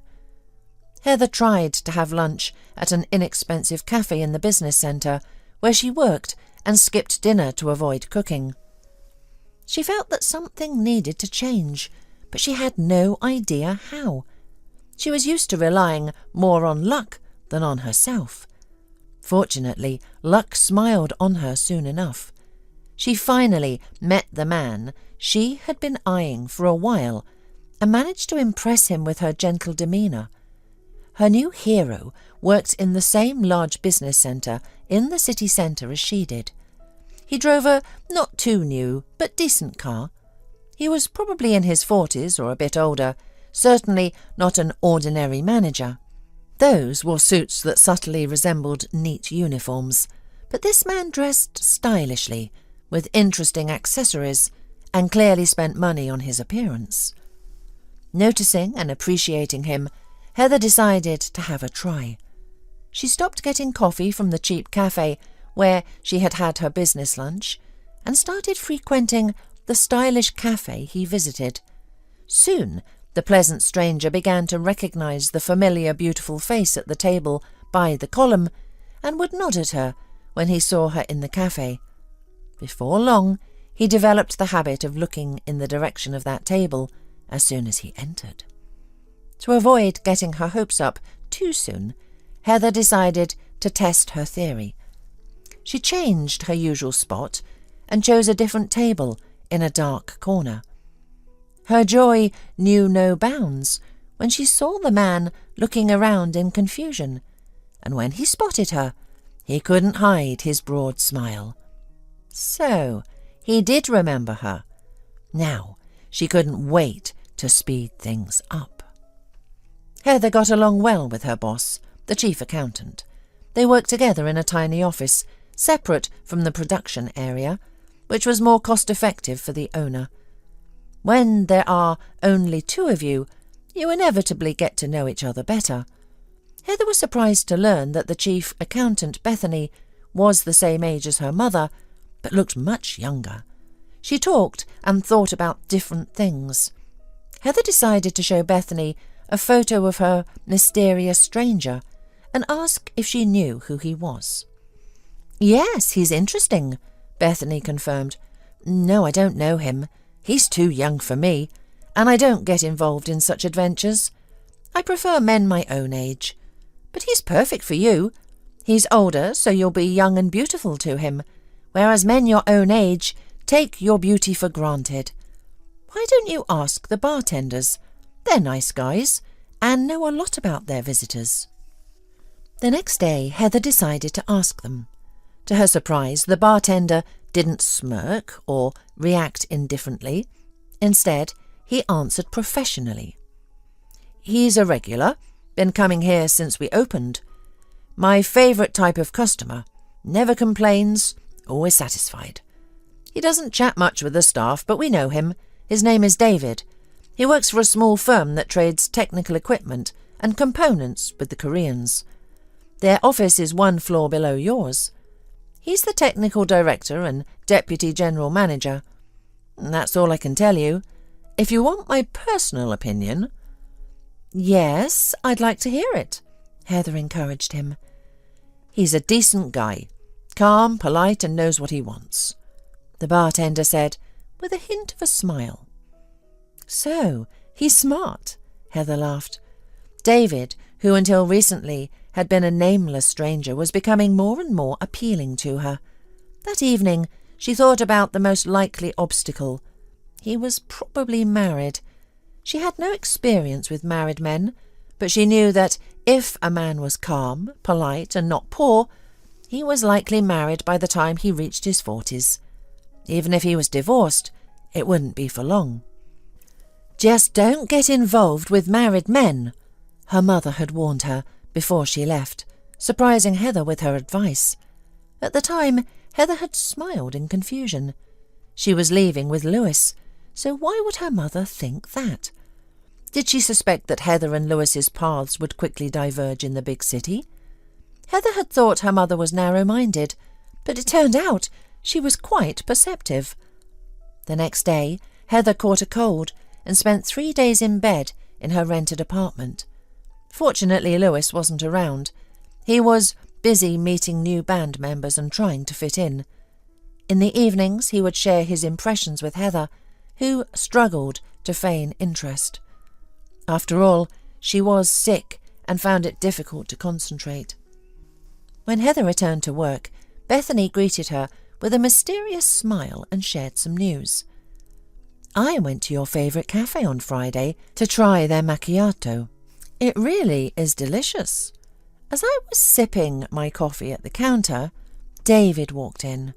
Heather tried to have lunch at an inexpensive cafe in the business centre, where she worked, and skipped dinner to avoid cooking. She felt that something needed to change, but she had no idea how. She was used to relying more on luck than on herself. Fortunately, luck smiled on her soon enough. She finally met the man she had been eyeing for a while and managed to impress him with her gentle demeanour. Her new hero worked in the same large business centre in the city centre as she did. He drove a not too new but decent car. He was probably in his 40s or a bit older, certainly not an ordinary manager. Those wore suits that subtly resembled neat uniforms, but this man dressed stylishly, with interesting accessories, and clearly spent money on his appearance. Noticing and appreciating him, Heather decided to have a try. She stopped getting coffee from the cheap cafe where she had had her business lunch and started frequenting the stylish cafe he visited. Soon, the pleasant stranger began to recognize the familiar, beautiful face at the table by the column and would nod at her when he saw her in the cafe. Before long, he developed the habit of looking in the direction of that table as soon as he entered. To avoid getting her hopes up too soon, Heather decided to test her theory. She changed her usual spot and chose a different table in a dark corner. Her joy knew no bounds when she saw the man looking around in confusion, and when he spotted her, he couldn't hide his broad smile. So, he did remember her. Now, she couldn't wait to speed things up. Heather got along well with her boss, the chief accountant. They worked together in a tiny office, separate from the production area, which was more cost-effective for the owner. When there are only two of you, you inevitably get to know each other better. Heather was surprised to learn that the chief accountant, Bethany, was the same age as her mother, but looked much younger. She talked and thought about different things. Heather decided to show Bethany a photo of her mysterious stranger and ask if she knew who he was. "Yes, he's interesting," Bethany confirmed. "No, I don't know him. He's too young for me, and I don't get involved in such adventures. I prefer men my own age. But he's perfect for you. He's older, so you'll be young and beautiful to him, whereas men your own age take your beauty for granted. Why don't you ask the bartenders? They're nice guys and know a lot about their visitors." The next day, Heather decided to ask them. To her surprise, the bartender didn't smirk or react indifferently. Instead, he answered professionally. "He's a regular, been coming here since we opened. My favourite type of customer, never complains, always satisfied. He doesn't chat much with the staff, but we know him. His name is David. He works for a small firm that trades technical equipment and components with the Koreans. Their office is 1 floor below yours. He's the technical director and deputy general manager. That's all I can tell you. If you want my personal opinion—" "Yes, I'd like to hear it," Heather encouraged him. "He's a decent guy, calm, polite, and knows what he wants," the bartender said, with a hint of a smile. "So, he's smart," Heather laughed. David, who until recently had been a nameless stranger, was becoming more and more appealing to her. That evening, she thought about the most likely obstacle. He was probably married. She had no experience with married men, but she knew that if a man was calm, polite, and not poor, he was likely married by the time he reached his 40s. Even if he was divorced, it wouldn't be for long. "Just don't get involved with married men," her mother had warned her before she left, surprising Heather with her advice. At the time, Heather had smiled in confusion. She was leaving with Lewis, so why would her mother think that? Did she suspect that Heather and Lewis's paths would quickly diverge in the big city? Heather had thought her mother was narrow-minded, but it turned out she was quite perceptive. The next day, Heather caught a cold and spent 3 days in bed in her rented apartment. Fortunately, Lewis wasn't around. He was busy meeting new band members and trying to fit in. In the evenings, he would share his impressions with Heather, who struggled to feign interest. After all, she was sick and found it difficult to concentrate. When Heather returned to work, Bethany greeted her with a mysterious smile and shared some news. "I went to your favourite cafe on Friday to try their macchiato. It really is delicious." As I was sipping my coffee at the counter, David walked in.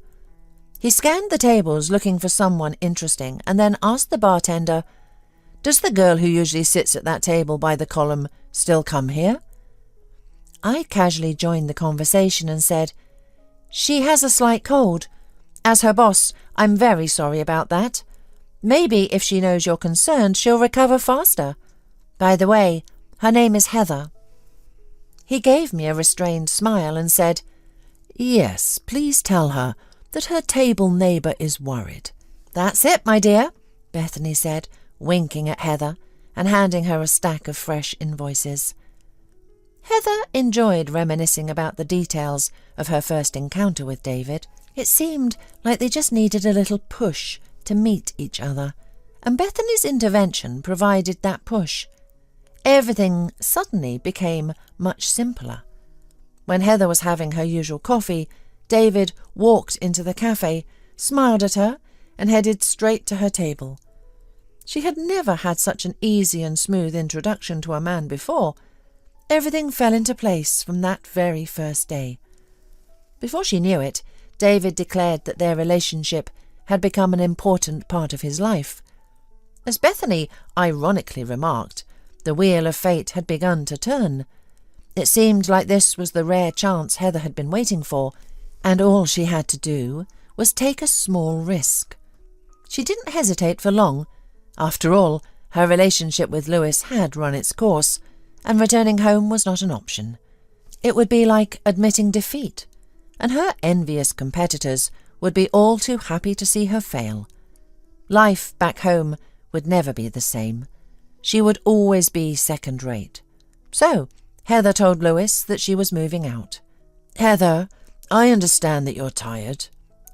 He scanned the tables looking for someone interesting and then asked the bartender, "Does the girl who usually sits at that table by the column still come here?" I casually joined the conversation and said, "She has a slight cold. As her boss, I'm very sorry about that. Maybe if she knows you're concerned, she'll recover faster. By the way, her name is Heather." He gave me a restrained smile and said, "Yes, please tell her that her table neighbour is worried." "That's it, my dear," Bethany said, winking at Heather and handing her a stack of fresh invoices. Heather enjoyed reminiscing about the details of her first encounter with David. It seemed like they just needed a little push to meet each other, and Bethany's intervention provided that push. Everything suddenly became much simpler. When Heather was having her usual coffee, David walked into the cafe, smiled at her, and headed straight to her table. She had never had such an easy and smooth introduction to a man before. Everything fell into place from that very first day. Before she knew it, David declared that their relationship had become an important part of his life. As Bethany ironically remarked, the wheel of fate had begun to turn. It seemed like this was the rare chance Heather had been waiting for, and all she had to do was take a small risk. She didn't hesitate for long. After all, her relationship with Lewis had run its course, and returning home was not an option. It would be like admitting defeat, and her envious competitors would be all too happy to see her fail. Life back home would never be the same. She would always be second-rate. So, Heather told Lewis that she was moving out. "Heather, I understand that you're tired,"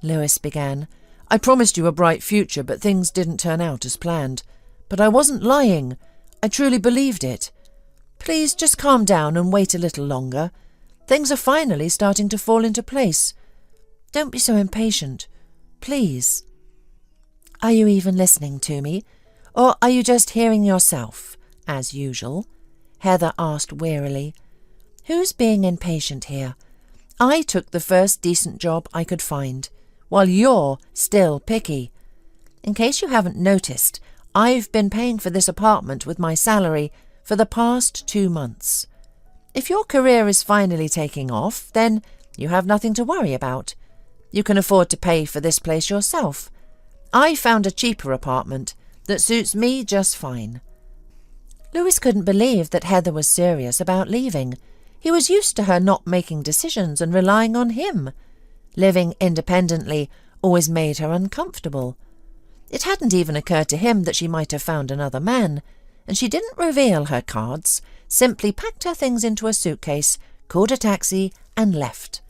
Lewis began. "I promised you a bright future, but things didn't turn out as planned. But I wasn't lying. I truly believed it. Please just calm down and wait a little longer. Things are finally starting to fall into place. Don't be so impatient. Please." "Are you even listening to me? Or are you just hearing yourself, as usual?" Heather asked wearily. "Who's being impatient here? I took the first decent job I could find, while you're still picky. In case you haven't noticed, I've been paying for this apartment with my salary for the past 2 months. If your career is finally taking off, then you have nothing to worry about. You can afford to pay for this place yourself. I found a cheaper apartment that suits me just fine." Lewis couldn't believe that Heather was serious about leaving. He was used to her not making decisions and relying on him. Living independently always made her uncomfortable. It hadn't even occurred to him that she might have found another man, and she didn't reveal her cards, simply packed her things into a suitcase, called a taxi, and left.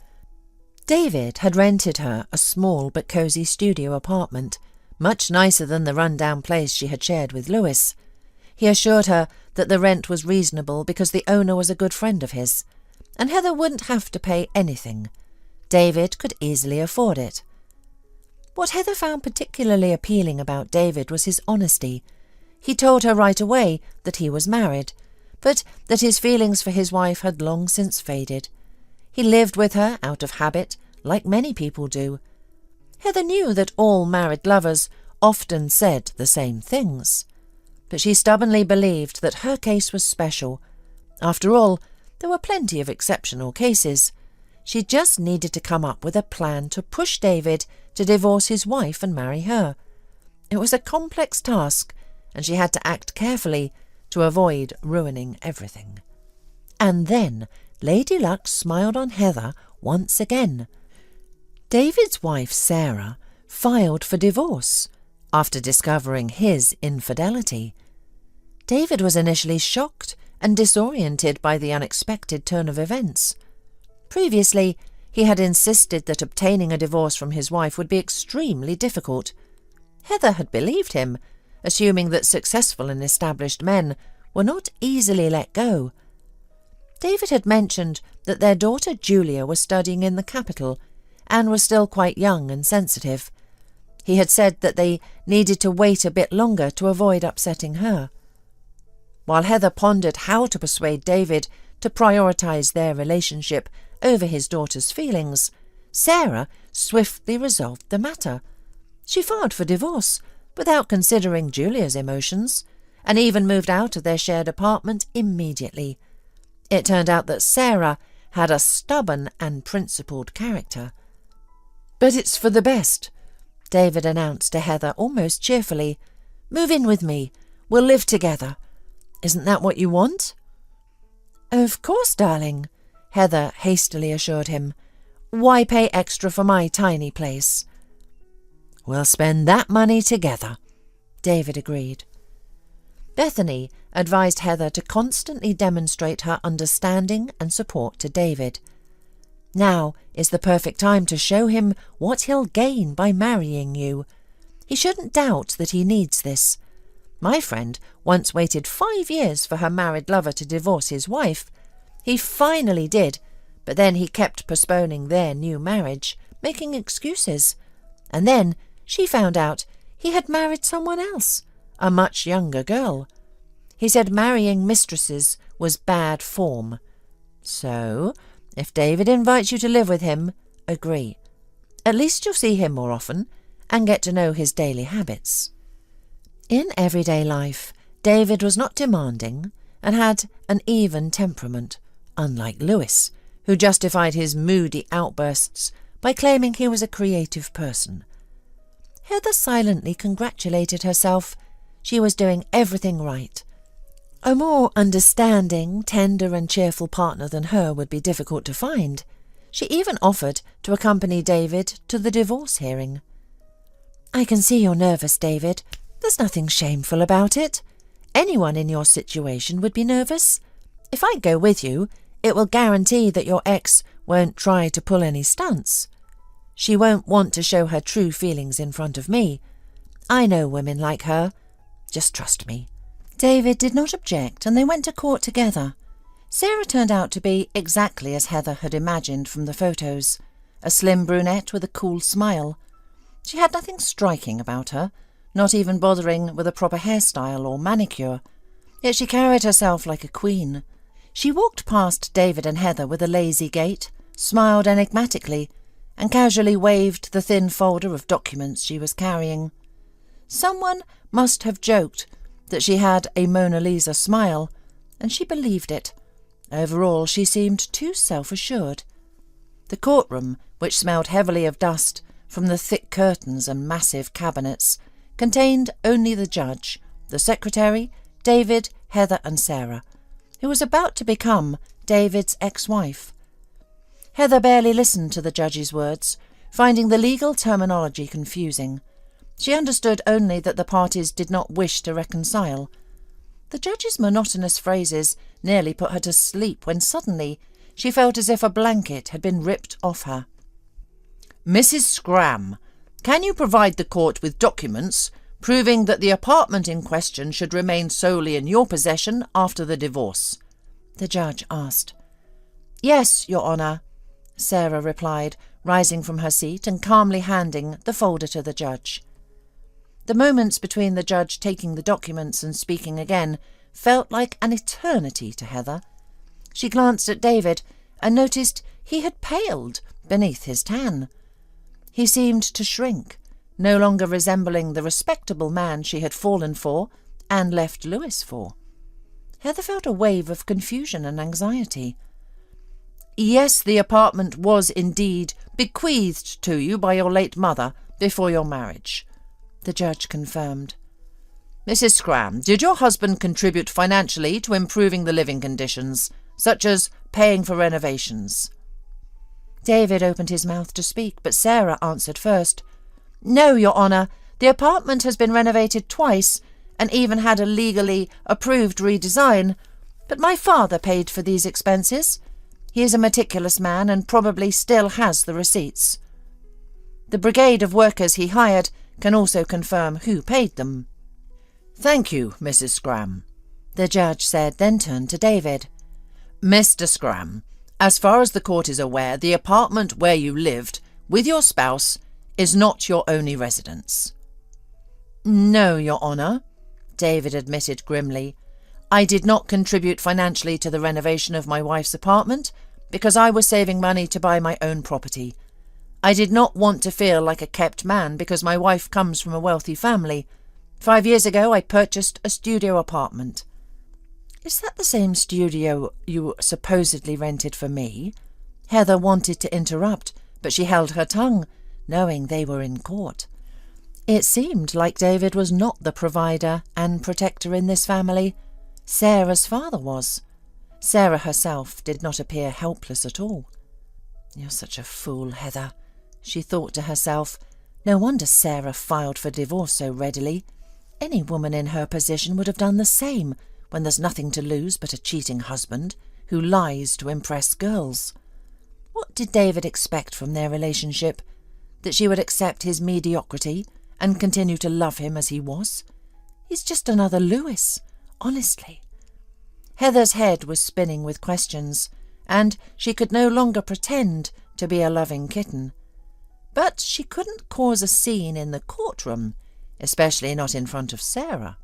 David had rented her a small but cosy studio apartment, much nicer than the run-down place she had shared with Lewis. He assured her that the rent was reasonable because the owner was a good friend of his, and Heather wouldn't have to pay anything. David could easily afford it. What Heather found particularly appealing about David was his honesty. He told her right away that he was married, but that his feelings for his wife had long since faded. He lived with her out of habit, like many people do. Heather knew that all married lovers often said the same things, but she stubbornly believed that her case was special. After all, there were plenty of exceptional cases. She just needed to come up with a plan to push David to divorce his wife and marry her. It was a complex task, and she had to act carefully to avoid ruining everything. And then Lady Luck smiled on Heather once again. David's wife, Sarah, filed for divorce after discovering his infidelity. David was initially shocked and disoriented by the unexpected turn of events. Previously, he had insisted that obtaining a divorce from his wife would be extremely difficult. Heather had believed him, assuming that successful and established men were not easily let go. David had mentioned that their daughter Julia was studying in the capital and was still quite young and sensitive. He had said that they needed to wait a bit longer to avoid upsetting her. While Heather pondered how to persuade David to prioritize their relationship over his daughter's feelings, Sarah swiftly resolved the matter. She filed for divorce without considering Julia's emotions, and even moved out of their shared apartment immediately. It turned out that Sarah had a stubborn and principled character. "But it's for the best," David announced to Heather almost cheerfully. "Move in with me. We'll live together. Isn't that what you want?" "Of course, darling," Heather hastily assured him. "Why pay extra for my tiny place?" "We'll spend that money together," David agreed. Bethany advised Heather to constantly demonstrate her understanding and support to David. Now is the perfect time to show him what he'll gain by marrying you. He shouldn't doubt that he needs this. My friend once waited 5 years for her married lover to divorce his wife. He finally did, but then he kept postponing their new marriage, making excuses. And then she found out he had married someone else, a much younger girl. He said marrying mistresses was bad form. So, if David invites you to live with him, agree. At least you'll see him more often and get to know his daily habits. In everyday life, David was not demanding and had an even temperament, unlike Lewis, who justified his moody outbursts by claiming he was a creative person. Heather silently congratulated herself. She was doing everything right. A more understanding, tender and cheerful partner than her would be difficult to find. She even offered to accompany David to the divorce hearing. "I can see you're nervous, David. There's nothing shameful about it. Anyone in your situation would be nervous. If I go with you, it will guarantee that your ex won't try to pull any stunts. She won't want to show her true feelings in front of me. I know women like her. Just trust me." David did not object, and they went to court together. Sarah turned out to be exactly as Heather had imagined from the photos, a slim brunette with a cool smile. She had nothing striking about her, not even bothering with a proper hairstyle or manicure, yet she carried herself like a queen. She walked past David and Heather with a lazy gait, smiled enigmatically, and casually waved the thin folder of documents she was carrying. Someone must have joked that she had a Mona Lisa smile, and she believed it. Overall, she seemed too self-assured. The courtroom, which smelled heavily of dust from the thick curtains and massive cabinets, contained only the judge, the secretary, David, Heather and Sarah, who was about to become David's ex-wife. Heather barely listened to the judge's words, finding the legal terminology confusing. She understood only that the parties did not wish to reconcile. The judge's monotonous phrases nearly put her to sleep when suddenly she felt as if a blanket had been ripped off her. "Mrs. Scram, can you provide the court with documents proving that the apartment in question should remain solely in your possession after the divorce?" the judge asked. "Yes, Your Honour," Sarah replied, rising from her seat and calmly handing the folder to the judge. The moments between the judge taking the documents and speaking again felt like an eternity to Heather. She glanced at David and noticed he had paled beneath his tan. He seemed to shrink, no longer resembling the respectable man she had fallen for and left Lewis for. Heather felt a wave of confusion and anxiety. "Yes, the apartment was indeed bequeathed to you by your late mother before your marriage," the judge confirmed. "Mrs. Scram, did your husband contribute financially to improving the living conditions, such as paying for renovations?" David opened his mouth to speak, but Sarah answered first. "No, Your Honour. The apartment has been renovated twice and even had a legally approved redesign, but my father paid for these expenses. He is a meticulous man and probably still has the receipts. The brigade of workers he hired can also confirm who paid them." "Thank you, Mrs. Scram," the judge said, then turned to David. "Mr. Scram, as far as the court is aware, the apartment where you lived with your spouse is not your only residence." "No, Your Honour," David admitted grimly. "I did not contribute financially to the renovation of my wife's apartment because I was saving money to buy my own property. I did not want to feel like a kept man because my wife comes from a wealthy family. 5 years ago I purchased a studio apartment." "Is that the same studio you supposedly rented for me?" Heather wanted to interrupt, but she held her tongue, knowing they were in court. It seemed like David was not the provider and protector in this family. Sarah's father was. Sarah herself did not appear helpless at all. "You're such a fool, Heather," she thought to herself. No wonder Sarah filed for divorce so readily. Any woman in her position would have done the same when there's nothing to lose but a cheating husband who lies to impress girls. What did David expect from their relationship? That she would accept his mediocrity and continue to love him as he was? He's just another Lewis, honestly. Heather's head was spinning with questions, and she could no longer pretend to be a loving kitten. But she couldn't cause a scene in the courtroom, especially not in front of Sarah.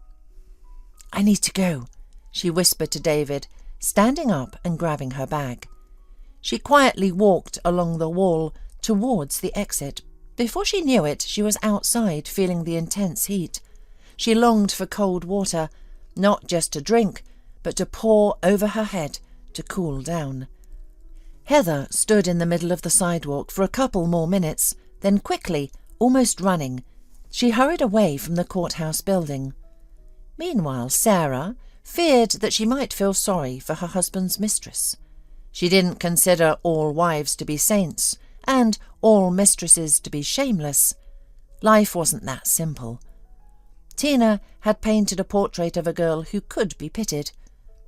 "I need to go," she whispered to David, standing up and grabbing her bag. She quietly walked along the wall towards the exit. Before she knew it, she was outside, feeling the intense heat. She longed for cold water, not just to drink, but to pour over her head to cool down. Heather stood in the middle of the sidewalk for a couple more minutes, then quickly, almost running, she hurried away from the courthouse building. Meanwhile, Sarah feared that she might feel sorry for her husband's mistress. She didn't consider all wives to be saints and all mistresses to be shameless. Life wasn't that simple. Tina had painted a portrait of a girl who could be pitied.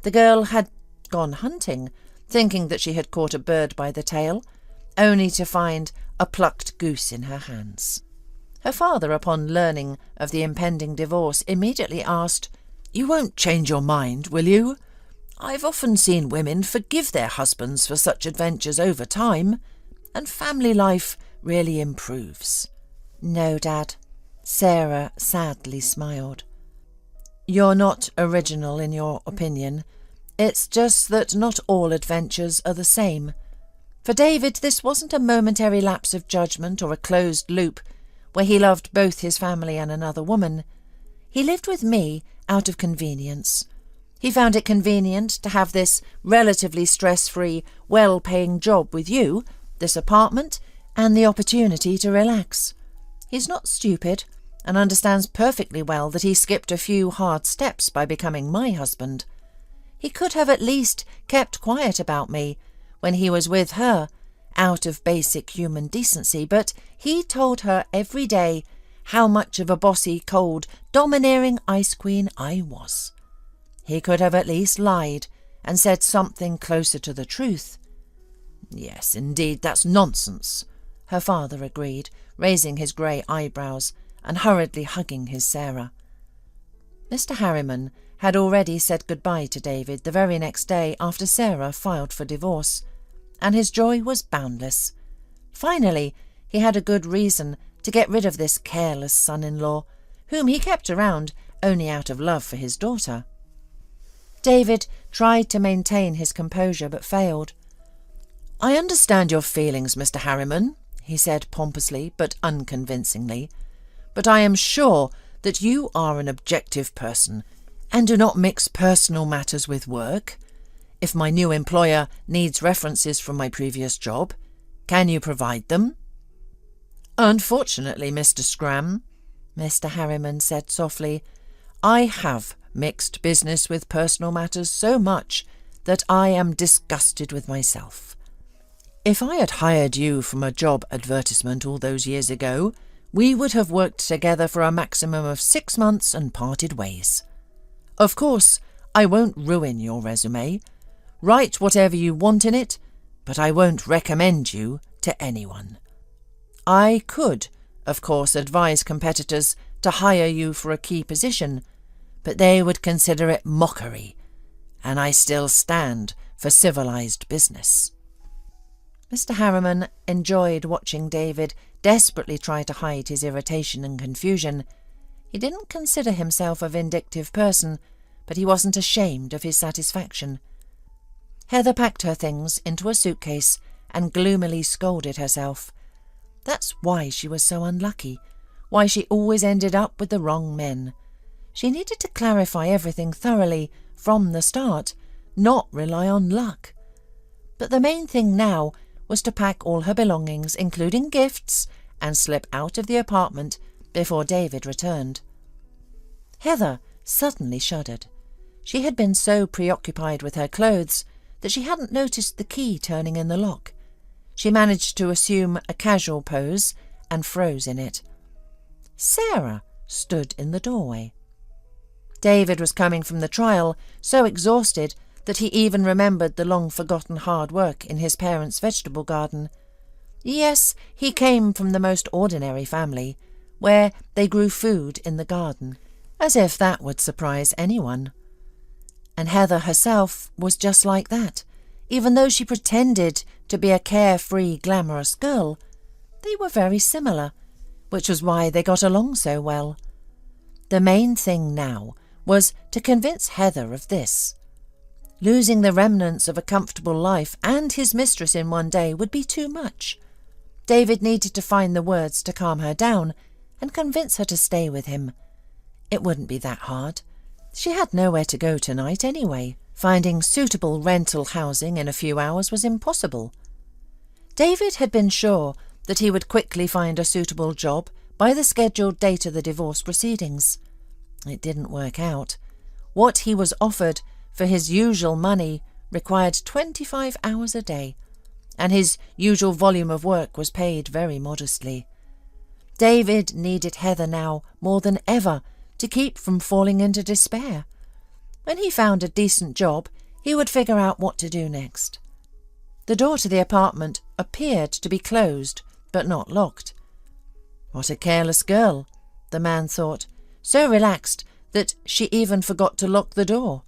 The girl had gone hunting, thinking that she had caught a bird by the tail, only to find a plucked goose in her hands. Her father, upon learning of the impending divorce, immediately asked, "You won't change your mind, will you? I've often seen women forgive their husbands for such adventures over time, and family life really improves." "No, Dad." Sarah sadly smiled. "You're not original in your opinion. It's just that not all adventures are the same. For David, this wasn't a momentary lapse of judgment or a closed loop where he loved both his family and another woman. He lived with me out of convenience. He found it convenient to have this relatively stress-free, well-paying job with you, this apartment, and the opportunity to relax. He's not stupid and understands perfectly well that he skipped a few hard steps by becoming my husband. He could have at least kept quiet about me when he was with her, out of basic human decency, but he told her every day how much of a bossy, cold, domineering ice queen I was. He could have at least lied and said something closer to the truth." "Yes, indeed, that's nonsense," her father agreed, raising his grey eyebrows and hurriedly hugging his Sarah. Mr. Harriman had already said goodbye to David the very next day after Sarah filed for divorce, and his joy was boundless. Finally, he had a good reason to get rid of this careless son-in-law, whom he kept around only out of love for his daughter. David tried to maintain his composure but failed. "I understand your feelings, Mr. Harriman," he said pompously but unconvincingly, "but I am sure that you are an objective person and do not mix personal matters with work. If my new employer needs references from my previous job, can you provide them?" "Unfortunately, Mr. Scram," Mr. Harriman said softly, "I have mixed business with personal matters so much that I am disgusted with myself. If I had hired you from a job advertisement all those years ago, we would have worked together for a maximum of 6 months and parted ways. Of course, I won't ruin your resume. Write whatever you want in it, but I won't recommend you to anyone. I could, of course, advise competitors to hire you for a key position, but they would consider it mockery, and I still stand for civilized business." Mr. Harriman enjoyed watching David desperately try to hide his irritation and confusion. He didn't consider himself a vindictive person, but he wasn't ashamed of his satisfaction. Heather packed her things into a suitcase and gloomily scolded herself. That's why she was so unlucky, why she always ended up with the wrong men. She needed to clarify everything thoroughly from the start, not rely on luck. But the main thing now was to pack all her belongings, including gifts and slip out of the apartment before David returned. Heather suddenly shuddered. She had been so preoccupied with her clothes that she hadn't noticed the key turning in the lock. She managed to assume a casual pose and froze in it. Sarah stood in the doorway. David was coming from the trial, so exhausted that he even remembered the long-forgotten hard work in his parents' vegetable garden. Yes, he came from the most ordinary family, where they grew food in the garden, as if that would surprise anyone. And Heather herself was just like that. Even though she pretended to be a carefree, glamorous girl, they were very similar, which was why they got along so well. The main thing now was to convince Heather of this. Losing the remnants of a comfortable life and his mistress in one day would be too much. David needed to find the words to calm her down and convince her to stay with him. It wouldn't be that hard. She had nowhere to go tonight anyway. Finding suitable rental housing in a few hours was impossible. David had been sure that he would quickly find a suitable job by the scheduled date of the divorce proceedings. It didn't work out. What he was offered for his usual money required 25 hours a day, and his usual volume of work was paid very modestly. David needed Heather now more than ever to keep from falling into despair. When he found a decent job, he would figure out what to do next. The door to the apartment appeared to be closed, but not locked. What a careless girl, the man thought, so relaxed that she even forgot to lock the door.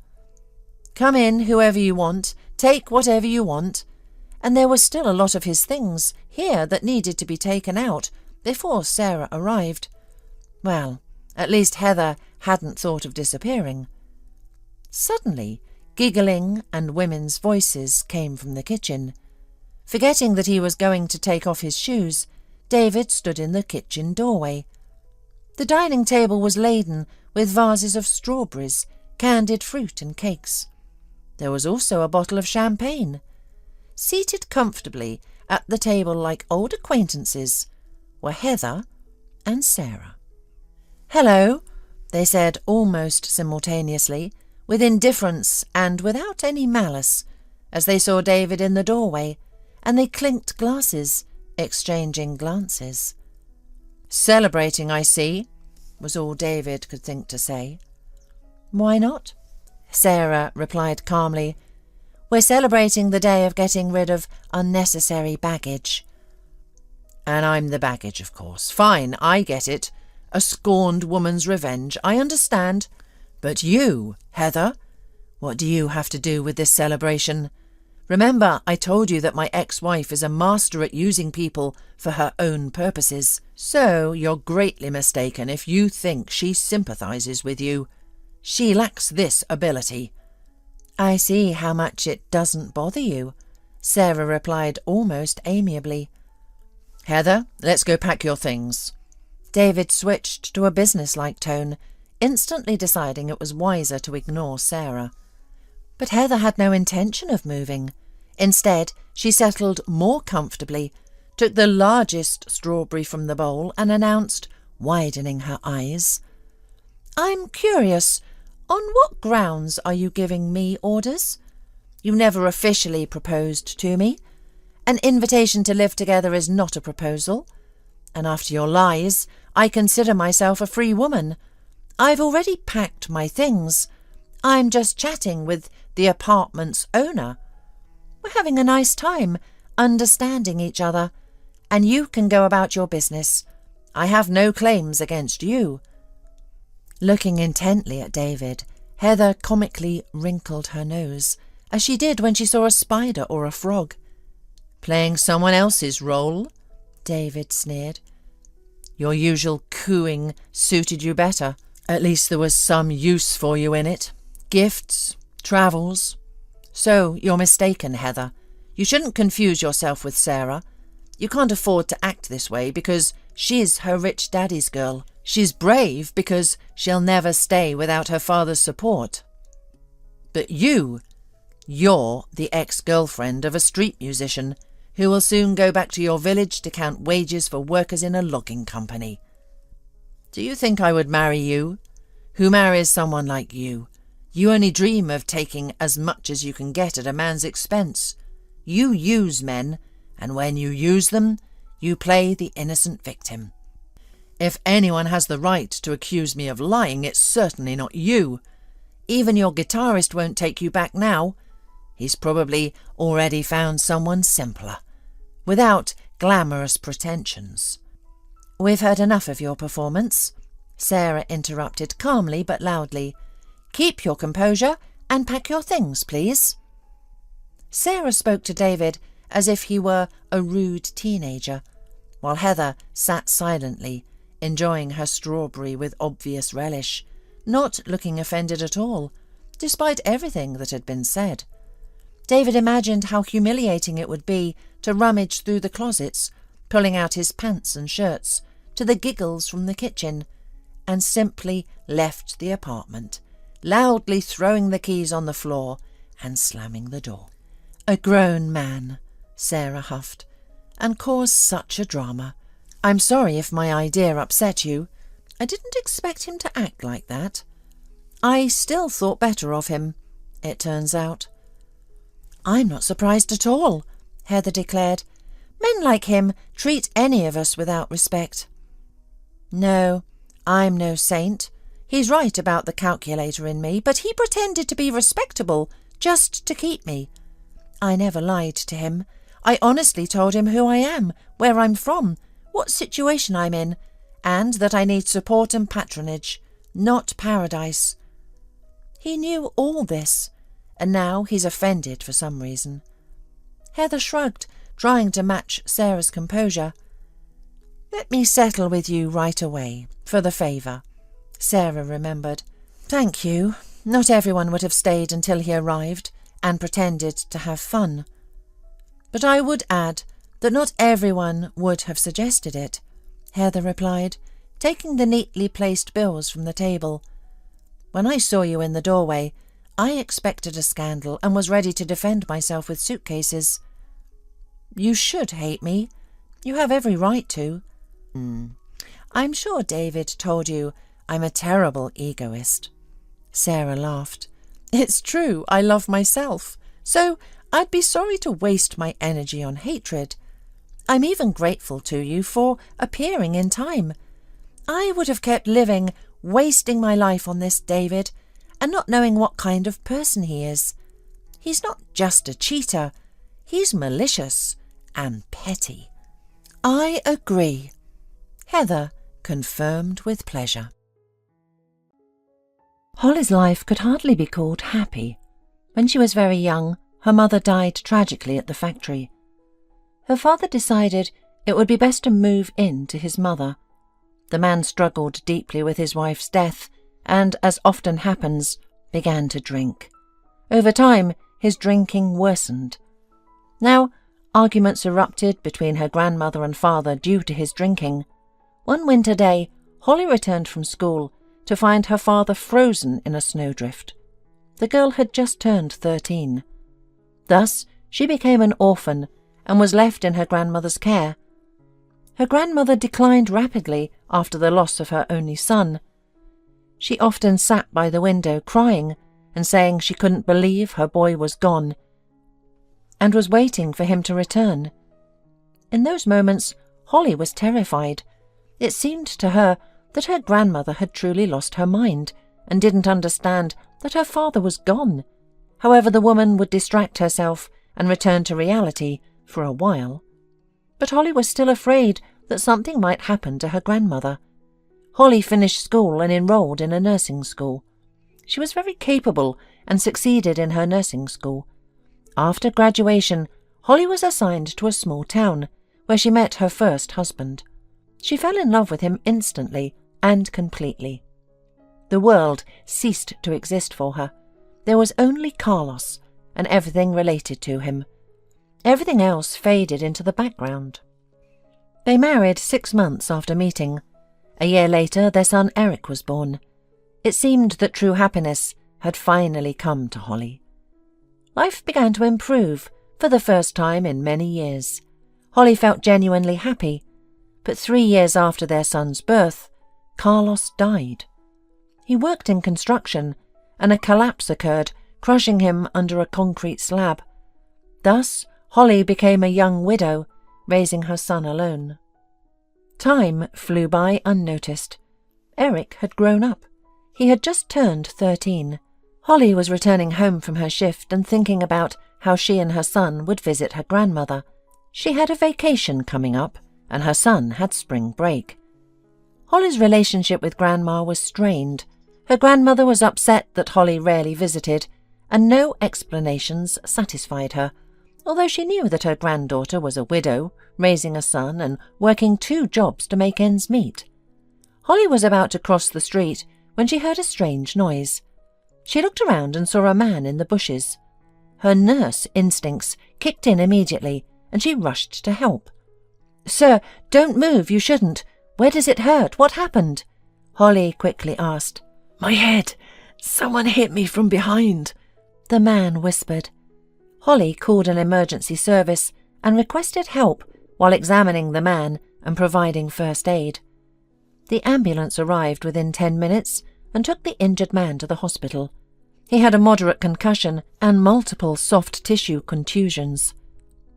Come in, whoever you want, take whatever you want. And there was still a lot of his things here that needed to be taken out before Sarah arrived. Well, at least Heather hadn't thought of disappearing. Suddenly, giggling and women's voices came from the kitchen. Forgetting that he was going to take off his shoes, David stood in the kitchen doorway. The dining table was laden with vases of strawberries, candied fruit and cakes. There was also a bottle of champagne. Seated comfortably at the table like old acquaintances were Heather and Sarah. "Hello," they said almost simultaneously, with indifference and without any malice, as they saw David in the doorway, and they clinked glasses, exchanging glances. "Celebrating, I see," was all David could think to say. "Why not?" Sarah replied calmly. "We're celebrating the day of getting rid of unnecessary baggage." "And I'm the baggage, of course. Fine, I get it. A scorned woman's revenge, I understand. But you, Heather, what do you have to do with this celebration? Remember, I told you that my ex-wife is a master at using people for her own purposes. So you're greatly mistaken if you think she sympathizes with you. She lacks this ability." "I see how much it doesn't bother you," Sarah replied almost amiably. "Heather, let's go pack your things." David switched to a business-like tone, instantly deciding it was wiser to ignore Sarah. But Heather had no intention of moving. Instead, she settled more comfortably, took the largest strawberry from the bowl and announced, widening her eyes, "I'm curious, on what grounds are you giving me orders? You never officially proposed to me. An invitation to live together is not a proposal. And after your lies, I consider myself a free woman. I've already packed my things. I'm just chatting with the apartment's owner. We're having a nice time, understanding each other, and you can go about your business. I have no claims against you." Looking intently at David, Heather comically wrinkled her nose, as she did when she saw a spider or a frog. "Playing someone else's role?" David sneered. "Your usual cooing suited you better. At least there was some use for you in it. Gifts, travels. So you're mistaken, Heather. You shouldn't confuse yourself with Sarah. You can't afford to act this way because she's her rich daddy's girl. She's brave because she'll never stay without her father's support. But you're the ex-girlfriend of a street musician who will soon go back to your village to count wages for workers in a logging company. Do you think I would marry you? Who marries someone like you? You only dream of taking as much as you can get at a man's expense. You use men, and when you use them, you play the innocent victim. If anyone has the right to accuse me of lying, it's certainly not you. Even your guitarist won't take you back now. He's probably already found someone simpler, without glamorous pretensions. We've heard enough of your performance, Sarah interrupted calmly but loudly. Keep your composure and pack your things, please. Sarah spoke to David as if he were a rude teenager, while Heather sat silently, enjoying her strawberry with obvious relish, not looking offended at all, despite everything that had been said. David imagined how humiliating it would be to rummage through the closets, pulling out his pants and shirts, to the giggles from the kitchen, and simply left the apartment, loudly throwing the keys on the floor and slamming the door. A grown man, Sarah huffed, and caused such a drama. I'm sorry if my idea upset you. I didn't expect him to act like that. I still thought better of him, it turns out. I'm not surprised at all, Heather declared. Men like him treat any of us without respect. No, I'm no saint. He's right about the calculator in me, but he pretended to be respectable just to keep me. I never lied to him. I honestly told him who I am, where I'm from, what situation I'm in, and that I need support and patronage, not paradise. He knew all this, and now he's offended for some reason. Heather shrugged, trying to match Sarah's composure. Let me settle with you right away, for the favour, Sarah remembered. Thank you. Not everyone would have stayed until he arrived and pretended to have fun. But I would add that not everyone would have suggested it, Heather replied, taking the neatly placed bills from the table. When I saw you in the doorway, I expected a scandal and was ready to defend myself with suitcases. You should hate me. You have every right to. I'm sure David told you I'm a terrible egoist. Sarah laughed. It's true, I love myself, so I'd be sorry to waste my energy on hatred. I'm even grateful to you for appearing in time. I would have kept living, wasting my life on this David, and not knowing what kind of person he is. He's not just a cheater, he's malicious and petty. I agree, Heather confirmed with pleasure. Holly's life could hardly be called happy. When she was very young, her mother died tragically at the factory. Her father decided it would be best to move in to his mother. The man struggled deeply with his wife's death and, as often happens, began to drink. Over time, his drinking worsened. Now, arguments erupted between her grandmother and father due to his drinking. One winter day, Holly returned from school to find her father frozen in a snowdrift. The girl had just turned 13. Thus, she became an orphan and was left in her grandmother's care. Her grandmother declined rapidly after the loss of her only son. She often sat by the window crying and saying she couldn't believe her boy was gone and was waiting for him to return. In those moments, Holly was terrified. It seemed to her that her grandmother had truly lost her mind and didn't understand that her father was gone. However, the woman would distract herself and return to reality for a while. But Holly was still afraid that something might happen to her grandmother. Holly finished school and enrolled in a nursing school. She was very capable and succeeded in her nursing school. After graduation, Holly was assigned to a small town where she met her first husband. She fell in love with him instantly and completely. The world ceased to exist for her. There was only Carlos and everything related to him. Everything else faded into the background. They married 6 months after meeting. A year later, their son Eric was born. It seemed that true happiness had finally come to Holly. Life began to improve, for the first time in many years. Holly felt genuinely happy, but 3 years after their son's birth, Carlos died. He worked in construction, and a collapse occurred, crushing him under a concrete slab. Thus, Holly became a young widow, raising her son alone. Time flew by unnoticed. Eric had grown up. He had just turned 13. Holly was returning home from her shift and thinking about how she and her son would visit her grandmother. She had a vacation coming up, and her son had spring break. Holly's relationship with Grandma was strained. Her grandmother was upset that Holly rarely visited, and no explanations satisfied her, although she knew that her granddaughter was a widow, raising a son and working 2 jobs to make ends meet. Holly was about to cross the street when she heard a strange noise. She looked around and saw a man in the bushes. Her nurse instincts kicked in immediately, and she rushed to help. "Sir, don't move, you shouldn't. Where does it hurt? What happened?" Holly quickly asked. "My head. Someone hit me from behind," the man whispered. Holly called an emergency service and requested help while examining the man and providing first aid. The ambulance arrived within 10 minutes and took the injured man to the hospital. He had a moderate concussion and multiple soft tissue contusions.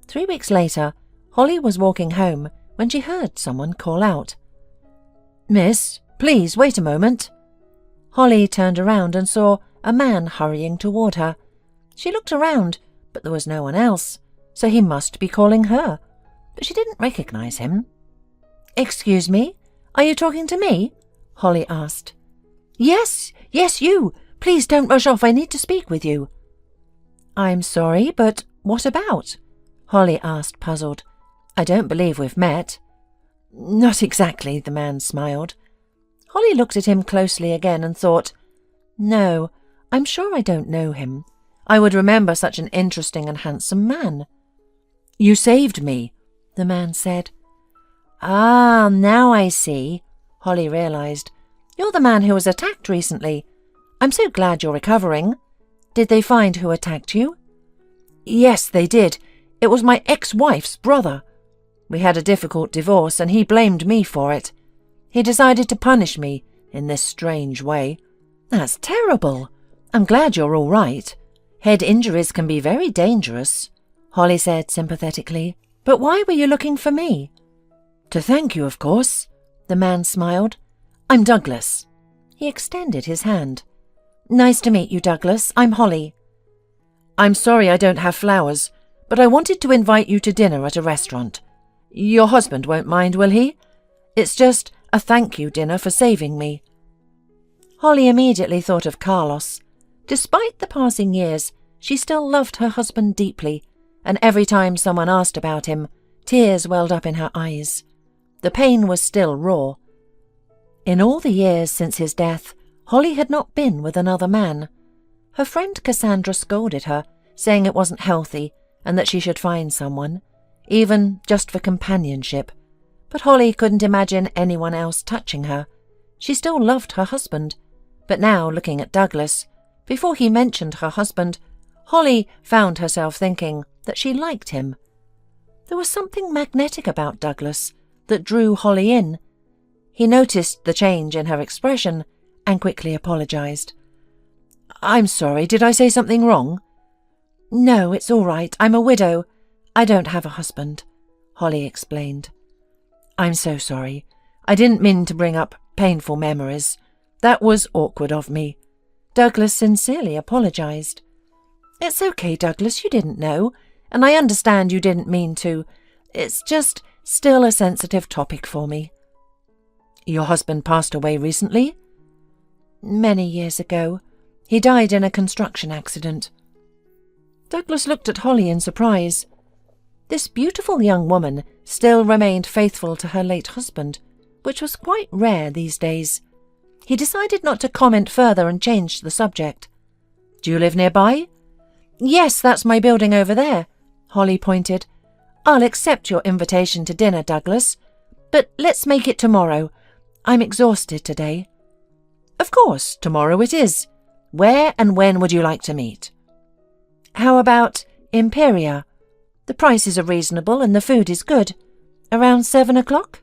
3 weeks later, Holly was walking home when she heard someone call out. "Miss, please wait a moment." Holly turned around and saw a man hurrying toward her. She looked around, but there was no one else, so he must be calling her. But she didn't recognize him. "Excuse me, are you talking to me?" Holly asked. Yes, you. Please don't rush off. I need to speak with you." "I'm sorry, but what about?" Holly asked, puzzled. "I don't believe we've met." "Not exactly," the man smiled. Holly looked at him closely again and thought, "No, I'm sure I don't know him. I would remember such an interesting and handsome man." "You saved me," the man said. "Ah, now I see," Holly realized. "You're the man who was attacked recently. I'm so glad you're recovering. Did they find who attacked you?" "Yes, they did. It was my ex-wife's brother. We had a difficult divorce and he blamed me for it. He decided to punish me in this strange way." "That's terrible. I'm glad you're all right. Head injuries can be very dangerous," Holly said sympathetically. "But why were you looking for me?" "To thank you, of course," the man smiled. "I'm Douglas." He extended his hand. "Nice to meet you, Douglas. I'm Holly." "I'm sorry I don't have flowers, but I wanted to invite you to dinner at a restaurant. Your husband won't mind, will he? It's just a thank you dinner for saving me." Holly immediately thought of Carlos. Despite the passing years, she still loved her husband deeply, and every time someone asked about him, tears welled up in her eyes. The pain was still raw. In all the years since his death, Holly had not been with another man. Her friend Cassandra scolded her, saying it wasn't healthy and that she should find someone, even just for companionship. But Holly couldn't imagine anyone else touching her. She still loved her husband, but now, looking at Douglas, before he mentioned her husband, Holly found herself thinking that she liked him. There was something magnetic about Douglas that drew Holly in. He noticed the change in her expression and quickly apologized. "I'm sorry, did I say something wrong?" "No, it's all right. I'm a widow. I don't have a husband," Holly explained. "I'm so sorry. I didn't mean to bring up painful memories. That was awkward of me." Douglas sincerely apologized. "It's okay, Douglas, you didn't know, and I understand you didn't mean to. It's just still a sensitive topic for me." "Your husband passed away recently?" "Many years ago. He died in a construction accident." Douglas looked at Holly in surprise. This beautiful young woman still remained faithful to her late husband, which was quite rare these days. He decided not to comment further and changed the subject. "Do you live nearby?" "Yes, that's my building over there," Holly pointed. "I'll accept your invitation to dinner, Douglas, but let's make it tomorrow. I'm exhausted today." "Of course, tomorrow it is. Where and when would you like to meet?" "How about Imperia?" The prices are reasonable and the food is good. Around 7 o'clock?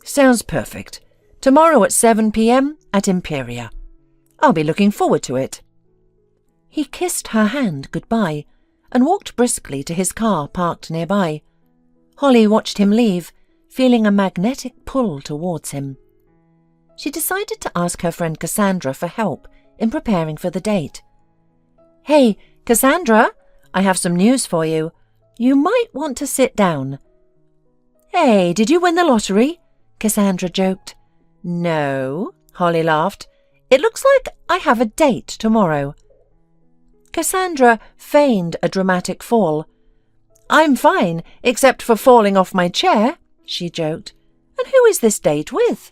Sounds perfect. Tomorrow at 7 p.m. at Imperia. I'll be looking forward to it. He kissed her hand goodbye and walked briskly to his car parked nearby. Holly watched him leave, feeling a magnetic pull towards him. She decided to ask her friend Cassandra for help in preparing for the date. "Hey, Cassandra, I have some news for you. You might want to sit down." "Hey, did you win the lottery?" Cassandra joked. "No," Holly laughed. "It looks like I have a date tomorrow." Cassandra feigned a dramatic fall. "I'm fine, except for falling off my chair," she joked. "And who is this date with?"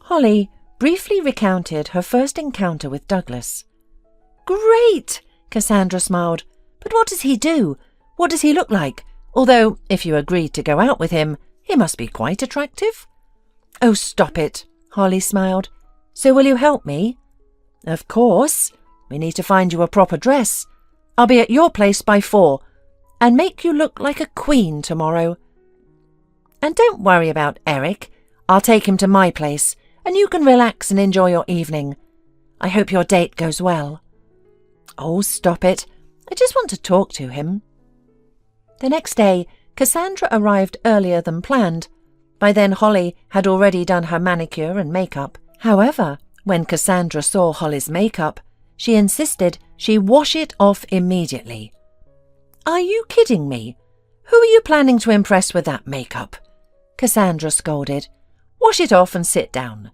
Holly briefly recounted her first encounter with Douglas. "Great!" Cassandra smiled. "But what does he do? What does he look like? Although, if you agreed to go out with him, he must be quite attractive." "Oh, stop it," Holly smiled. "So will you help me?" "Of course. We need to find you a proper dress. I'll be at your place by 4, and make you look like a queen tomorrow. And don't worry about Eric. I'll take him to my place, and you can relax and enjoy your evening. I hope your date goes well." "Oh, stop it. I just want to talk to him." The next day, Cassandra arrived earlier than planned. By then, Holly had already done her manicure and makeup. However, when Cassandra saw Holly's makeup, she insisted she wash it off immediately. "Are you kidding me? Who are you planning to impress with that makeup?" Cassandra scolded. "Wash it off and sit down."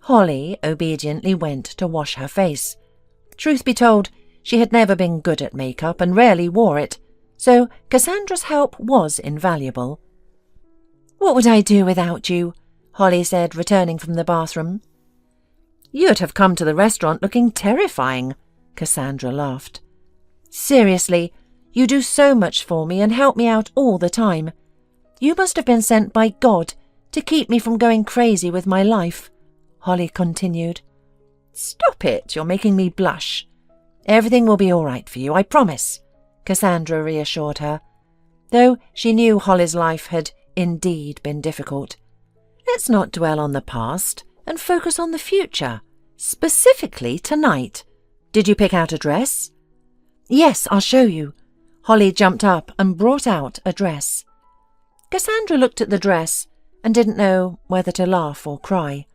Holly obediently went to wash her face. Truth be told, she had never been good at makeup and rarely wore it, so Cassandra's help was invaluable. "What would I do without you?" Holly said, returning from the bathroom. "You'd have come to the restaurant looking terrifying," Cassandra laughed. "Seriously, you do so much for me and help me out all the time. You must have been sent by God to keep me from going crazy with my life," Holly continued. "Stop it, you're making me blush." "Everything will be all right for you, I promise," Cassandra reassured her, though she knew Holly's life had indeed been difficult. "Let's not dwell on the past and focus on the future, specifically tonight. Did you pick out a dress?" "Yes, I'll show you." Holly jumped up and brought out a dress. Cassandra looked at the dress and didn't know whether to laugh or cry.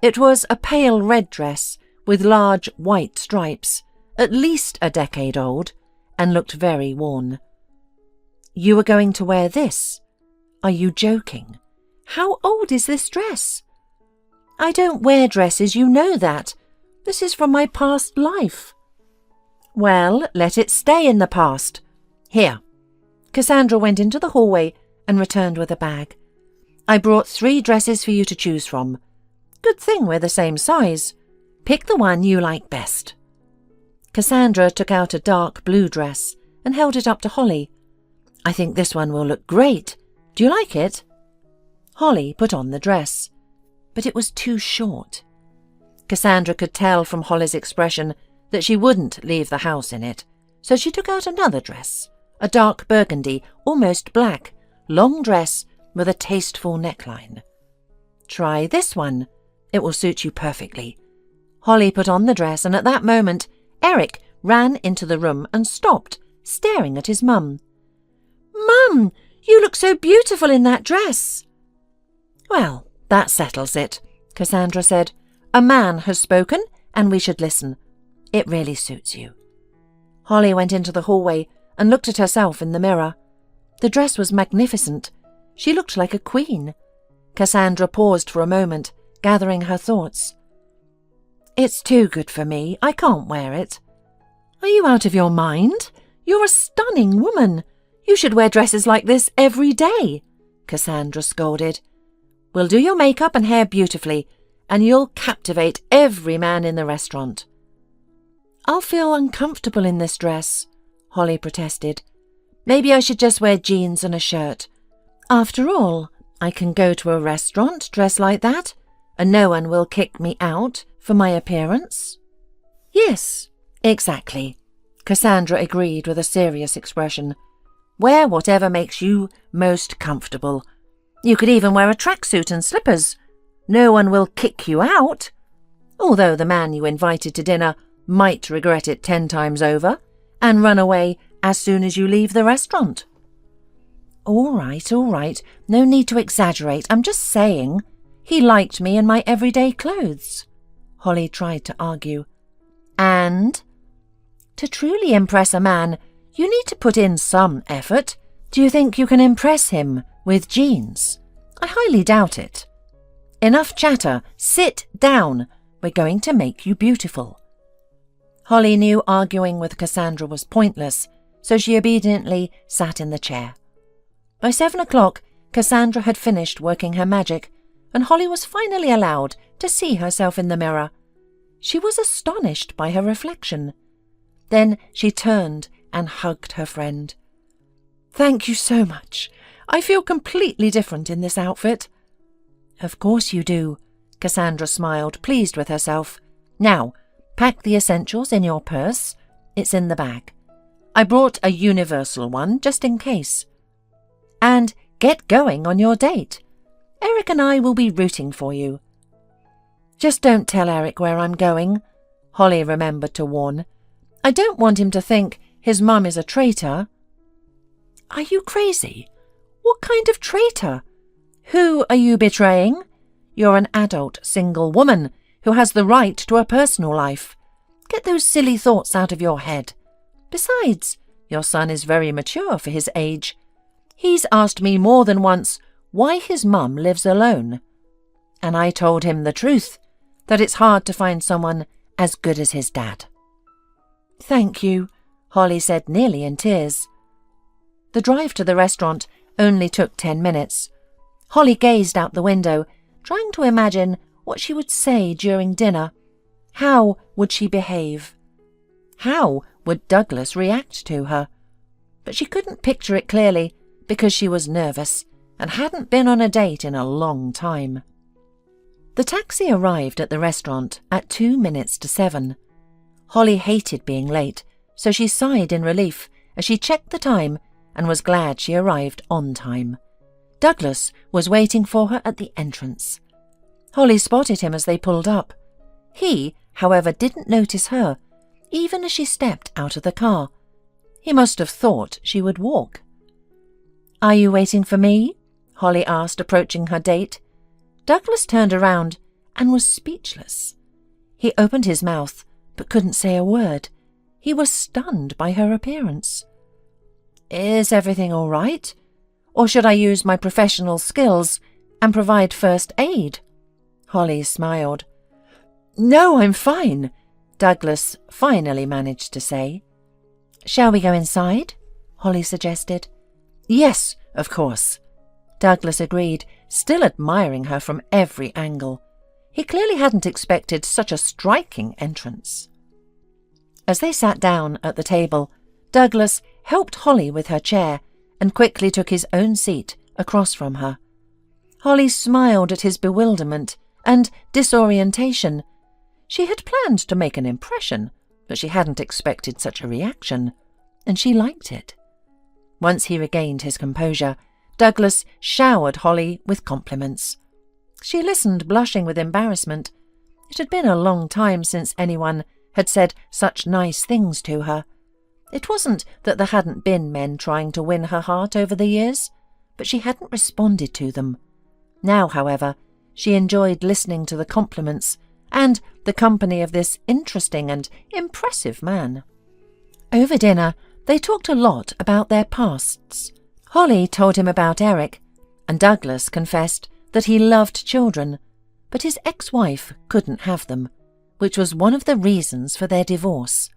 It was a pale red dress with large white stripes, at least a decade old, and looked very worn. "You were going to wear this? Are you joking? How old is this dress?" "I don't wear dresses, you know that. This is from my past life." "Well, let it stay in the past. Here." Cassandra went into the hallway and returned with a bag. "I brought 3 dresses for you to choose from. Good thing we're the same size. Pick the one you like best." Cassandra took out a dark blue dress and held it up to Holly. "I think this one will look great. Do you like it?" Holly put on the dress, but it was too short. Cassandra could tell from Holly's expression that she wouldn't leave the house in it, so she took out another dress, a dark burgundy, almost black, long dress with a tasteful neckline. "Try this one. It will suit you perfectly." Holly put on the dress, and at that moment, Eric ran into the room and stopped, staring at his mum. "Mum, you look so beautiful in that dress." "Well, that settles it," Cassandra said. "A man has spoken, and we should listen. It really suits you." Holly went into the hallway and looked at herself in the mirror. The dress was magnificent. She looked like a queen. Cassandra paused for a moment, gathering her thoughts. "It's too good for me. I can't wear it." "Are you out of your mind? You're a stunning woman. You should wear dresses like this every day," Cassandra scolded. "We'll do your makeup and hair beautifully, and you'll captivate every man in the restaurant." "I'll feel uncomfortable in this dress," Holly protested. "Maybe I should just wear jeans and a shirt. After all, I can go to a restaurant dressed like that, and no one will kick me out for my appearance." "Yes, exactly," Cassandra agreed with a serious expression. Wear whatever makes you most comfortable. You could even wear a tracksuit and slippers. No one will kick you out. Although the man you invited to dinner might regret it 10 times over and run away as soon as you leave the restaurant. All right. No need to exaggerate. I'm just saying he liked me in my everyday clothes. Holly tried to argue. And? To truly impress a man, you need to put in some effort. Do you think you can impress him with jeans? I highly doubt it. Enough chatter. Sit down. We're going to make you beautiful. Holly knew arguing with Cassandra was pointless, so she obediently sat in the chair. By 7 o'clock, Cassandra had finished working her magic, and Holly was finally allowed to see herself in the mirror. She was astonished by her reflection. Then she turned and hugged her friend. Thank you so much. I feel completely different in this outfit. Of course you do, Cassandra smiled, pleased with herself. Now, pack the essentials in your purse. It's in the bag. I brought a universal one just in case. And get going on your date. Eric and I will be rooting for you. Just don't tell Eric where I'm going, Holly remembered to warn. I don't want him to think his mum is a traitor. Are you crazy? What kind of traitor? Who are you betraying? You're an adult single woman who has the right to a personal life. Get those silly thoughts out of your head. Besides, your son is very mature for his age. He's asked me more than once why his mum lives alone. And I told him the truth, that it's hard to find someone as good as his dad. Thank you, Holly said, nearly in tears. The drive to the restaurant only took 10 minutes. Holly gazed out the window, trying to imagine what she would say during dinner. How would she behave? How would Douglas react to her? But she couldn't picture it clearly because she was nervous and hadn't been on a date in a long time. The taxi arrived at the restaurant at 2 minutes to 7. Holly hated being late, so she sighed in relief as she checked the time and was glad she arrived on time. Douglas was waiting for her at the entrance. Holly spotted him as they pulled up. He, however, didn't notice her, even as she stepped out of the car. He must have thought she would walk. Are you waiting for me? Holly asked, approaching her date. Douglas turned around and was speechless. He opened his mouth, but couldn't say a word. He was stunned by her appearance. Is everything all right? Or should I use my professional skills and provide first aid? Holly smiled. No, I'm fine, Douglas finally managed to say. Shall we go inside? Holly suggested. Yes, of course. Douglas agreed, still admiring her from every angle. He clearly hadn't expected such a striking entrance. As they sat down at the table, Douglas helped Holly with her chair and quickly took his own seat across from her. Holly smiled at his bewilderment and disorientation. She had planned to make an impression, but she hadn't expected such a reaction, and she liked it. Once he regained his composure, Douglas showered Holly with compliments. She listened, blushing with embarrassment. It had been a long time since anyone had said such nice things to her. It wasn't that there hadn't been men trying to win her heart over the years, but she hadn't responded to them. Now, however, she enjoyed listening to the compliments and the company of this interesting and impressive man. Over dinner, they talked a lot about their pasts. Holly told him about Eric, and Douglas confessed that he loved children, but his ex-wife couldn't have them, which was one of the reasons for their divorce.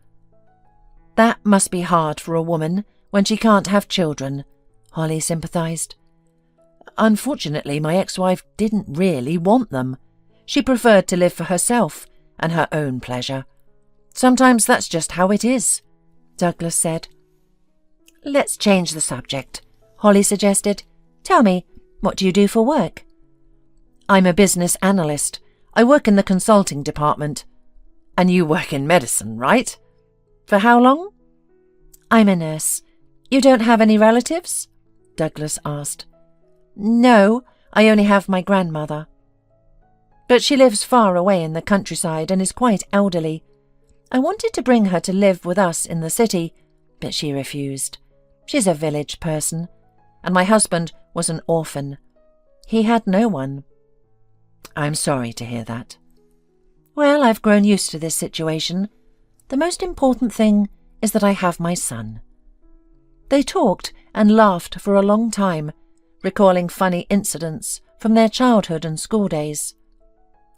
That must be hard for a woman when she can't have children, Holly sympathized. Unfortunately, my ex-wife didn't really want them. She preferred to live for herself and her own pleasure. Sometimes that's just how it is, Douglas said. Let's change the subject, Holly suggested. Tell me, what do you do for work? I'm a business analyst. I work in the consulting department. And you work in medicine, right? For how long? I'm a nurse. You don't have any relatives? Douglas asked. No, I only have my grandmother. But she lives far away in the countryside and is quite elderly. I wanted to bring her to live with us in the city, but she refused. She's a village person, and my husband was an orphan. He had no one. I'm sorry to hear that. Well, I've grown used to this situation. The most important thing is that I have my son. They talked and laughed for a long time, recalling funny incidents from their childhood and school days.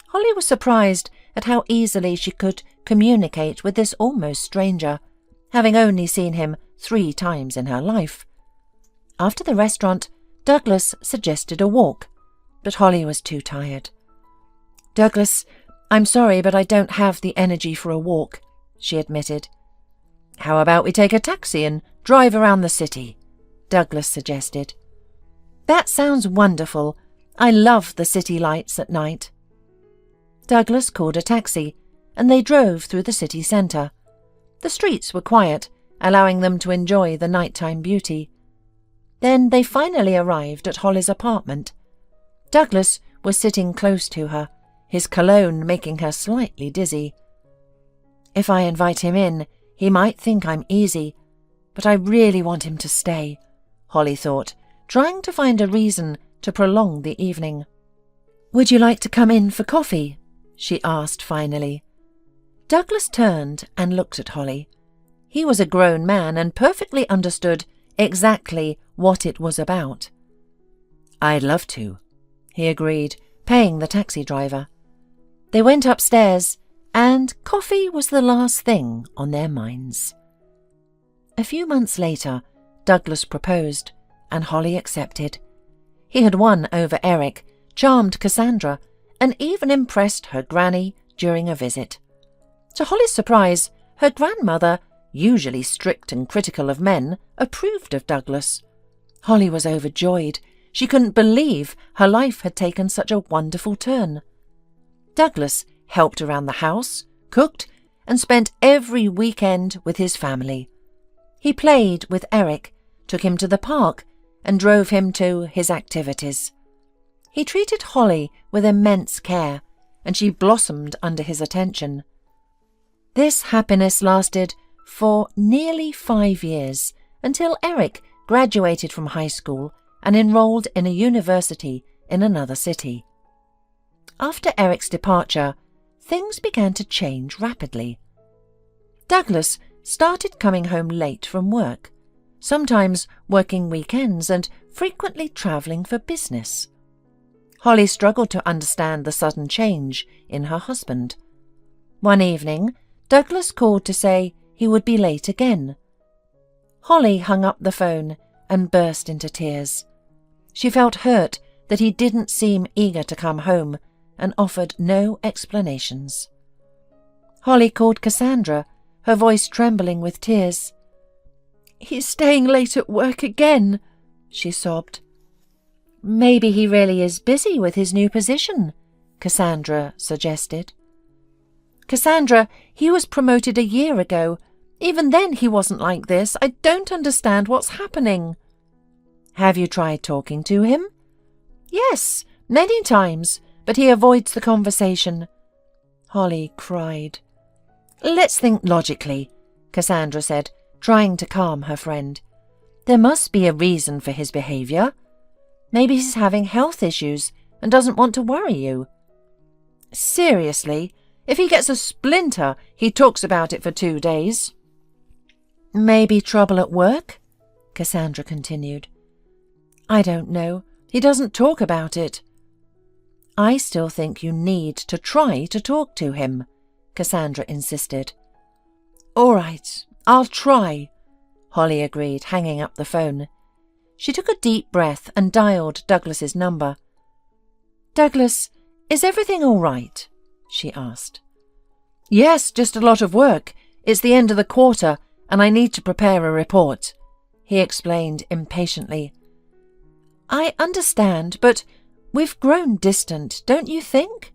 Holly was surprised at how easily she could communicate with this almost stranger, having only seen him 3 times in her life. After the restaurant, Douglas suggested a walk, but Holly was too tired. Douglas, I'm sorry, but I don't have the energy for a walk, she admitted. How about we take a taxi and drive around the city? Douglas suggested. That sounds wonderful. I love the city lights at night. Douglas called a taxi, and they drove through the city centre. The streets were quiet, allowing them to enjoy the nighttime beauty. Then they finally arrived at Holly's apartment. Douglas was sitting close to her, his cologne making her slightly dizzy. If I invite him in, he might think I'm easy, but I really want him to stay, Holly thought, trying to find a reason to prolong the evening. Would you like to come in for coffee? She asked finally. Douglas turned and looked at Holly. He was a grown man and perfectly understood exactly what it was about. I'd love to, he agreed, paying the taxi driver. They went upstairs, and coffee was the last thing on their minds. A few months later, Douglas proposed, and Holly accepted. He had won over Eric, charmed Cassandra, and even impressed her granny during a visit. To Holly's surprise, her grandmother, usually strict and critical of men, approved of Douglas. Holly was overjoyed. She couldn't believe her life had taken such a wonderful turn. Douglas helped around the house, cooked, and spent every weekend with his family. He played with Eric, took him to the park, and drove him to his activities. He treated Holly with immense care, and she blossomed under his attention. This happiness lasted for nearly 5 years, until Eric graduated from high school and enrolled in a university in another city. After Eric's departure, things began to change rapidly. Douglas started coming home late from work, sometimes working weekends and frequently travelling for business. Holly struggled to understand the sudden change in her husband. One evening, Douglas called to say he would be late again. Holly hung up the phone and burst into tears. She felt hurt that he didn't seem eager to come home and offered no explanations. Holly called Cassandra, her voice trembling with tears. "He's staying late at work again," she sobbed. "Maybe he really is busy with his new position," Cassandra suggested. "Cassandra, he was promoted a year ago. Even then he wasn't like this. I don't understand what's happening." "Have you tried talking to him?" "Yes, many times, but he avoids the conversation." Holly cried. "Let's think logically," Cassandra said, trying to calm her friend. "There must be a reason for his behaviour. Maybe he's having health issues and doesn't want to worry you." "Seriously, if he gets a splinter, he talks about it for 2 days." "Maybe trouble at work?" Cassandra continued. "I don't know. He doesn't talk about it." "I still think you need to try to talk to him," Cassandra insisted. "All right, I'll try," Holly agreed, hanging up the phone. She took a deep breath and dialed Douglas's number. "Douglas, is everything all right?" she asked. "Yes, just a lot of work. It's the end of the quarter, and I need to prepare a report," he explained impatiently. "I understand, but we've grown distant, don't you think?"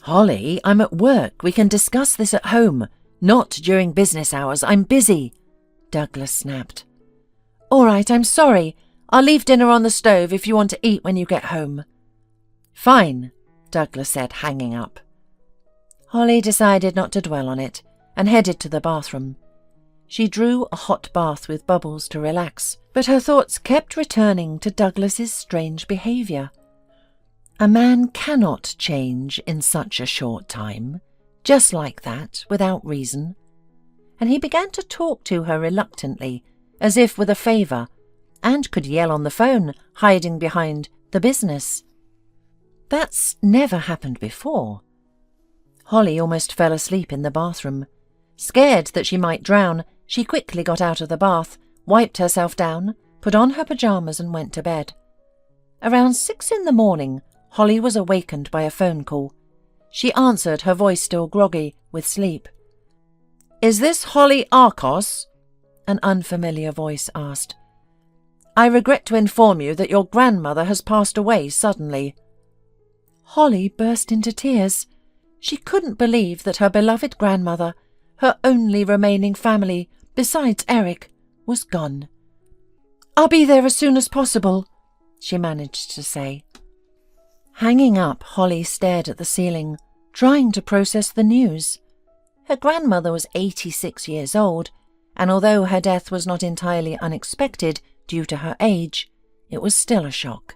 "Holly, I'm at work. We can discuss this at home, not during business hours. I'm busy," Douglas snapped. All right, I'm sorry. I'll leave dinner on the stove if you want to eat when you get home. Fine, Douglas said, hanging up. Holly decided not to dwell on it and headed to the bathroom. She drew a hot bath with bubbles to relax, but her thoughts kept returning to Douglas's strange behaviour. A man cannot change in such a short time, just like that, without reason. And he began to talk to her reluctantly, as if with a favour, and could yell on the phone, hiding behind the business. That's never happened before. Holly almost fell asleep in the bathroom. Scared that she might drown, she quickly got out of the bath, wiped herself down, put on her pyjamas and went to bed. Around 6 a.m, Holly was awakened by a phone call. She answered, her voice still groggy with sleep. "Is this Holly Arcos?" an unfamiliar voice asked. "I regret to inform you that your grandmother has passed away suddenly." Holly burst into tears. She couldn't believe that her beloved grandmother, her only remaining family besides Eric, was gone. "I'll be there as soon as possible," she managed to say. Hanging up, Holly stared at the ceiling, trying to process the news. Her grandmother was 86 years old, and although her death was not entirely unexpected due to her age, it was still a shock.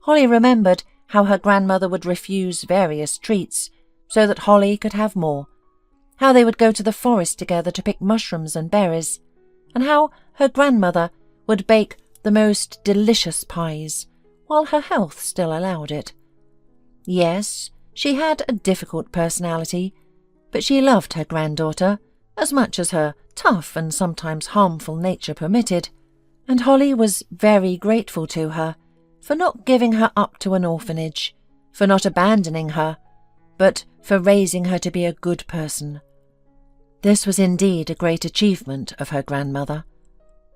Holly remembered how her grandmother would refuse various treats so that Holly could have more, how they would go to the forest together to pick mushrooms and berries, and how her grandmother would bake the most delicious pies, while her health still allowed it. Yes, she had a difficult personality, but she loved her granddaughter as much as her tough and sometimes harmful nature permitted, and Holly was very grateful to her for not giving her up to an orphanage, for not abandoning her, but for raising her to be a good person. This was indeed a great achievement of her grandmother.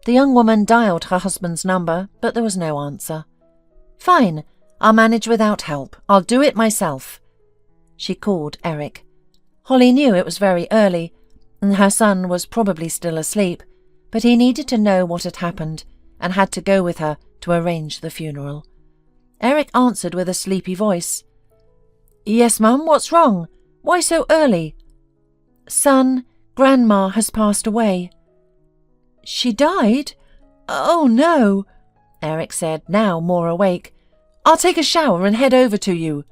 The young woman dialed her husband's number, but there was no answer. "Fine, I'll manage without help. I'll do it myself." She called Eric. Holly knew it was very early, and her son was probably still asleep, but he needed to know what had happened and had to go with her to arrange the funeral. Eric answered with a sleepy voice. "Yes, Mum, what's wrong? Why so early?" "Son, Grandma has passed away." "She died? Oh, no," Eric said, now more awake. "I'll take a shower and head over to you."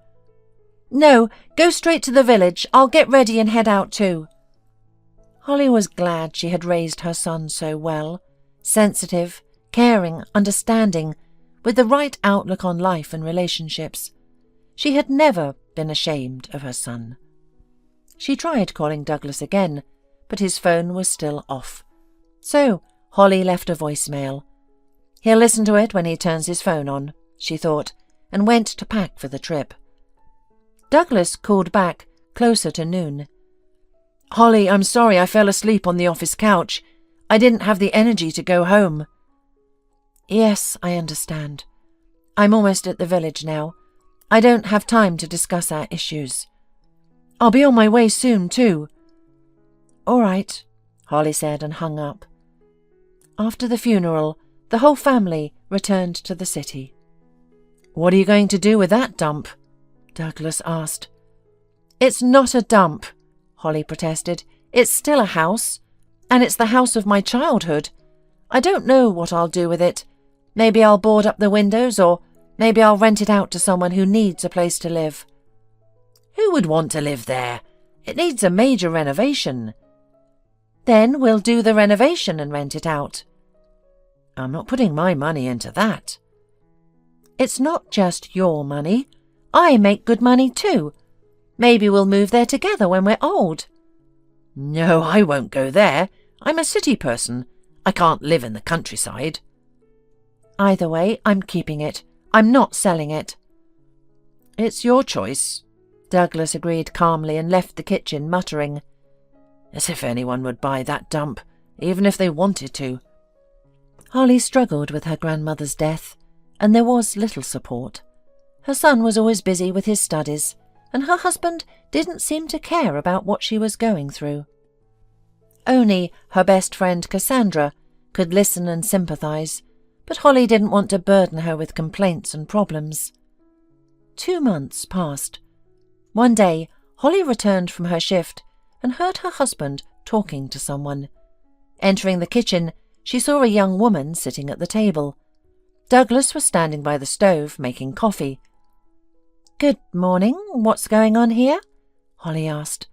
"No, go straight to the village. I'll get ready and head out too." Holly was glad she had raised her son so well, sensitive, caring, understanding, with the right outlook on life and relationships. She had never been ashamed of her son. She tried calling Douglas again, but his phone was still off. So Holly left a voicemail. He'll listen to it when he turns his phone on, she thought, and went to pack for the trip. Douglas called back closer to noon. "Holly, I'm sorry I fell asleep on the office couch. I didn't have the energy to go home." "Yes, I understand. I'm almost at the village now. I don't have time to discuss our issues." "I'll be on my way soon, too." "All right," Holly said and hung up. After the funeral, the whole family returned to the city. "What are you going to do with that dump?" Douglas asked. "It's not a dump," Holly protested. "It's still a house, and it's the house of my childhood. I don't know what I'll do with it. Maybe I'll board up the windows, or maybe I'll rent it out to someone who needs a place to live." "Who would want to live there? It needs a major renovation." "Then we'll do the renovation and rent it out." "I'm not putting my money into that." "It's not just your money. I make good money too. Maybe we'll move there together when we're old." "No, I won't go there. I'm a city person. I can't live in the countryside." "Either way, I'm keeping it. I'm not selling it." "It's your choice," Douglas agreed calmly and left the kitchen muttering. As if anyone would buy that dump, even if they wanted to. Holly struggled with her grandmother's death, and there was little support. Her son was always busy with his studies, and her husband didn't seem to care about what she was going through. Only her best friend Cassandra, could listen and sympathise, but Holly didn't want to burden her with complaints and problems. 2 months passed. One day, Holly returned from her shift and heard her husband talking to someone. Entering the kitchen, she saw a young woman sitting at the table. Douglas was standing by the stove making coffee. "Good morning. What's going on here?" Holly asked.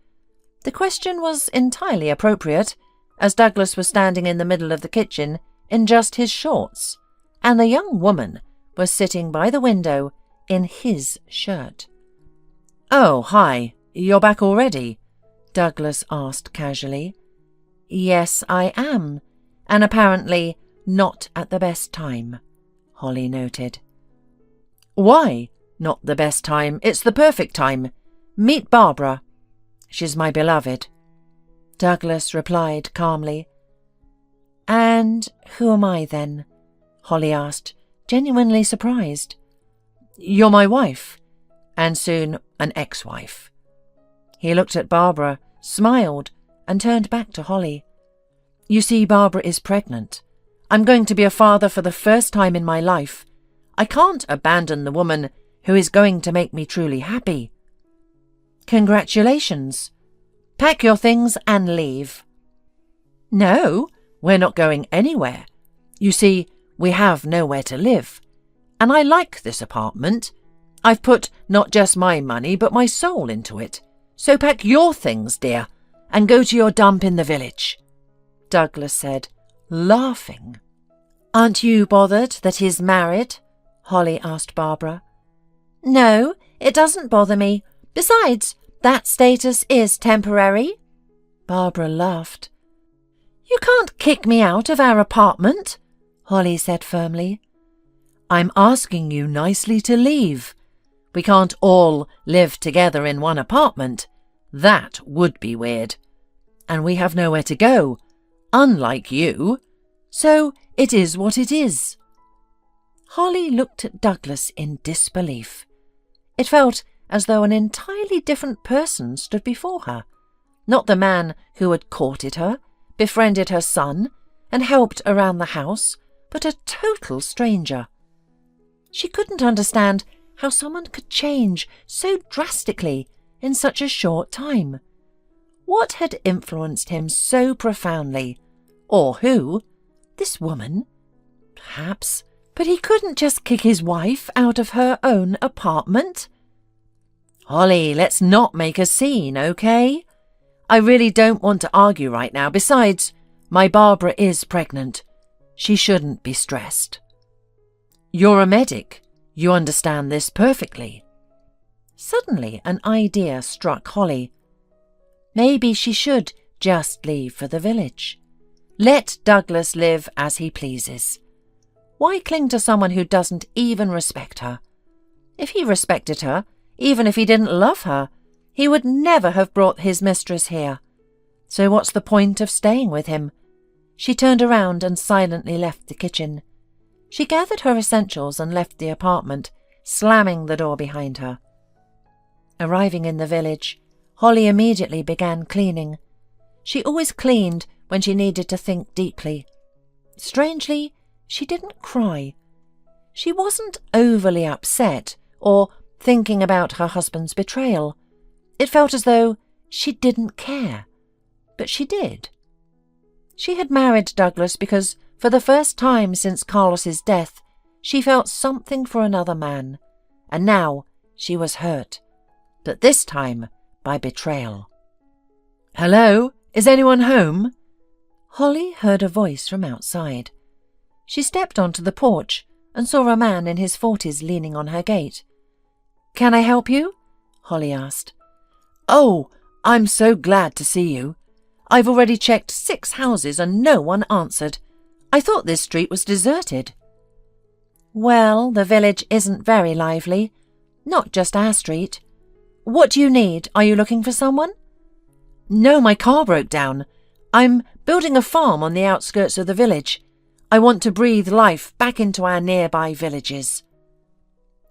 The question was entirely appropriate, as Douglas was standing in the middle of the kitchen in just his shorts, and the young woman was sitting by the window in his shirt. "Oh, hi. You're back already?" Douglas asked casually. "Yes, I am, and apparently not at the best time," Holly noted. "Why not the best time? It's the perfect time. Meet Barbara. She's my beloved," Douglas replied calmly. "And who am I then?" Holly asked, genuinely surprised. "You're my wife, and soon an ex-wife." He looked at Barbara, smiled, and turned back to Holly. "You see, Barbara is pregnant. I'm going to be a father for the first time in my life. I can't abandon the woman who is going to make me truly happy." "Congratulations. Pack your things and leave." "No, we're not going anywhere. You see, we have nowhere to live, and I like this apartment. I've put not just my money but my soul into it. So pack your things, dear, and go to your dump in the village," Douglas said, laughing. "Aren't you bothered that he's married?" Holly asked Barbara. "No, it doesn't bother me. Besides, that status is temporary." Barbara laughed. "You can't kick me out of our apartment," Holly said firmly. "I'm asking you nicely to leave. We can't all live together in one apartment. That would be weird. And we have nowhere to go, unlike you. So it is what it is." Holly looked at Douglas in disbelief. It felt as though an entirely different person stood before her, not the man who had courted her, befriended her son, and helped around the house, but a total stranger. She couldn't understand how someone could change so drastically in such a short time. What had influenced him so profoundly? Or who? This woman? Perhaps. But he couldn't just kick his wife out of her own apartment. "Holly, let's not make a scene, okay? I really don't want to argue right now. Besides, my Barbara is pregnant. She shouldn't be stressed." "You're a medic. You understand this perfectly." Suddenly an idea struck Holly. Maybe she should just leave for the village. Let Douglas live as he pleases. Why cling to someone who doesn't even respect her? If he respected her, even if he didn't love her, he would never have brought his mistress here. So what's the point of staying with him? She turned around and silently left the kitchen. She gathered her essentials and left the apartment, slamming the door behind her. Arriving in the village, Holly immediately began cleaning. She always cleaned when she needed to think deeply. Strangely, she didn't cry. She wasn't overly upset or thinking about her husband's betrayal. It felt as though she didn't care. But she did. She had married Douglas because, for the first time since Carlos's death, she felt something for another man, and now she was hurt. But this time by betrayal. "Hello? Is anyone home?" Holly heard a voice from outside. She stepped onto the porch and saw a man in his 40s leaning on her gate. "Can I help you?" Holly asked. "Oh, I'm so glad to see you. I've already checked 6 houses and no one answered. I thought this street was deserted." "Well, the village isn't very lively. Not just our street. What do you need? Are you looking for someone?" "No, my car broke down. I'm building a farm on the outskirts of the village. I want to breathe life back into our nearby villages."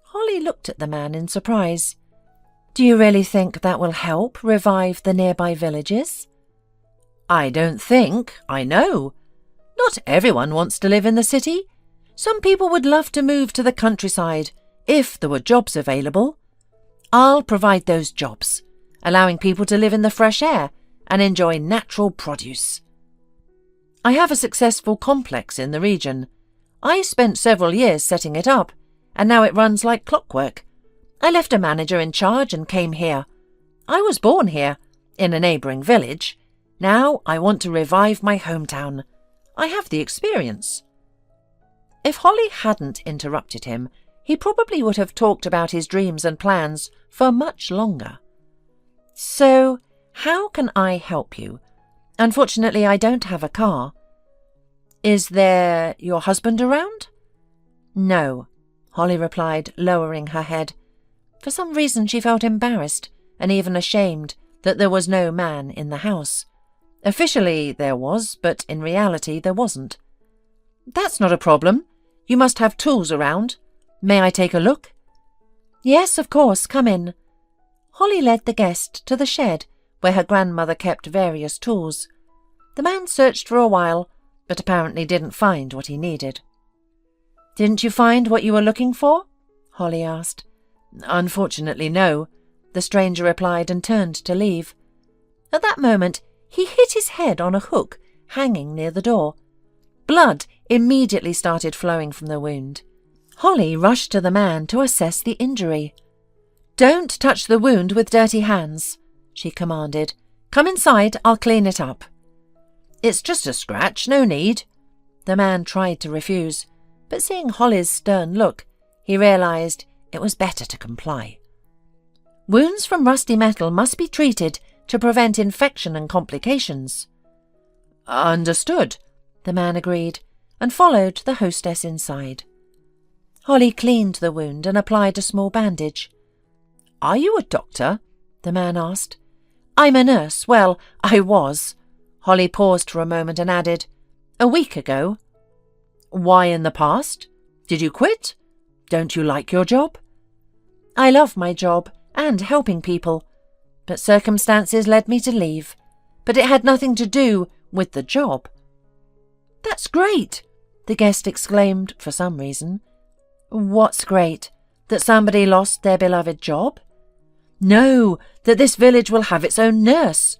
Holly looked at the man in surprise. "Do you really think that will help revive the nearby villages?" "I don't think, I know. Not everyone wants to live in the city. Some people would love to move to the countryside if there were jobs available. I'll provide those jobs, allowing people to live in the fresh air and enjoy natural produce. I have a successful complex in the region. I spent several years setting it up, and now it runs like clockwork. I left a manager in charge and came here. I was born here, in a neighbouring village. Now I want to revive my hometown. I have the experience. If Holly hadn't interrupted him, he probably would have talked about his dreams and plans for much longer. So, how can I help you? Unfortunately, I don't have a car. Is there your husband around? No, Holly replied, lowering her head. For some reason she felt embarrassed and even ashamed that there was no man in the house. Officially there was, but in reality there wasn't. That's not a problem. You must have tools around. May I take a look? Yes, of course, come in. Holly led the guest to the shed where her grandmother kept various tools. The man searched for a while, but apparently didn't find what he needed. Didn't you find what you were looking for? Holly asked. Unfortunately, no, the stranger replied and turned to leave. At that moment, he hit his head on a hook hanging near the door. Blood immediately started flowing from the wound. Holly rushed to the man to assess the injury. Don't touch the wound with dirty hands, she commanded. Come inside, I'll clean it up. It's just a scratch, no need. The man tried to refuse, but seeing Holly's stern look, he realised it was better to comply. Wounds from rusty metal must be treated to prevent infection and complications. Understood, the man agreed, and followed the hostess inside. Holly cleaned the wound and applied a small bandage. Are you a doctor? The man asked. I'm a nurse. Well, I was. Holly paused for a moment and added, a week ago. Why in the past? Did you quit? Don't you like your job? I love my job and helping people, but circumstances led me to leave. But it had nothing to do with the job. That's great, the guest exclaimed for some reason. What's great? That somebody lost their beloved job? No, that this village will have its own nurse.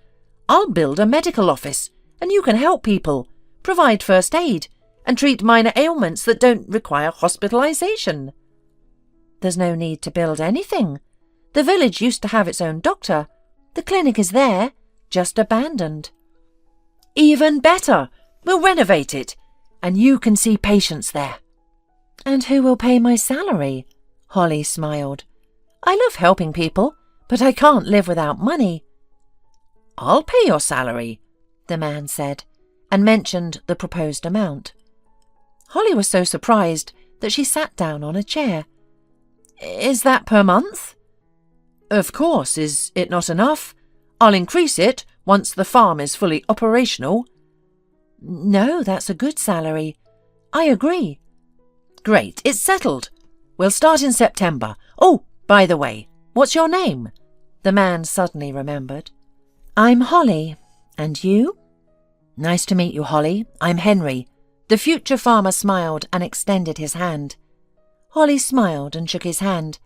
I'll build a medical office, and you can help people, provide first aid, and treat minor ailments that don't require hospitalization. There's no need to build anything. The village used to have its own doctor. The clinic is there, just abandoned. Even better! We'll renovate it, and you can see patients there. And who will pay my salary? Holly smiled. I love helping people, but I can't live without money. I'll pay your salary, the man said, and mentioned the proposed amount. Holly was so surprised that she sat down on a chair. Is that per month? Of course, is it not enough? I'll increase it once the farm is fully operational. No, that's a good salary. I agree. Great, it's settled. We'll start in September. Oh, by the way, what's your name? The man suddenly remembered. I'm Holly. And you? Nice to meet you, Holly. I'm Henry. The future farmer smiled and extended his hand. Holly smiled and shook his hand.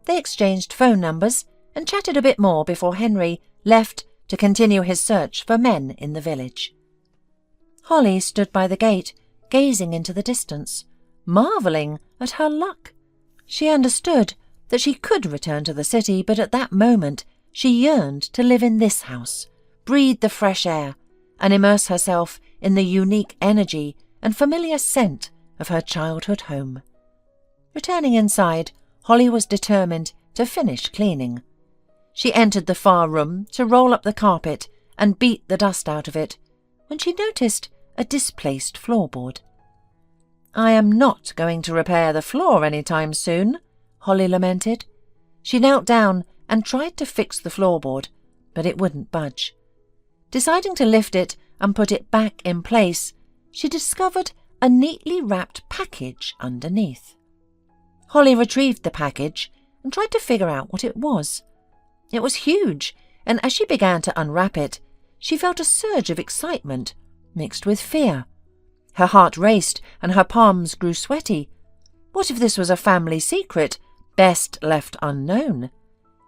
They exchanged phone numbers and chatted a bit more before Henry left to continue his search for men in the village. Holly stood by the gate, gazing into the distance, marvelling at her luck. She understood that she could return to the city, but at that moment she yearned to live in this house, breathe the fresh air, and immerse herself in the unique energy and familiar scent of her childhood home. Returning inside, Holly was determined to finish cleaning. She entered the far room to roll up the carpet and beat the dust out of it, when she noticed a displaced floorboard. I am not going to repair the floor any time soon, Holly lamented. She knelt down and tried to fix the floorboard, but it wouldn't budge. Deciding to lift it and put it back in place, she discovered a neatly wrapped package underneath. Holly retrieved the package and tried to figure out what it was. It was huge, and as she began to unwrap it, she felt a surge of excitement mixed with fear. Her heart raced and her palms grew sweaty. What if this was a family secret, best left unknown?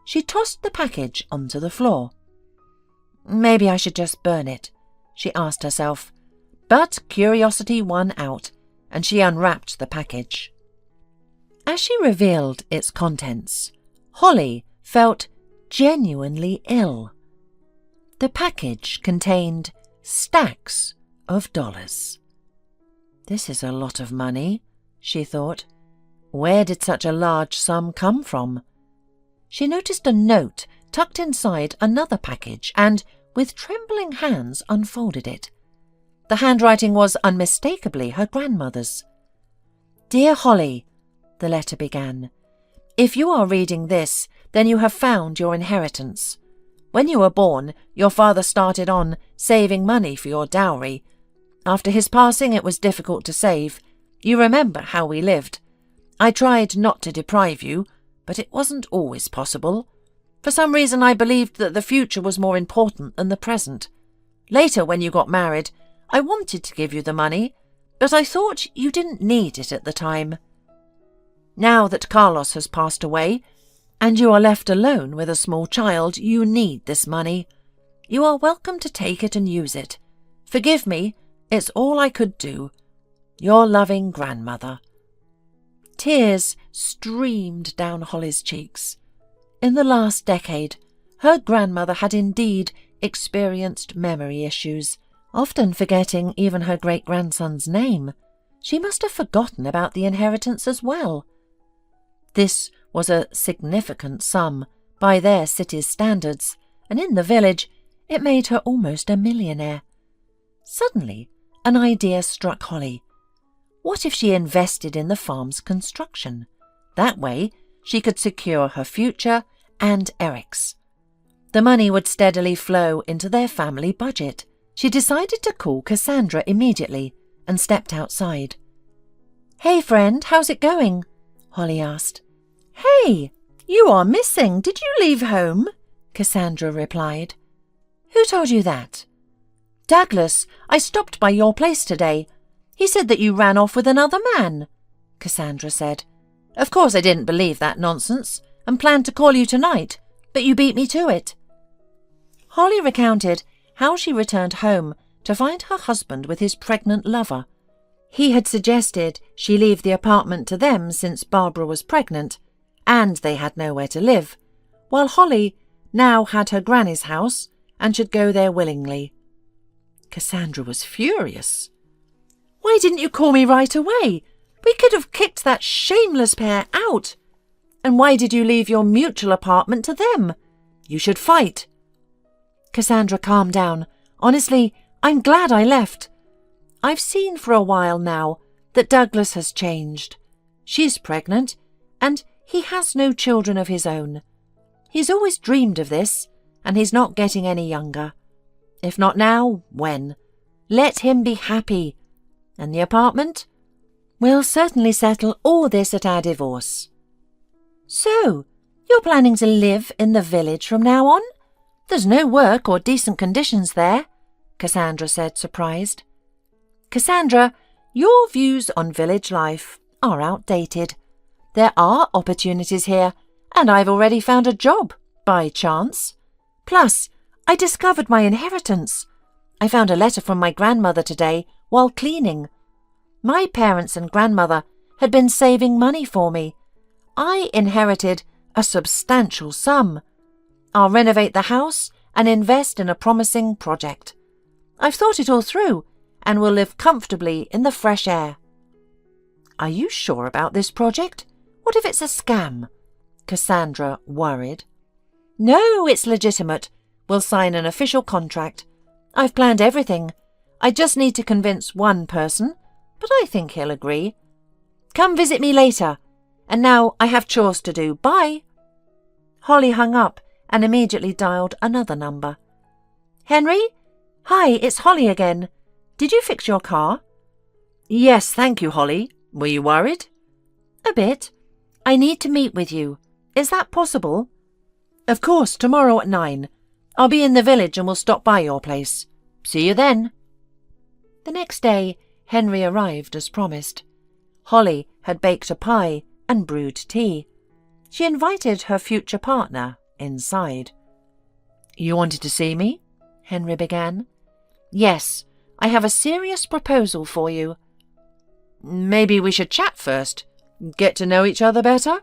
She tossed the package onto the floor. Maybe I should just burn it, she asked herself. But curiosity won out, and she unwrapped the package. As she revealed its contents, Holly felt genuinely ill. The package contained stacks of dollars. This is a lot of money, she thought. Where did such a large sum come from? She noticed a note tucked inside another package and, with trembling hands, unfolded it. The handwriting was unmistakably her grandmother's. "Dear Holly," the letter began, "if you are reading this, then you have found your inheritance. When you were born, your father started on saving money for your dowry. After his passing, it was difficult to save. You remember how we lived. I tried not to deprive you, but it wasn't always possible. For some reason, I believed that the future was more important than the present. Later, when you got married, I wanted to give you the money, but I thought you didn't need it at the time. Now that Carlos has passed away, and you are left alone with a small child, you need this money. You are welcome to take it and use it. Forgive me, it's all I could do. Your loving grandmother." Tears streamed down Holly's cheeks. In the last decade, her grandmother had indeed experienced memory issues, often forgetting even her great-grandson's name. She must have forgotten about the inheritance as well. This was a significant sum by their city's standards, and in the village it made her almost a millionaire. Suddenly, an idea struck Holly. What if she invested in the farm's construction? That way, she could secure her future and Eric's. The money would steadily flow into their family budget. She decided to call Cassandra immediately and stepped outside. "Hey, friend, how's it going?" Holly asked. "Hey, you are missing. Did you leave home?" Cassandra replied. "Who told you that?" "Douglas. I stopped by your place today. He said that you ran off with another man," Cassandra said. "Of course I didn't believe that nonsense and planned to call you tonight, but you beat me to it." Holly recounted how she returned home to find her husband with his pregnant lover. He had suggested she leave the apartment to them since Barbara was pregnant, and they had nowhere to live, while Holly now had her granny's house and should go there willingly. Cassandra was furious. "Why didn't you call me right away? We could have kicked that shameless pair out. And why did you leave your mutual apartment to them? You should fight." Cassandra calmed down. "Honestly, I'm glad I left. I've seen for a while now that Douglas has changed. She's pregnant, and he has no children of his own. He's always dreamed of this, and he's not getting any younger. If not now, when? Let him be happy. And the apartment? We'll certainly settle all this at our divorce." "So, you're planning to live in the village from now on? There's no work or decent conditions there," Cassandra said, surprised. "Cassandra, your views on village life are outdated. There are opportunities here, and I've already found a job, by chance. Plus, I discovered my inheritance. I found a letter from my grandmother today while cleaning. My parents and grandmother had been saving money for me. I inherited a substantial sum. I'll renovate the house and invest in a promising project. I've thought it all through and will live comfortably in the fresh air." "Are you sure about this project? What if it's a scam?" Cassandra worried. "No, it's legitimate. We'll sign an official contract. I've planned everything. I just need to convince one person, but I think he'll agree. Come visit me later. And now I have chores to do. Bye." Holly hung up and immediately dialed another number. "Henry? Hi, it's Holly again. Did you fix your car?" "Yes, thank you, Holly. Were you worried?" "A bit. I need to meet with you. Is that possible?" "Of course, tomorrow at 9. I'll be in the village and we'll stop by your place. See you then." The next day, Henry arrived as promised. Holly had baked a pie and brewed tea. She invited her future partner inside. "You wanted to see me?" Henry began. "Yes, I have a serious proposal for you." "Maybe we should chat first. Get to know each other better?"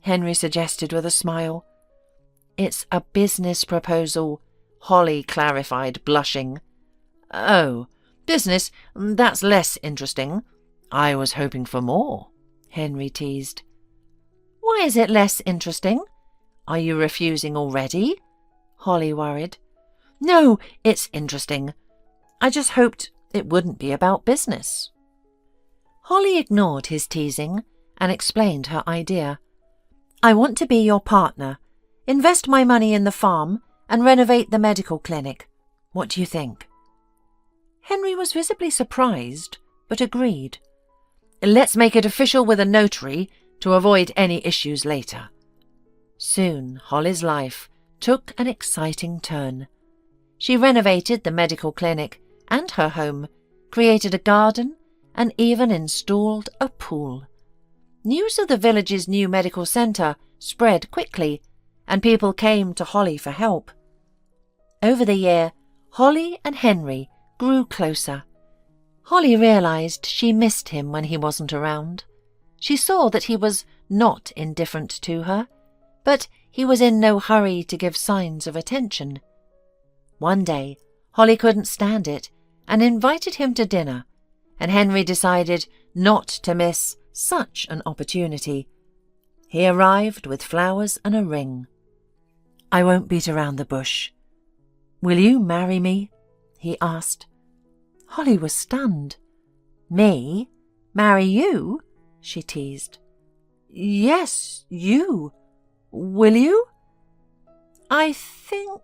Henry suggested with a smile. "It's a business proposal," Holly clarified, blushing. "Oh, business, that's less interesting. I was hoping for more," Henry teased. "Why is it less interesting? Are you refusing already?" Holly worried. "No, it's interesting. I just hoped it wouldn't be about business." Holly ignored his teasing and explained her idea. "I want to be your partner, invest my money in the farm and renovate the medical clinic. What do you think?" Henry was visibly surprised, but agreed. "Let's make it official with a notary to avoid any issues later." Soon Holly's life took an exciting turn. She renovated the medical clinic and her home, created a garden, and even installed a pool. News of the village's new medical centre spread quickly, and people came to Holly for help. Over the year, Holly and Henry grew closer. Holly realised she missed him when he wasn't around. She saw that he was not indifferent to her, but he was in no hurry to give signs of attention. One day, Holly couldn't stand it and invited him to dinner, and Henry decided not to miss such an opportunity. He arrived with flowers and a ring. "I won't beat around the bush. Will you marry me?" he asked. Holly was stunned. "Me? Marry you?" she teased. "Yes, you. Will you?" "I think...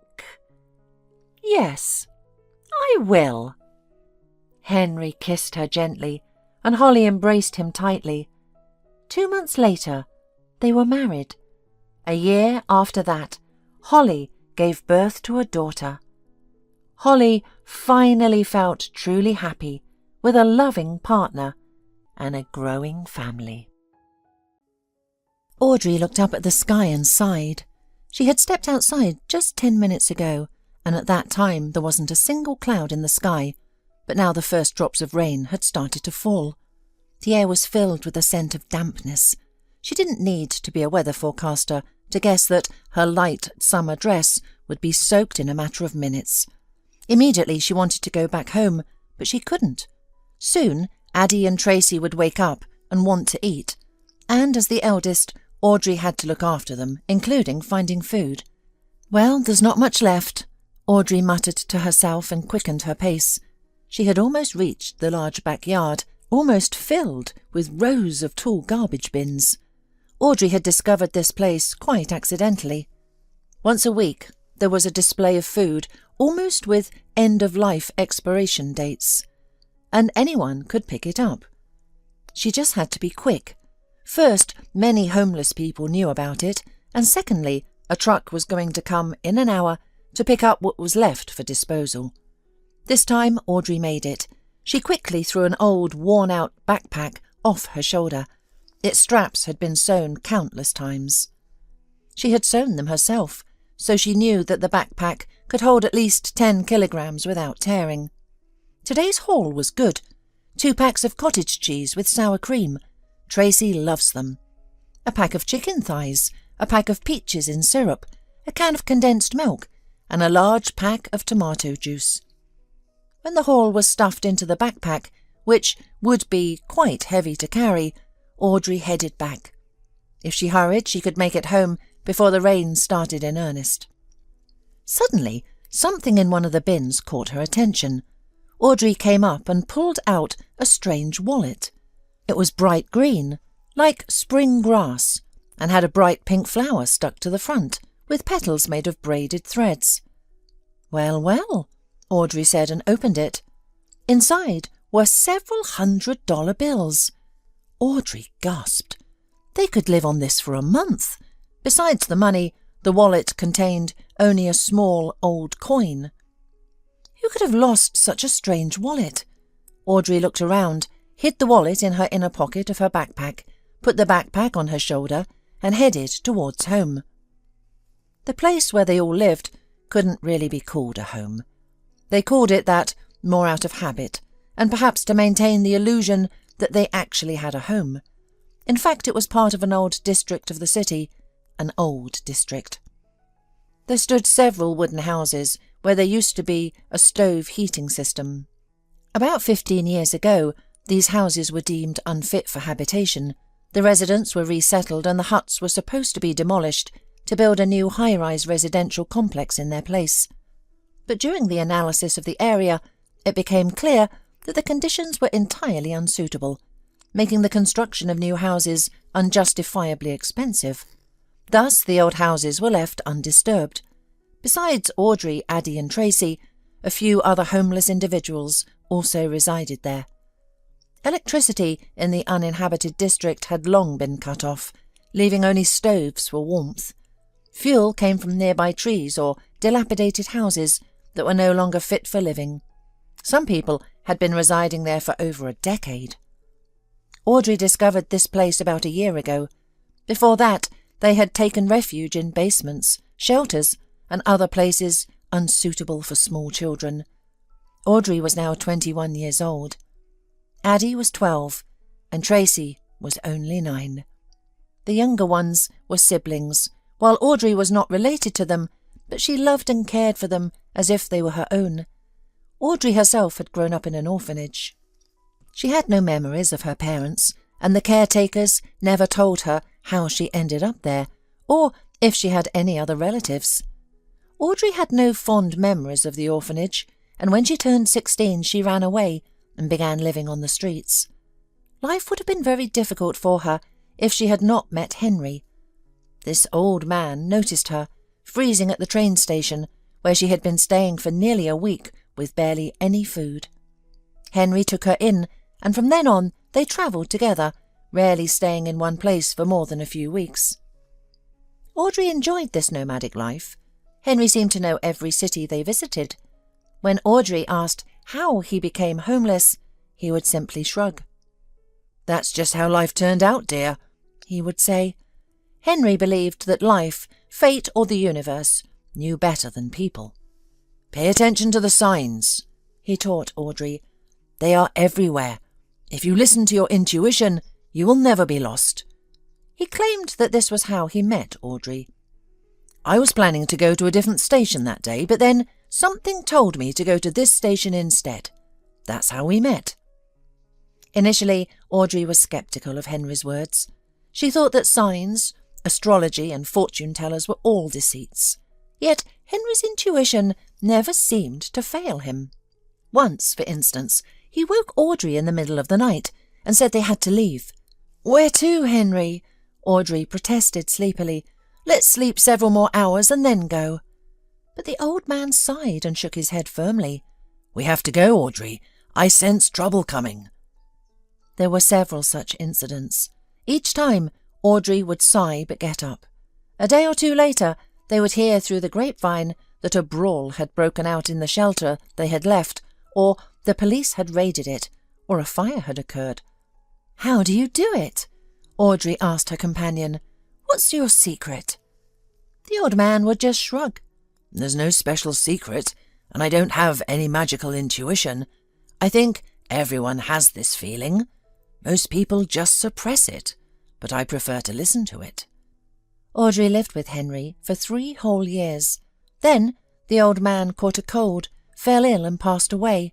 yes, I will." Henry kissed her gently, and Holly embraced him tightly. 2 months later, they were married. A year after that, Holly gave birth to a daughter. Holly finally felt truly happy with a loving partner and a growing family. Audrey looked up at the sky and sighed. She had stepped outside just 10 minutes ago, and at that time there wasn't a single cloud in the sky, but now the first drops of rain had started to fall. The air was filled with a scent of dampness. She didn't need to be a weather forecaster to guess that her light summer dress would be soaked in a matter of minutes. Immediately she wanted to go back home, but she couldn't. Soon Addie and Tracy would wake up and want to eat, and as the eldest, Audrey had to look after them, including finding food. "Well, there's not much left," Audrey muttered to herself and quickened her pace. She had almost reached the large backyard, almost filled with rows of tall garbage bins. Audrey had discovered this place quite accidentally. Once a week there was a display of food, almost with end-of-life expiration dates, and anyone could pick it up. She just had to be quick. First, many homeless people knew about it, and secondly, a truck was going to come in an hour to pick up what was left for disposal. This time Audrey made it. She quickly threw an old, worn-out backpack off her shoulder. Its straps had been sewn countless times. She had sewn them herself, so she knew that the backpack could hold at least 10 kilograms without tearing. Today's haul was good. 2 packs of cottage cheese with sour cream. Tracy loves them. A pack of chicken thighs, a pack of peaches in syrup, a can of condensed milk, and a large pack of tomato juice. When the haul was stuffed into the backpack, which would be quite heavy to carry, Audrey headed back. If she hurried, she could make it home before the rain started in earnest. Suddenly, something in one of the bins caught her attention. Audrey came up and pulled out a strange wallet. It was bright green, like spring grass, and had a bright pink flower stuck to the front, with petals made of braided threads. "Well, well," Audrey said and opened it. Inside were several $100 bills. Audrey gasped. They could live on this for a month. Besides the money, the wallet contained only a small old coin. Who could have lost such a strange wallet? Audrey looked around, hid the wallet in her inner pocket of her backpack, put the backpack on her shoulder, and headed towards home. The place where they all lived couldn't really be called a home. They called it that more out of habit, and perhaps to maintain the illusion that they actually had a home. In fact, it was part of an old district of the city, an old district. There stood several wooden houses where there used to be a stove heating system. About 15 years ago, these houses were deemed unfit for habitation. The residents were resettled and the huts were supposed to be demolished to build a new high-rise residential complex in their place. But during the analysis of the area, it became clear that the conditions were entirely unsuitable, making the construction of new houses unjustifiably expensive. Thus, the old houses were left undisturbed. Besides Audrey, Addie and Tracy, a few other homeless individuals also resided there. Electricity in the uninhabited district had long been cut off, leaving only stoves for warmth. Fuel came from nearby trees or dilapidated houses that were no longer fit for living. Some people had been residing there for over a decade. Audrey discovered this place about a year ago. Before that, they had taken refuge in basements, shelters, and other places unsuitable for small children. Audrey was now 21 years old. Addie was 12, and Tracy was only 9. The younger ones were siblings, while Audrey was not related to them, but she loved and cared for them as if they were her own. Audrey herself had grown up in an orphanage. She had no memories of her parents, and the caretakers never told her how she ended up there, or if she had any other relatives. Audrey had no fond memories of the orphanage, and when she turned 16 she ran away and began living on the streets. Life would have been very difficult for her if she had not met Henry. This old man noticed her, freezing at the train station, where she had been staying for nearly a week with barely any food. Henry took her in, and from then on they travelled together, rarely staying in one place for more than a few weeks. Audrey enjoyed this nomadic life. Henry seemed to know every city they visited. When Audrey asked how he became homeless, he would simply shrug. "That's just how life turned out, dear," he would say. Henry believed that life, fate or the universe, knew better than people. "Pay attention to the signs," he taught Audrey. "They are everywhere. If you listen to your intuition, you will never be lost." He claimed that this was how he met Audrey. "I was planning to go to a different station that day, but then something told me to go to this station instead. That's how we met." Initially, Audrey was sceptical of Henry's words. She thought that signs, astrology and fortune-tellers were all deceits. Yet Henry's intuition never seemed to fail him. Once, for instance, he woke Audrey in the middle of the night and said they had to leave. "Where to, Henry?" Audrey protested sleepily. "Let's sleep several more hours and then go." But the old man sighed and shook his head firmly. "We have to go, Audrey. I sense trouble coming." There were several such incidents. Each time, Audrey would sigh but get up. A day or two later, they would hear through the grapevine that a brawl had broken out in the shelter they had left, or the police had raided it, or a fire had occurred. "How do you do it?" Audrey asked her companion. "What's your secret?" The old man would just shrug. "There's no special secret, and I don't have any magical intuition. I think everyone has this feeling. Most people just suppress it, but I prefer to listen to it." Audrey lived with Henry for 3 whole years. Then the old man caught a cold, fell ill and passed away.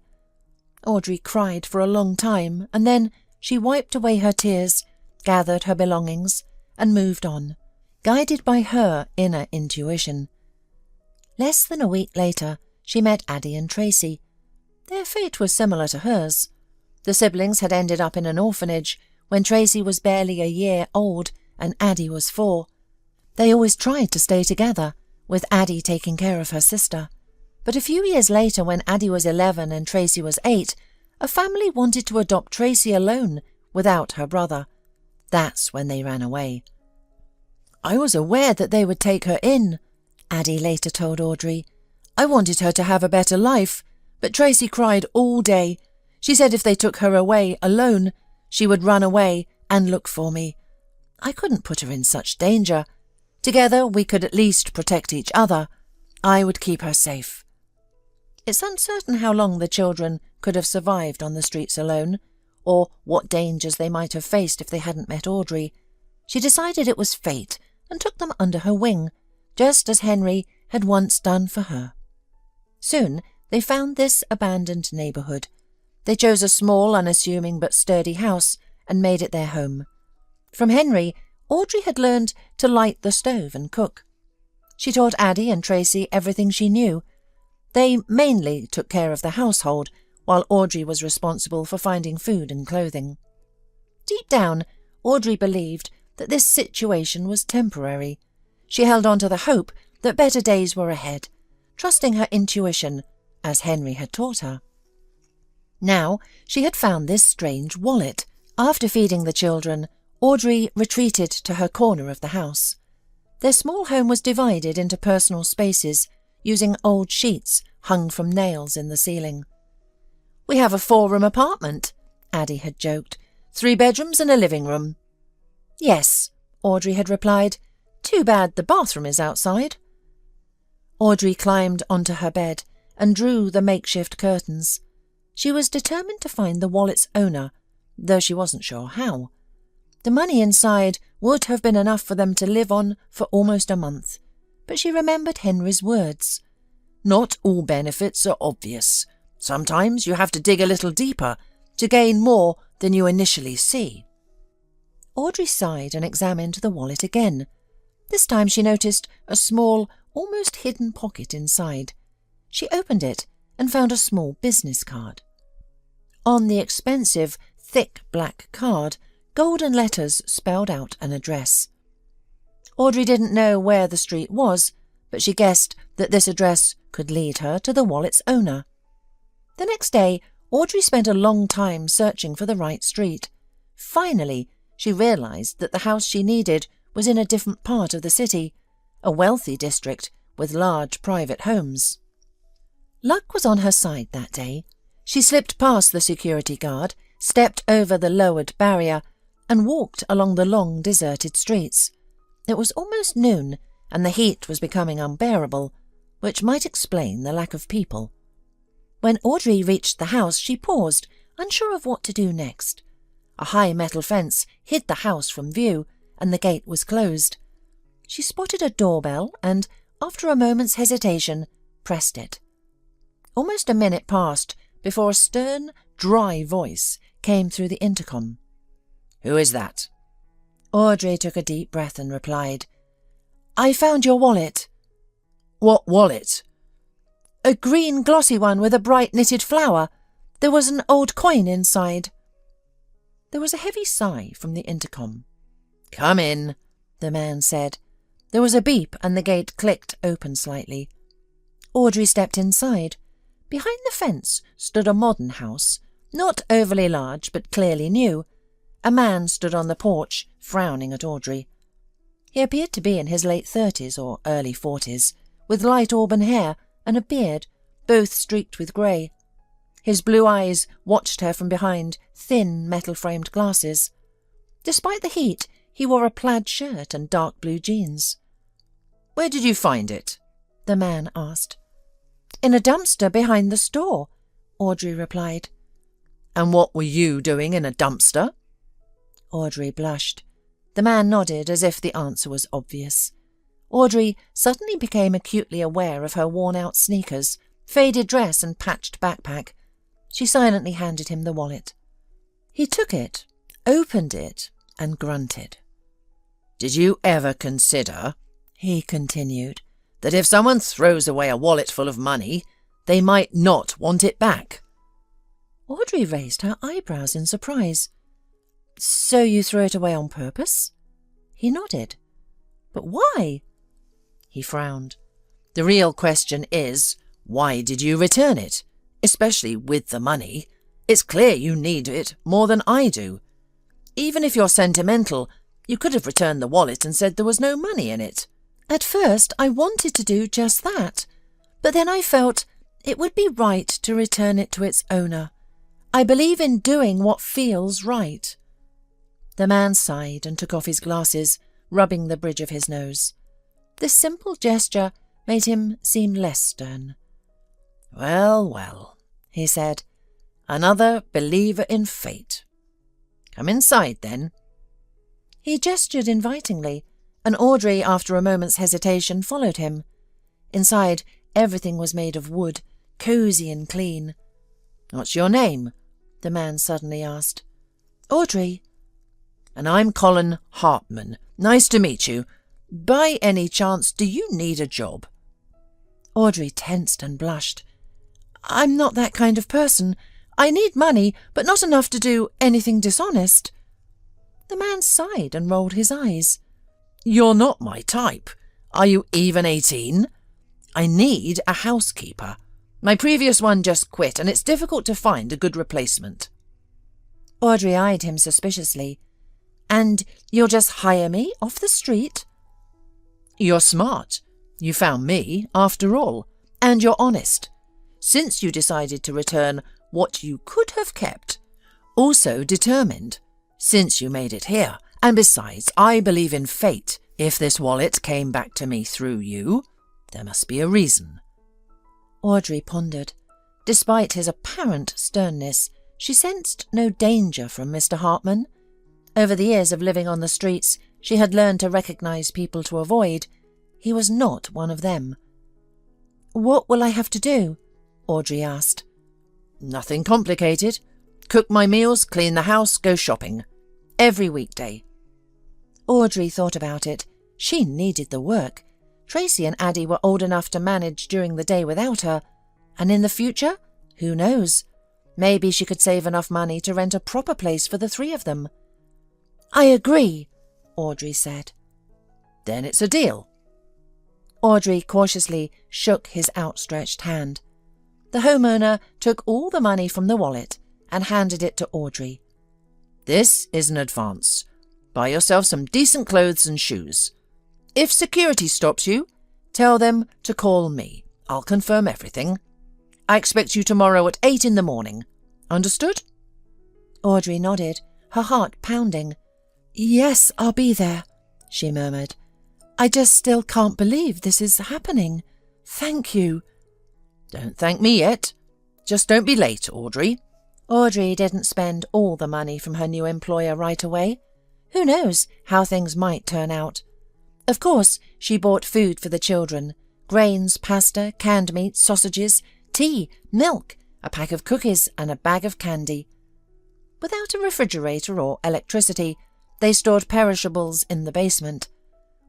Audrey cried for a long time, and then she wiped away her tears, gathered her belongings, and moved on, guided by her inner intuition. Less than a week later, she met Addie and Tracy. Their fate was similar to hers. The siblings had ended up in an orphanage when Tracy was barely a year old and Addie was 4. They always tried to stay together, with Addie taking care of her sister. But a few years later, when Addie was 11 and Tracy was 8, a family wanted to adopt Tracy alone, without her brother. That's when they ran away. "I was aware that they would take her in," Addie later told Audrey. "I wanted her to have a better life, but Tracy cried all day. She said if they took her away alone, she would run away and look for me. I couldn't put her in such danger. Together we could at least protect each other. I would keep her safe. It's uncertain how long the children could have survived on the streets alone, or what dangers they might have faced if they hadn't met Audrey. She decided it was fate and took them under her wing, just as Henry had once done for her. Soon they found this abandoned neighbourhood. They chose a small, unassuming but sturdy house and made it their home. From Henry, Audrey had learned to light the stove and cook. She taught Addie and Tracy everything she knew. They mainly took care of the household, while Audrey was responsible for finding food and clothing. Deep down, Audrey believed that this situation was temporary. She held on to the hope that better days were ahead, trusting her intuition, as Henry had taught her. Now she had found this strange wallet. After feeding the children, Audrey retreated to her corner of the house. Their small home was divided into personal spaces, using old sheets hung from nails in the ceiling. "We have a 4-room apartment," Addie had joked. 3 bedrooms and a living room. "Yes," Audrey had replied. "Too bad the bathroom is outside." Audrey climbed onto her bed and drew the makeshift curtains. She was determined to find the wallet's owner, though she wasn't sure how. The money inside would have been enough for them to live on for almost a month, but she remembered Henry's words. "Not all benefits are obvious. Sometimes you have to dig a little deeper to gain more than you initially see." Audrey sighed and examined the wallet again. This time she noticed a small, almost hidden pocket inside. She opened it and found a small business card. On the expensive, thick black card, golden letters spelled out an address. Audrey didn't know where the street was, but she guessed that this address could lead her to the wallet's owner. The next day, Audrey spent a long time searching for the right street. Finally, she realised that the house she needed was in a different part of the city, a wealthy district with large private homes. Luck was on her side that day. She slipped past the security guard, stepped over the lowered barrier, and walked along the long, deserted streets. It was almost noon, and the heat was becoming unbearable, which might explain the lack of people. When Audrey reached the house, she paused, unsure of what to do next. A high metal fence hid the house from view, and the gate was closed. She spotted a doorbell and, after a moment's hesitation, pressed it. Almost a minute passed before a stern, dry voice came through the intercom. "Who is that?" Audrey took a deep breath and replied, "I found your wallet." "What wallet?" "A green glossy one with a bright knitted flower. There was an old coin inside." There was a heavy sigh from the intercom. "Come in," the man said. There was a beep and the gate clicked open slightly. Audrey stepped inside. Behind the fence stood a modern house, not overly large but clearly new. A man stood on the porch, frowning at Audrey. He appeared to be in his late 30s or early 40s, with light auburn hair and a beard, both streaked with grey. His blue eyes watched her from behind thin metal-framed glasses. Despite the heat, he wore a plaid shirt and dark blue jeans. "Where did you find it?" the man asked. "In a dumpster behind the store," Audrey replied. "And what were you doing in a dumpster?" Audrey blushed. The man nodded as if the answer was obvious. Audrey suddenly became acutely aware of her worn-out sneakers, faded dress and patched backpack. She silently handed him the wallet. He took it, opened it, and grunted. "Did you ever consider," he continued, "that if someone throws away a wallet full of money, they might not want it back?" Audrey raised her eyebrows in surprise. "So you threw it away on purpose?" He nodded. "But why?" He frowned. "The real question is, why did you return it? Especially with the money. It's clear you need it more than I do. Even if you're sentimental, you could have returned the wallet and said there was no money in it." "At first I wanted to do just that, but then I felt it would be right to return it to its owner. I believe in doing what feels right." The man sighed and took off his glasses, rubbing the bridge of his nose. This simple gesture made him seem less stern. "Well, well," he said, "another believer in fate. Come inside, then." He gestured invitingly, and Audrey, after a moment's hesitation, followed him. Inside, everything was made of wood, cosy and clean. "What's your name?" the man suddenly asked. "Audrey." "And I'm Colin Hartman. Nice to meet you. By any chance, do you need a job?" Audrey tensed and blushed. "I'm not that kind of person. I need money, but not enough to do anything dishonest." The man sighed and rolled his eyes. "You're not my type. Are you even 18? I need a housekeeper. My previous one just quit, and it's difficult to find a good replacement." Audrey eyed him suspiciously. "And you'll just hire me off the street?" "You're smart. You found me, after all, and you're honest. Since you decided to return what you could have kept, also determined, since you made it here, and besides, I believe in fate. If this wallet came back to me through you, there must be a reason." Audrey pondered. Despite his apparent sternness, she sensed no danger from Mr. Hartman. Over the years of living on the streets, she had learned to recognize people to avoid. He was not one of them. "What will I have to do?" Audrey asked. "Nothing complicated. Cook my meals, clean the house, go shopping. Every weekday." Audrey thought about it. She needed the work. Tracy and Addie were old enough to manage during the day without her. And in the future? Who knows? Maybe she could save enough money to rent a proper place for the three of them. "I agree," Audrey said. "Then it's a deal." Audrey cautiously shook his outstretched hand. The homeowner took all the money from the wallet and handed it to Audrey. "This is an advance. Buy yourself some decent clothes and shoes. If security stops you, tell them to call me. I'll confirm everything. I expect you tomorrow at 8 in the morning. Understood?" Audrey nodded, her heart pounding. "Yes, I'll be there," she murmured. "I just still can't believe this is happening. Thank you." "Don't thank me yet. Just don't be late, Audrey." Audrey didn't spend all the money from her new employer right away. Who knows how things might turn out? Of course, she bought food for the children. Grains, pasta, canned meat, sausages, tea, milk, a pack of cookies and a bag of candy. Without a refrigerator or electricity, they stored perishables in the basement.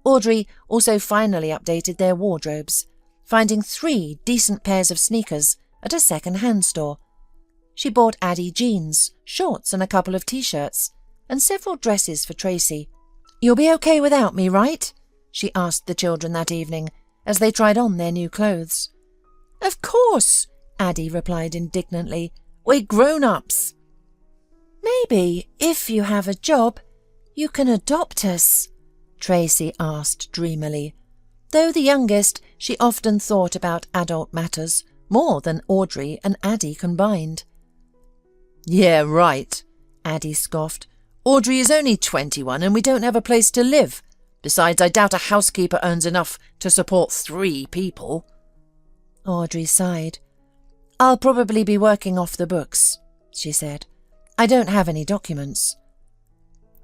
Audrey also finally updated their wardrobes, finding 3 decent pairs of sneakers at a second-hand store. She bought Addie jeans, shorts and a couple of T-shirts, and several dresses for Tracy. "You'll be okay without me, right?" she asked the children that evening as they tried on their new clothes. "Of course," Addie replied indignantly. "We're grown-ups." "Maybe, if you have a job, you can adopt us," Tracy asked dreamily. Though the youngest, she often thought about adult matters, more than Audrey and Addie combined. "Yeah, right," Addie scoffed. "Audrey is only 21 and we don't have a place to live. Besides, I doubt a housekeeper earns enough to support 3 people." Audrey sighed. "I'll probably be working off the books," she said. "I don't have any documents."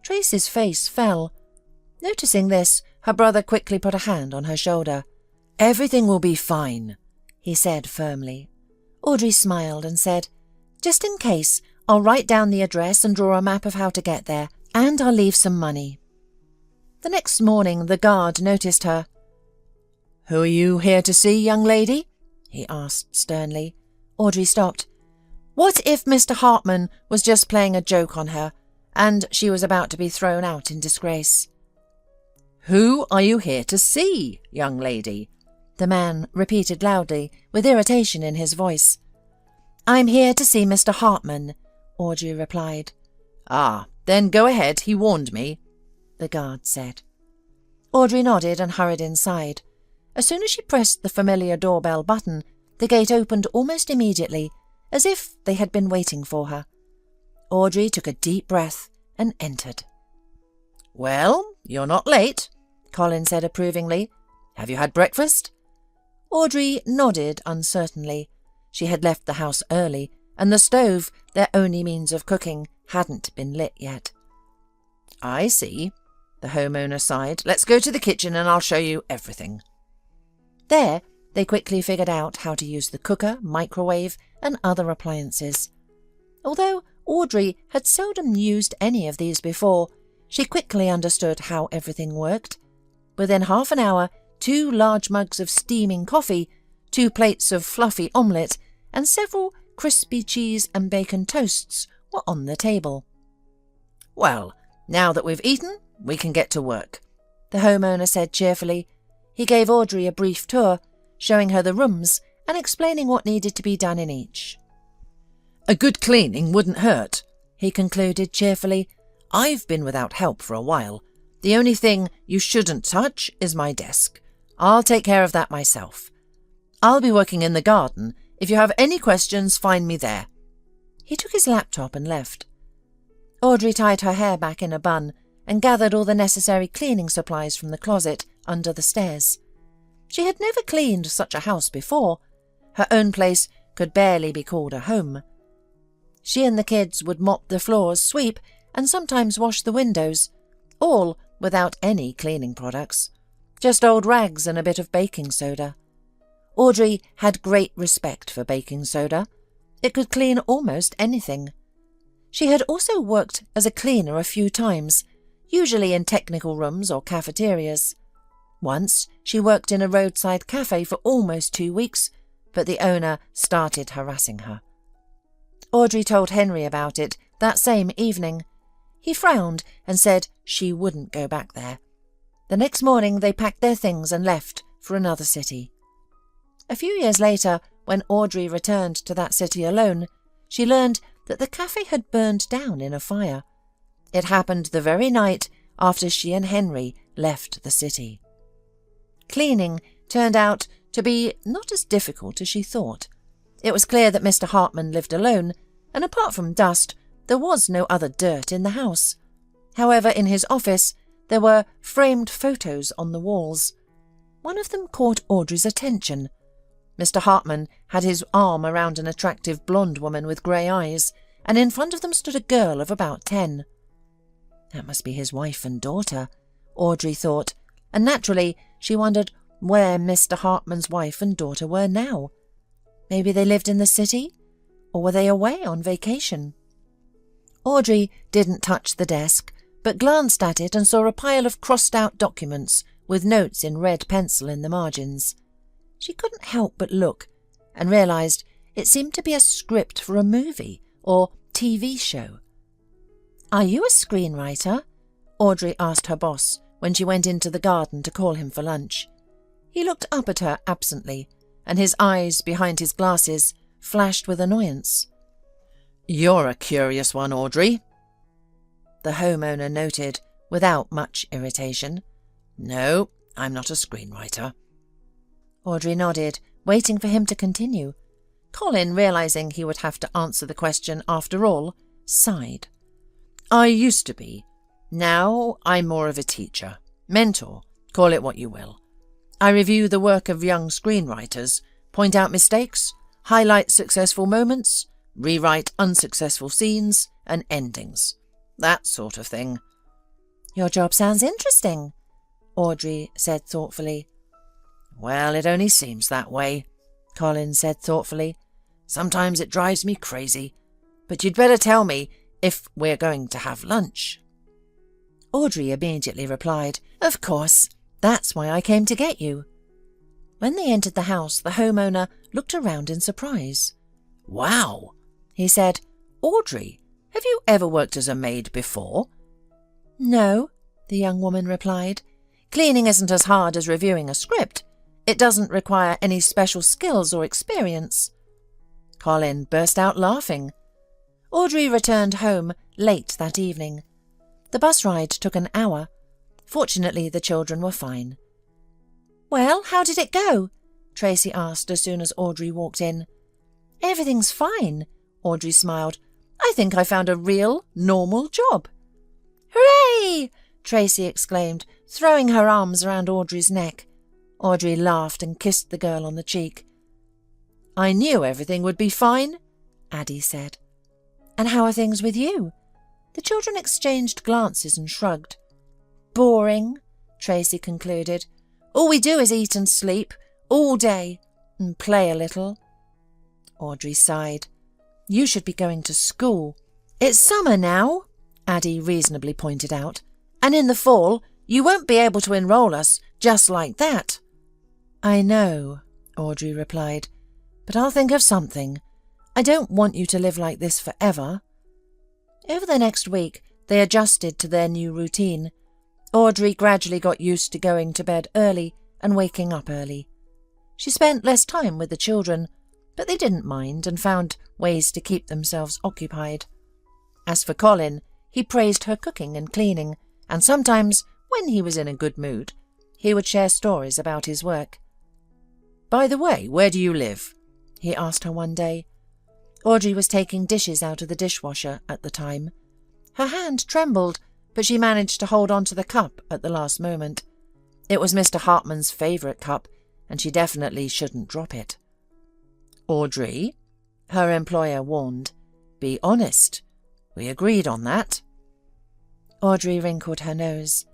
Tracy's face fell. Noticing this, her brother quickly put a hand on her shoulder. "Everything will be fine," he said firmly. Audrey smiled and said, "Just in case, I'll write down the address and draw a map of how to get there, and I'll leave some money." The next morning the guard noticed her. "Who are you here to see, young lady?" he asked sternly. Audrey stopped. What if Mr. Hartman was just playing a joke on her, and she was about to be thrown out in disgrace? "Who are you here to see, young lady?" the man repeated loudly, with irritation in his voice. "I'm here to see Mr. Hartman," Audrey replied. "Ah, then go ahead, he warned me," the guard said. Audrey nodded and hurried inside. As soon as she pressed the familiar doorbell button, the gate opened almost immediately, as if they had been waiting for her. Audrey took a deep breath and entered. "Well, you're not late," Colin said approvingly. "Have you had breakfast?" Audrey nodded uncertainly. She had left the house early, and the stove, their only means of cooking, hadn't been lit yet. "I see," the homeowner sighed. "Let's go to the kitchen and I'll show you everything." There, they quickly figured out how to use the cooker, microwave, and other appliances. Although Audrey had seldom used any of these before, she quickly understood how everything worked. Within half an hour, 2 large mugs of steaming coffee, 2 plates of fluffy omelette, and several crispy cheese and bacon toasts were on the table. "Well, now that we've eaten, we can get to work," the homeowner said cheerfully. He gave Audrey a brief tour, showing her the rooms and explaining what needed to be done in each. "A good cleaning wouldn't hurt," he concluded cheerfully. "I've been without help for a while. The only thing you shouldn't touch is my desk. I'll take care of that myself. I'll be working in the garden. If you have any questions, find me there." He took his laptop and left. Audrey tied her hair back in a bun and gathered all the necessary cleaning supplies from the closet under the stairs. She had never cleaned such a house before. Her own place could barely be called a home. She and the kids would mop the floors, sweep, and sometimes wash the windows, all without any cleaning products, just old rags and a bit of baking soda. Audrey had great respect for baking soda. It could clean almost anything. She had also worked as a cleaner a few times, usually in technical rooms or cafeterias. Once she worked in a roadside cafe for almost 2 weeks, but the owner started harassing her. Audrey told Henry about it that same evening. He frowned and said she wouldn't go back there. The next morning they packed their things and left for another city. A few years later, when Audrey returned to that city alone, she learned that the cafe had burned down in a fire. It happened the very night after she and Henry left the city. Cleaning turned out to be not as difficult as she thought. It was clear that Mr. Hartman lived alone, and apart from dust, there was no other dirt in the house. However, in his office, there were framed photos on the walls. One of them caught Audrey's attention. Mr. Hartman had his arm around an attractive blonde woman with grey eyes, and in front of them stood a girl of about 10. That must be his wife and daughter, Audrey thought, and naturally she wondered where Mr. Hartman's wife and daughter were now. Maybe they lived in the city? Or were they away on vacation? Audrey didn't touch the desk, but glanced at it and saw a pile of crossed-out documents with notes in red pencil in the margins. She couldn't help but look, and realised it seemed to be a script for a movie or TV show. "Are you a screenwriter?" Audrey asked her boss when she went into the garden to call him for lunch. He looked up at her absently, and his eyes behind his glasses flashed with annoyance. "You're a curious one, Audrey," the homeowner noted without much irritation. "No, I'm not a screenwriter." Audrey nodded, waiting for him to continue. Colin, realising he would have to answer the question after all, sighed. "I used to be. Now I'm more of a teacher, mentor, call it what you will. I review the work of young screenwriters, point out mistakes, highlight successful moments, rewrite unsuccessful scenes and endings. That sort of thing." "Your job sounds interesting," Audrey said thoughtfully. "Well, it only seems that way," Colin said thoughtfully. "Sometimes it drives me crazy. But you'd better tell me if we're going to have lunch." Audrey immediately replied, "Of course. That's why I came to get you." When they entered the house, the homeowner looked around in surprise. "Wow," he said. "Audrey, have you ever worked as a maid before?" "No," the young woman replied. "Cleaning isn't as hard as reviewing a script. It doesn't require any special skills or experience." Colin burst out laughing. Audrey returned home late that evening. The bus ride took an hour. Fortunately, the children were fine. "Well, how did it go?" Tracy asked as soon as Audrey walked in. Everything's fine, Audrey smiled. I think I found a real, normal job. Hooray! Tracy exclaimed, throwing her arms around Audrey's neck. Audrey laughed and kissed the girl on the cheek. I knew everything would be fine, Addie said. And how are things with you? The children exchanged glances and shrugged. Boring, Tracy concluded. All we do is eat and sleep, all day, and play a little. Audrey sighed. You should be going to school. It's summer now, Addie reasonably pointed out, and in the fall you won't be able to enroll us just like that. I know, Audrey replied, but I'll think of something. I don't want you to live like this forever. Over the next week, they adjusted to their new routine. Audrey gradually got used to going to bed early and waking up early. She spent less time with the children, but they didn't mind and found ways to keep themselves occupied. As for Colin, he praised her cooking and cleaning, and sometimes, when he was in a good mood, he would share stories about his work. By the way, where do you live? He asked her one day. Audrey was taking dishes out of the dishwasher at the time. Her hand trembled, but she managed to hold on to the cup at the last moment. It was Mr. Hartman's favourite cup, and she definitely shouldn't drop it. Audrey, her employer warned, be honest. We agreed on that. Audrey wrinkled her nose.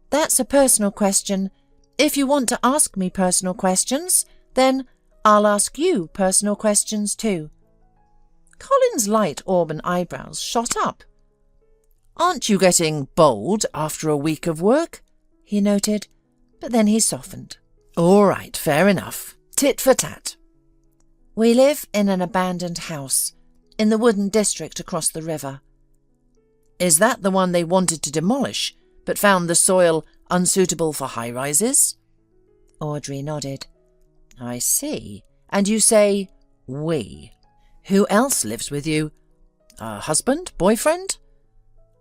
That's a personal question. If you want to ask me personal questions, then I'll ask you personal questions too. Colin's light auburn eyebrows shot up. Aren't you getting bold after a week of work? He noted, but then he softened. All right, fair enough. Tit for tat. We live in an abandoned house, in the wooden district across the river. Is that the one they wanted to demolish, but found the soil unsuitable for high-rises? Audrey nodded. I see. And you say, we. Who else lives with you? A husband? Boyfriend?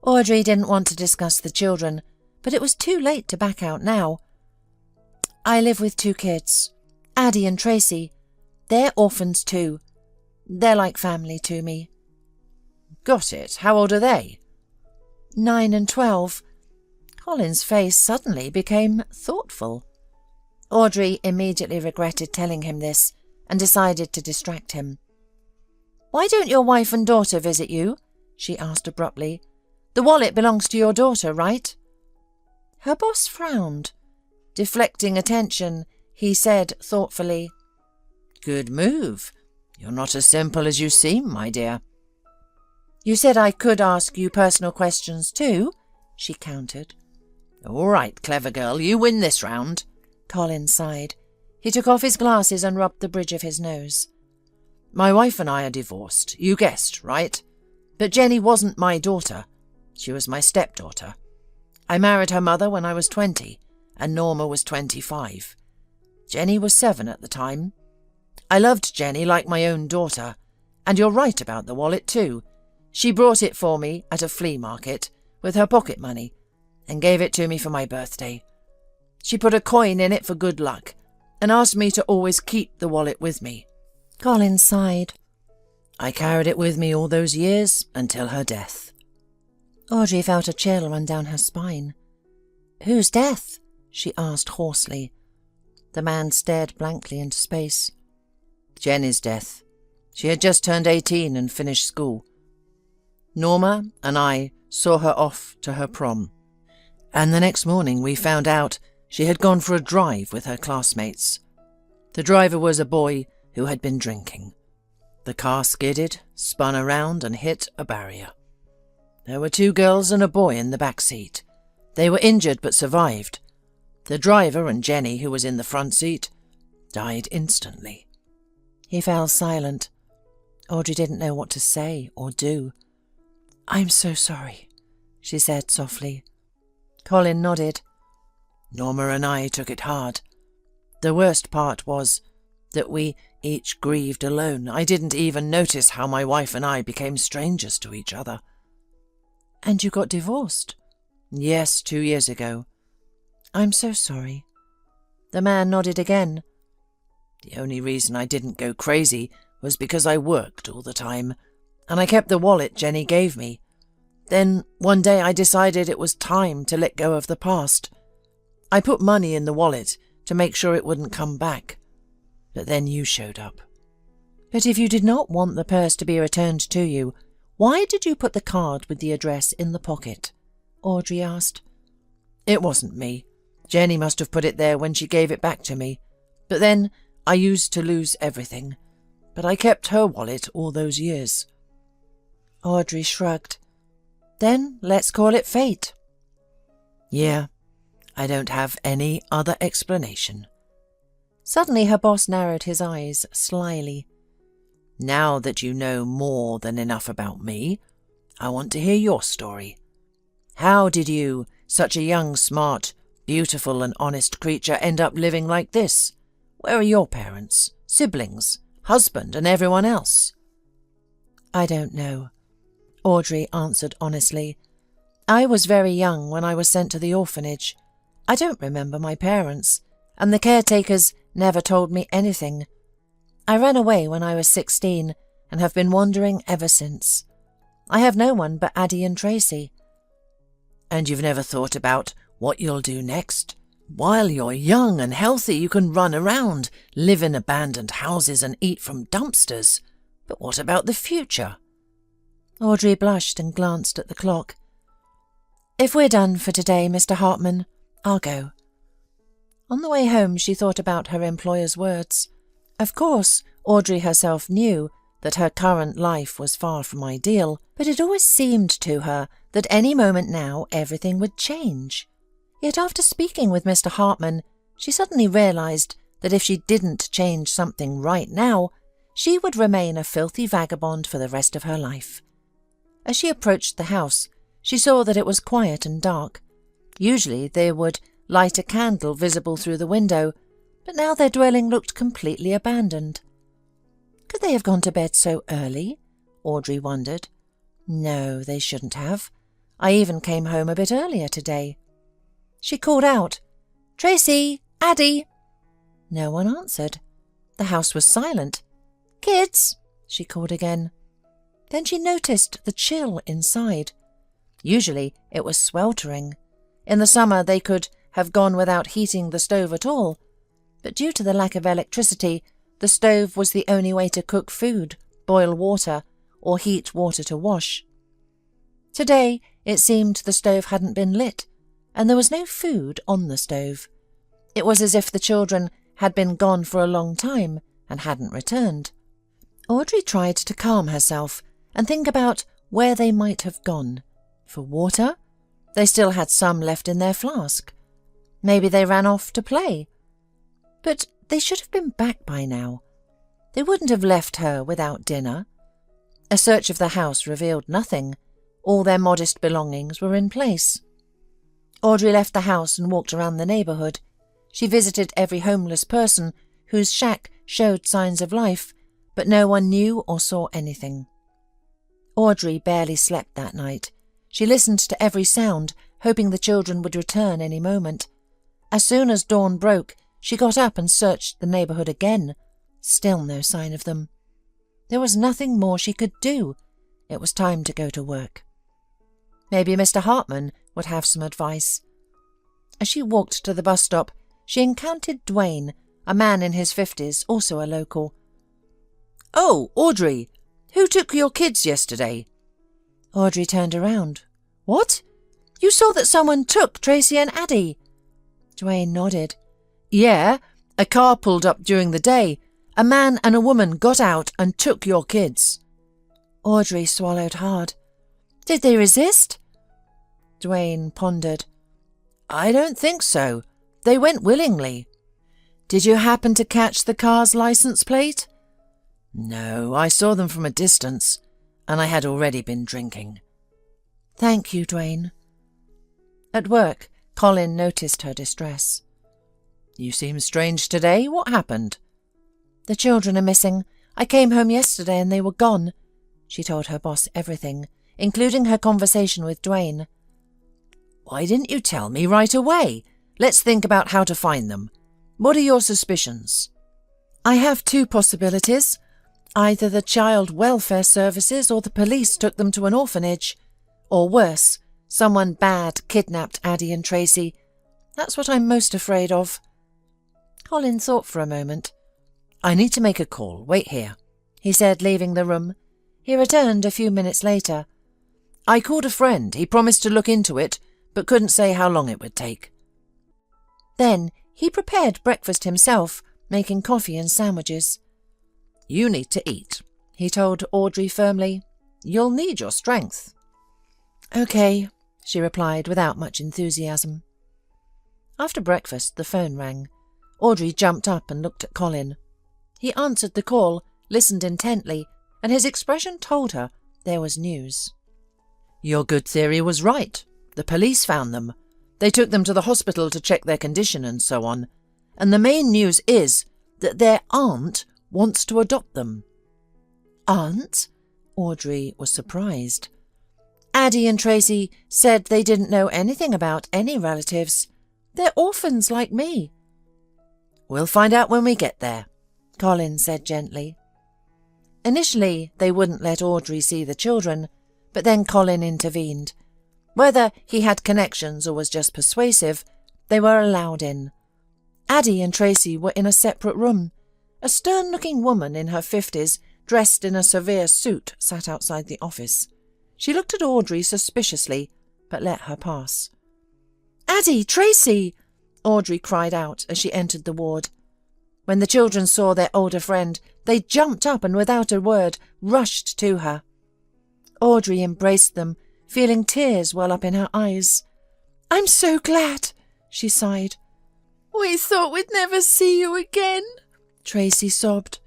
Audrey didn't want to discuss the children, but it was too late to back out now. I live with 2 kids, Addie and Tracy. They're orphans too. They're like family to me. Got it. How old are they? 9 and 12. Colin's face suddenly became thoughtful. Audrey immediately regretted telling him this and decided to distract him. Why don't your wife and daughter visit you? She asked abruptly. The wallet belongs to your daughter, right? Her boss frowned. Deflecting attention, he said thoughtfully, Good move. You're not as simple as you seem, my dear. You said I could ask you personal questions too, she countered. All right, clever girl, you win this round. Colin sighed. He took off his glasses and rubbed the bridge of his nose. My wife and I are divorced, you guessed, right? But Jenny wasn't my daughter. She was my stepdaughter. I married her mother when I was 20, and Norma was 25. Jenny was 7 at the time. I loved Jenny like my own daughter, and you're right about the wallet too. She brought it for me at a flea market with her pocket money and gave it to me for my birthday. She put a coin in it for good luck and asked me to always keep the wallet with me. Colin sighed. I carried it with me all those years until her death. Audrey felt a chill run down her spine. Whose death? She asked hoarsely. The man stared blankly into space. Jenny's death. She had just turned 18 and finished school. Norma and I saw her off to her prom, and the next morning we found out she had gone for a drive with her classmates. The driver was a boy who had been drinking. The car skidded, spun around and hit a barrier. There were 2 girls and a boy in the back seat. They were injured but survived. The driver and Jenny, who was in the front seat, died instantly. He fell silent. Audrey didn't know what to say or do. I'm so sorry, she said softly. Colin nodded. Norma and I took it hard. The worst part was that we each grieved alone. I didn't even notice how my wife and I became strangers to each other. And you got divorced? Yes, 2 years ago. I'm so sorry. The man nodded again. The only reason I didn't go crazy was because I worked all the time, and I kept the wallet Jenny gave me. Then one day I decided it was time to let go of the past. I put money in the wallet to make sure it wouldn't come back. But then you showed up. But if you did not want the purse to be returned to you, why did you put the card with the address in the pocket? Audrey asked. It wasn't me. Jenny must have put it there when she gave it back to me. But then I used to lose everything. But I kept her wallet all those years. Audrey shrugged. Then let's call it fate. Yeah, I don't have any other explanation. Suddenly her boss narrowed his eyes slyly. Now that you know more than enough about me, I want to hear your story. How did you, such a young, smart, beautiful and honest creature, end up living like this? Where are your parents, siblings, husband and everyone else? I don't know, Audrey answered honestly. I was very young when I was sent to the orphanage. I don't remember my parents, and the caretakers never told me anything. I ran away when I was 16 and have been wandering ever since. I have no one but Addie and Tracy. And you've never thought about what you'll do next? While you're young and healthy, you can run around, live in abandoned houses and eat from dumpsters. But what about the future? Audrey blushed and glanced at the clock. If we're done for today, Mr. Hartman, I'll go. On the way home, she thought about her employer's words. Of course, Audrey herself knew that her current life was far from ideal, but it always seemed to her that any moment now everything would change. Yet after speaking with Mr. Hartman, she suddenly realized that if she didn't change something right now, she would remain a filthy vagabond for the rest of her life. As she approached the house, she saw that it was quiet and dark. Usually they would light a candle visible through the window, but now their dwelling looked completely abandoned. Could they have gone to bed so early? Audrey wondered. No, they shouldn't have. I even came home a bit earlier today. She called out, "Tracy! Addie!" No one answered. The house was silent. "Kids!" she called again. Then she noticed the chill inside. Usually it was sweltering. In the summer they could have gone without heating the stove at all, but due to the lack of electricity, the stove was the only way to cook food, boil water, or heat water to wash. Today it seemed the stove hadn't been lit, and there was no food on the stove. It was as if the children had been gone for a long time and hadn't returned. Audrey tried to calm herself and think about where they might have gone. For water? They still had some left in their flask. Maybe they ran off to play. But they should have been back by now. They wouldn't have left her without dinner. A search of the house revealed nothing. All their modest belongings were in place. Audrey left the house and walked around the neighbourhood. She visited every homeless person whose shack showed signs of life, but no one knew or saw anything. Audrey barely slept that night. She listened to every sound, hoping the children would return any moment. As soon as dawn broke, she got up and searched the neighbourhood again. Still no sign of them. There was nothing more she could do. It was time to go to work. Maybe Mr. Hartman would have some advice. As she walked to the bus stop, she encountered Dwayne, a man in his 50s, also a local. "Oh, Audrey! Who took your kids yesterday?" Audrey turned around. "What? You saw that someone took Tracy and Addie?" Dwayne nodded. "Yeah, a car pulled up during the day. A man and a woman got out and took your kids." Audrey swallowed hard. "Did they resist?" Dwayne pondered. "I don't think so. They went willingly." "Did you happen to catch the car's license plate?" "No, I saw them from a distance, and I had already been drinking." "Thank you, Dwayne." At work, Colin noticed her distress. "You seem strange today. What happened?" "The children are missing. I came home yesterday and they were gone." She told her boss everything, including her conversation with Dwayne. "Why didn't you tell me right away? Let's think about how to find them. What are your suspicions?" "I have two possibilities. Either the child welfare services or the police took them to an orphanage. Or worse, someone bad kidnapped Addie and Tracy. That's what I'm most afraid of. Colin thought for a moment. I need to make a call. Wait here, he said, leaving the room. He returned a few minutes later. I called a friend. He promised to look into it, but couldn't say how long it would take. Then he prepared breakfast himself, making coffee and sandwiches. You need to eat, he told Audrey firmly. You'll need your strength. Okay, she replied without much enthusiasm. After breakfast, the phone rang. Audrey jumped up and looked at Colin. He answered the call, listened intently, and his expression told her there was news. Your good theory was right. The police found them. They took them to the hospital to check their condition and so on. And the main news is that their aunt wants to adopt them. Aunt? Audrey was surprised. Addie and Tracy said they didn't know anything about any relatives. They're orphans like me. We'll find out when we get there, Colin said gently. Initially, they wouldn't let Audrey see the children, but then Colin intervened. Whether he had connections or was just persuasive, they were allowed in. Addie and Tracy were in a separate room. A stern-looking woman in her 50s, dressed in a severe suit, sat outside the office. She looked at Audrey suspiciously, but let her pass. Addie, Tracy! Audrey cried out as she entered the ward. When the children saw their older friend, they jumped up and without a word rushed to her. Audrey embraced them, feeling tears well up in her eyes. I'm so glad, she sighed. We thought we'd never see you again, Tracy sobbed.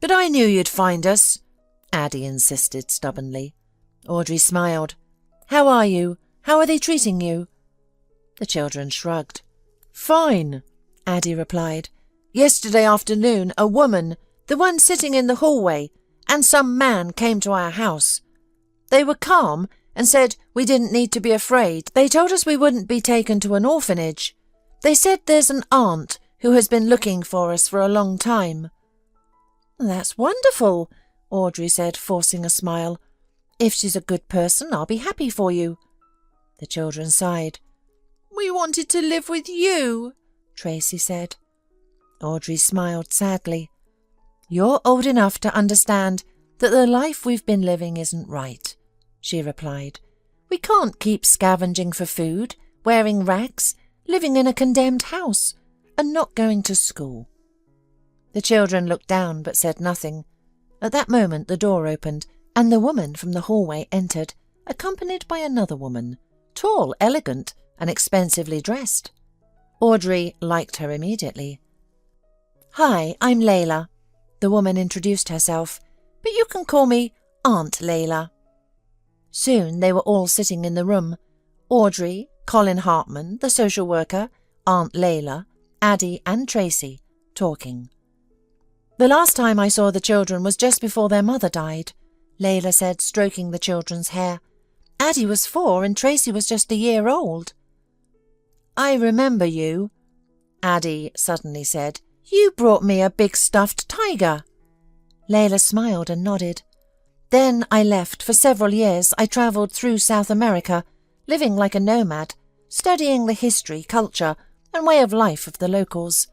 But I knew you'd find us, Addie insisted stubbornly. Audrey smiled. How are you? How are they treating you? The children shrugged. Fine, Addie replied. Yesterday afternoon, a woman, the one sitting in the hallway, and some man came to our house. They were calm and said we didn't need to be afraid. They told us we wouldn't be taken to an orphanage. They said there's an aunt who has been looking for us for a long time. That's wonderful, Audrey said, forcing a smile. If she's a good person, I'll be happy for you. The children sighed. We wanted to live with you, Tracy said. Audrey smiled sadly. You're old enough to understand that the life we've been living isn't right, she replied. We can't keep scavenging for food, wearing rags, living in a condemned house, and not going to school. The children looked down but said nothing. At that moment the door opened, and the woman from the hallway entered, accompanied by another woman, tall, elegant, and expensively dressed. Audrey liked her immediately. Hi, I'm Layla. The woman introduced herself, but you can call me Aunt Layla. Soon they were all sitting in the room. Audrey, Colin Hartman, the social worker, Aunt Layla, Addie and Tracy, talking. The last time I saw the children was just before their mother died, Layla said, stroking the children's hair. Addie was 4 and Tracy was just a year old. I remember you, Addie suddenly said. You brought me a big stuffed tiger. Layla smiled and nodded. Then I left. For several years I travelled through South America, living like a nomad, studying the history, culture, and way of life of the locals.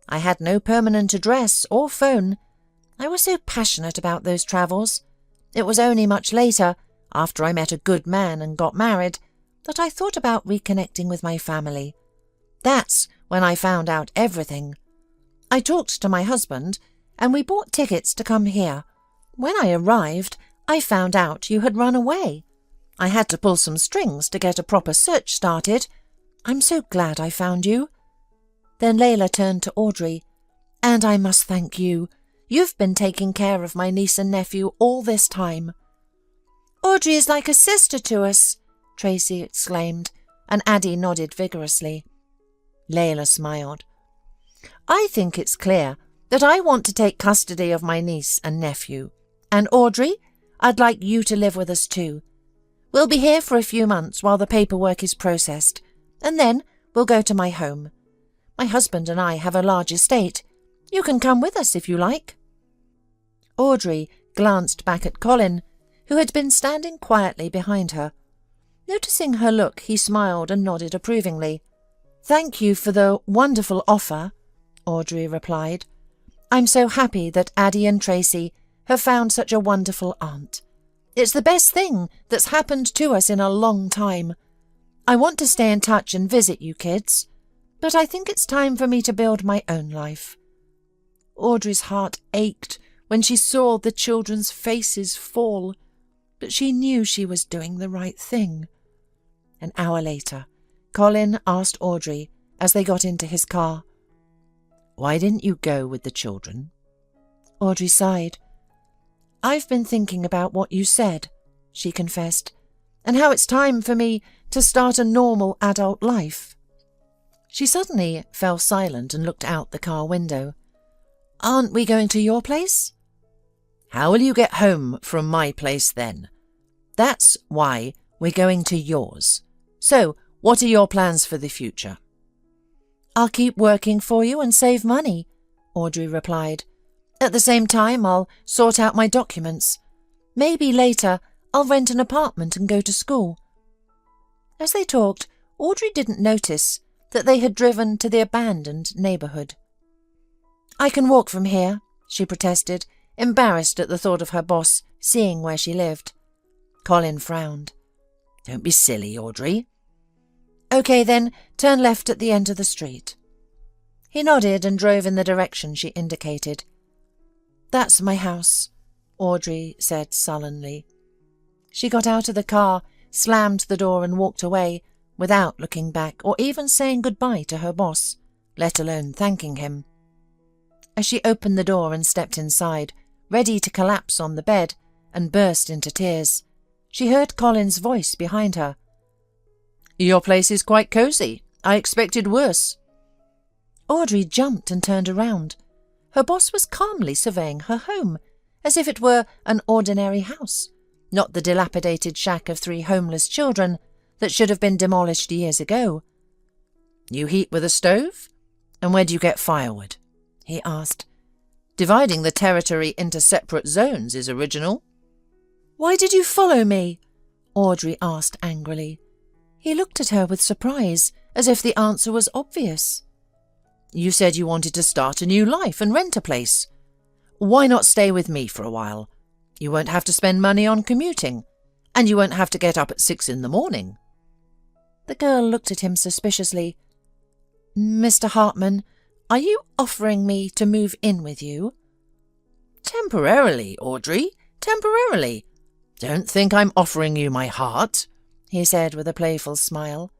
I had no permanent address or phone. I was so passionate about those travels. It was only much later, after I met a good man and got married, that I thought about reconnecting with my family. That's when I found out everything. I talked to my husband, and we bought tickets to come here. When I arrived, I found out you had run away. I had to pull some strings to get a proper search started. I'm so glad I found you. Then Layla turned to Audrey. And I must thank you. You've been taking care of my niece and nephew all this time. Audrey is like a sister to us, Tracy exclaimed, and Addie nodded vigorously. Layla smiled. I think it's clear that I want to take custody of my niece and nephew. And Audrey, I'd like you to live with us too. We'll be here for a few months while the paperwork is processed, and then we'll go to my home. My husband and I have a large estate. You can come with us if you like. Audrey glanced back at Colin, who had been standing quietly behind her. Noticing her look, he smiled and nodded approvingly. "Thank you for the wonderful offer," Audrey replied. "I'm so happy that Addie and Tracy have found such a wonderful aunt. It's the best thing that's happened to us in a long time. I want to stay in touch and visit you kids, but I think it's time for me to build my own life." Audrey's heart ached when she saw the children's faces fall, but she knew she was doing the right thing. An hour later, Colin asked Audrey as they got into his car, "Why didn't you go with the children?" Audrey sighed. "I've been thinking about what you said," she confessed, "and how it's time for me to start a normal adult life." She suddenly fell silent and looked out the car window. "Aren't we going to your place?" "How will you get home from my place then? That's why we're going to yours. So, what are your plans for the future?" "I'll keep working for you and save money," Audrey replied. "At the same time, I'll sort out my documents. Maybe later I'll rent an apartment and go to school." As they talked, Audrey didn't notice that they had driven to the abandoned neighbourhood. "I can walk from here," she protested, embarrassed at the thought of her boss seeing where she lived. Colin frowned. "Don't be silly, Audrey." "OK, then turn left at the end of the street." He nodded and drove in the direction she indicated. "That's my house," Audrey said sullenly. She got out of the car, slammed the door and walked away, without looking back or even saying goodbye to her boss, let alone thanking him. As she opened the door and stepped inside, ready to collapse on the bed and burst into tears, she heard Colin's voice behind her. "Your place is quite cosy. I expected worse." Audrey jumped and turned around. Her boss was calmly surveying her home, as if it were an ordinary house, not the dilapidated shack of 3 homeless children that should have been demolished years ago. "You heat with a stove? And where do you get firewood?" he asked. "Dividing the territory into separate zones is original." "Why did you follow me?" Audrey asked angrily. He looked at her with surprise, as if the answer was obvious. "You said you wanted to start a new life and rent a place. Why not stay with me for a while? You won't have to spend money on commuting, and you won't have to get up at 6 in the morning." The girl looked at him suspiciously. "Mr. Hartman, are you offering me to move in with you?" "Temporarily, Audrey, temporarily. Don't think I'm offering you my heart," he said with a playful smile.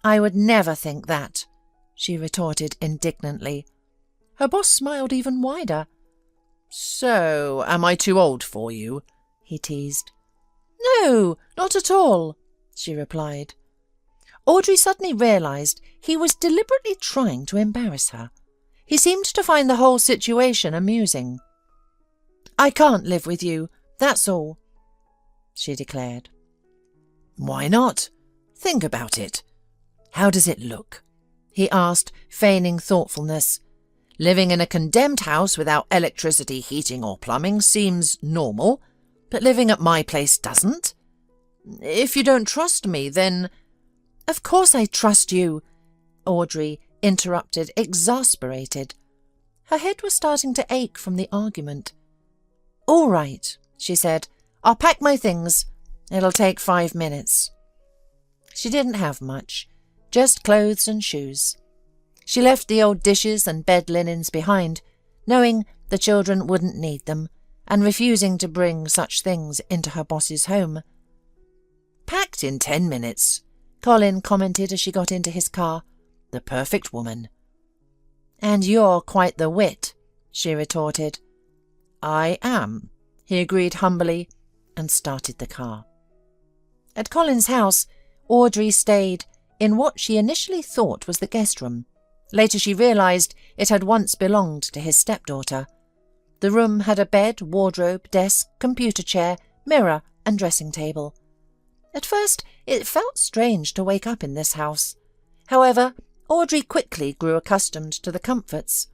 "I would never think that," she retorted indignantly. Her boss smiled even wider. "So, am I too old for you?" he teased. "No, not at all," she replied. Audrey suddenly realised he was deliberately trying to embarrass her. He seemed to find the whole situation amusing. "I can't live with you, that's all," she declared. "Why not? Think about it. How does it look?" he asked, feigning thoughtfulness. "Living in a condemned house without electricity, heating or plumbing seems normal, but living at my place doesn't. If you don't trust me, then—" "Of course I trust you," Audrey interrupted, exasperated. Her head was starting to ache from the argument. "All right," she said. "I'll pack my things. It'll take 5 minutes." She didn't have much, just clothes and shoes. She left the old dishes and bed linens behind, knowing the children wouldn't need them, and refusing to bring such things into her boss's home. "Packed in 10 minutes, Colin commented as she got into his car. "The perfect woman." "And you're quite the wit," she retorted. "I am," he agreed humbly, and started the car. At Colin's house, Audrey stayed in what she initially thought was the guest room. Later she realised it had once belonged to his stepdaughter. The room had a bed, wardrobe, desk, computer chair, mirror and dressing table. At first it felt strange to wake up in this house. However, Audrey quickly grew accustomed to the comforts.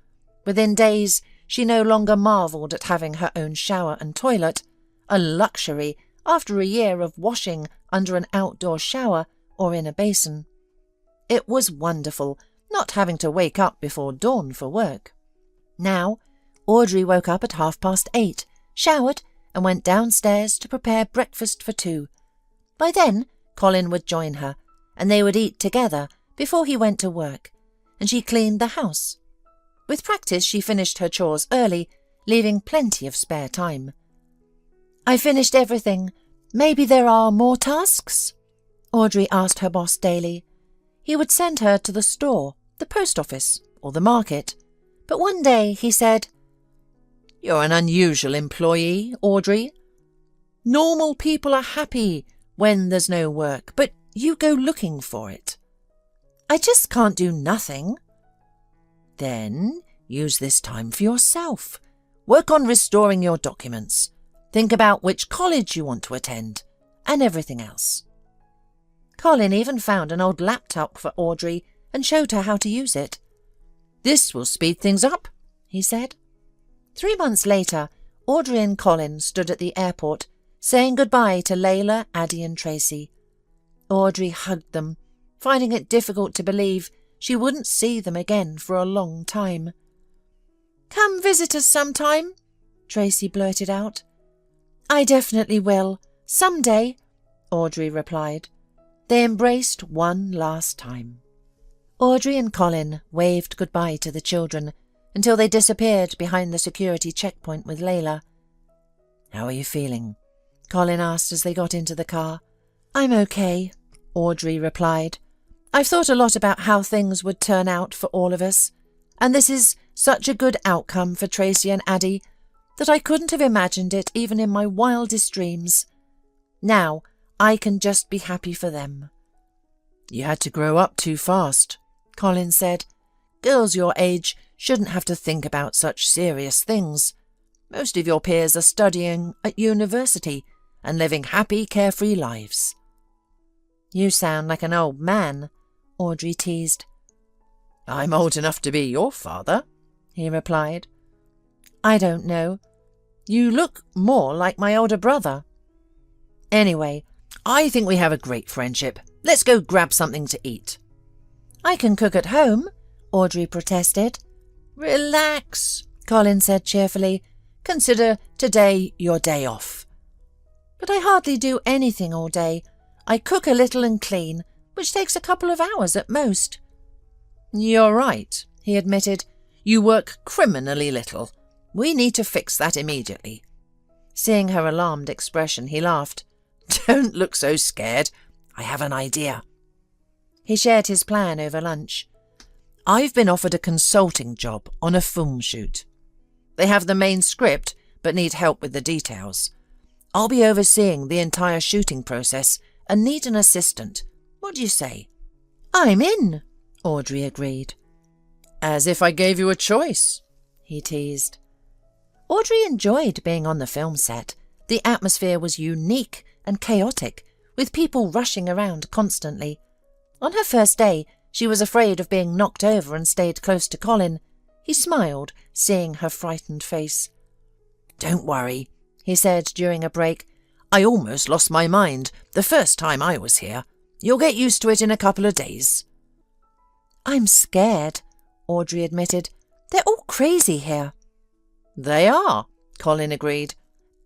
Within days, she no longer marvelled at having her own shower and toilet, a luxury after a year of washing under an outdoor shower or in a basin. It was wonderful not having to wake up before dawn for work. Now, Audrey woke up at 8:30, showered, and went downstairs to prepare breakfast for 2. By then, Colin would join her, and they would eat together before he went to work, and she cleaned the house. With practice, she finished her chores early, leaving plenty of spare time. "I finished everything. Maybe there are more tasks?" Audrey asked her boss daily. He would send her to the store, the post office, or the market. But one day he said, "You're an unusual employee, Audrey. Normal people are happy when there's no work, but you go looking for it." "I just can't do nothing." "Then use this time for yourself. Work on restoring your documents. Think about which college you want to attend, and everything else." Colin even found an old laptop for Audrey and showed her how to use it. "This will speed things up," he said. 3 months later, Audrey and Colin stood at the airport, saying goodbye to Layla, Addie and Tracy. Audrey hugged them, finding it difficult to believe she wouldn't see them again for a long time. "Come visit us sometime," Tracy blurted out. "I definitely will, someday," Audrey replied. They embraced one last time. Audrey and Colin waved goodbye to the children until they disappeared behind the security checkpoint with Layla. "How are you feeling?" Colin asked as they got into the car. "I'm okay," Audrey replied. "I've thought a lot about how things would turn out for all of us, and this is such a good outcome for Tracy and Addie that I couldn't have imagined it even in my wildest dreams. Now I can just be happy for them." "You had to grow up too fast," Colin said. "Girls your age shouldn't have to think about such serious things. Most of your peers are studying at university and living happy, carefree lives." "You sound like an old man," Audrey teased. "I'm old enough to be your father," he replied. "I don't know. You look more like my older brother. Anyway, I think we have a great friendship. Let's go grab something to eat." "I can cook at home," Audrey protested. "Relax," Colin said cheerfully. "Consider today your day off." "But I hardly do anything all day. I cook a little and clean, which takes a couple of hours at most." "You're right," he admitted. "You work criminally little. We need to fix that immediately." Seeing her alarmed expression, he laughed. "Don't look so scared. I have an idea." He shared his plan over lunch. "I've been offered a consulting job on a film shoot. They have the main script, but need help with the details. I'll be overseeing the entire shooting process and need an assistant. What do you say?" "I'm in," Audrey agreed. "As if I gave you a choice," he teased. Audrey enjoyed being on the film set. The atmosphere was unique and chaotic, with people rushing around constantly. On her first day, she was afraid of being knocked over and stayed close to Colin. He smiled, seeing her frightened face. "Don't worry," he said during a break. "I almost lost my mind the first time I was here. You'll get used to it in a couple of days." "I'm scared," Audrey admitted. "They're all crazy here." "They are," Colin agreed.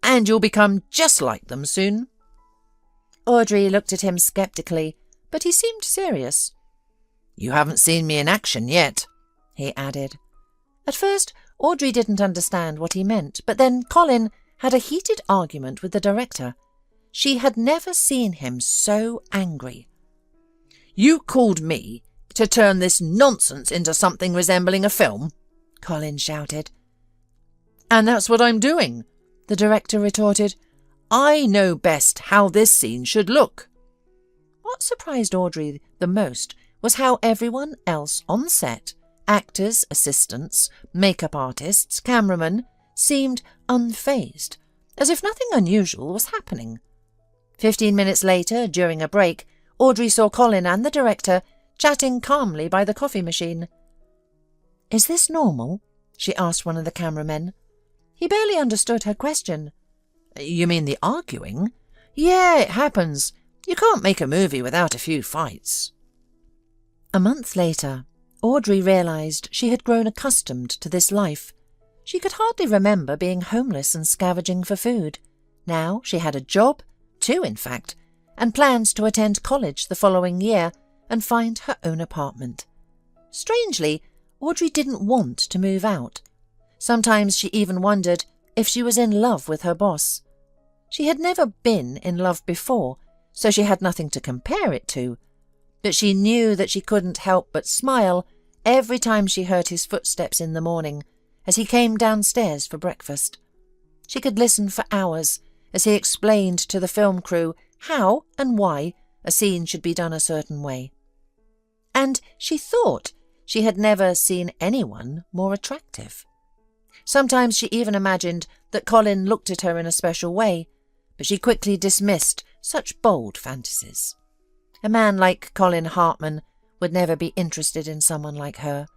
"And you'll become just like them soon." Audrey looked at him sceptically, but he seemed serious. "You haven't seen me in action yet," he added. At first, Audrey didn't understand what he meant, but then Colin had a heated argument with the director. She had never seen him so angry. "You called me to turn this nonsense into something resembling a film?" Colin shouted. "And that's what I'm doing," the director retorted. "I know best how this scene should look." What surprised Audrey the most was how everyone else on set, actors, assistants, makeup artists, cameramen, seemed unfazed, as if nothing unusual was happening. 15 minutes later, during a break, Audrey saw Colin and the director chatting calmly by the coffee machine. "Is this normal?" she asked one of the cameramen. He barely understood her question. You mean the arguing? Yeah, it happens. You can't make a movie without a few fights. A month later, Audrey realised she had grown accustomed to this life. She could hardly remember being homeless and scavenging for food. Now she had a job, 2 in fact, and plans to attend college the following year and find her own apartment. Strangely, Audrey didn't want to move out. Sometimes she even wondered if she was in love with her boss. She had never been in love before, so she had nothing to compare it to, but she knew that she couldn't help but smile every time she heard his footsteps in the morning as he came downstairs for breakfast. She could listen for hours as he explained to the film crew how and why a scene should be done a certain way. And she thought she had never seen anyone more attractive. Sometimes she even imagined that Colin looked at her in a special way, but she quickly dismissed such bold fantasies. A man like Colin Hartman would never be interested in someone like her.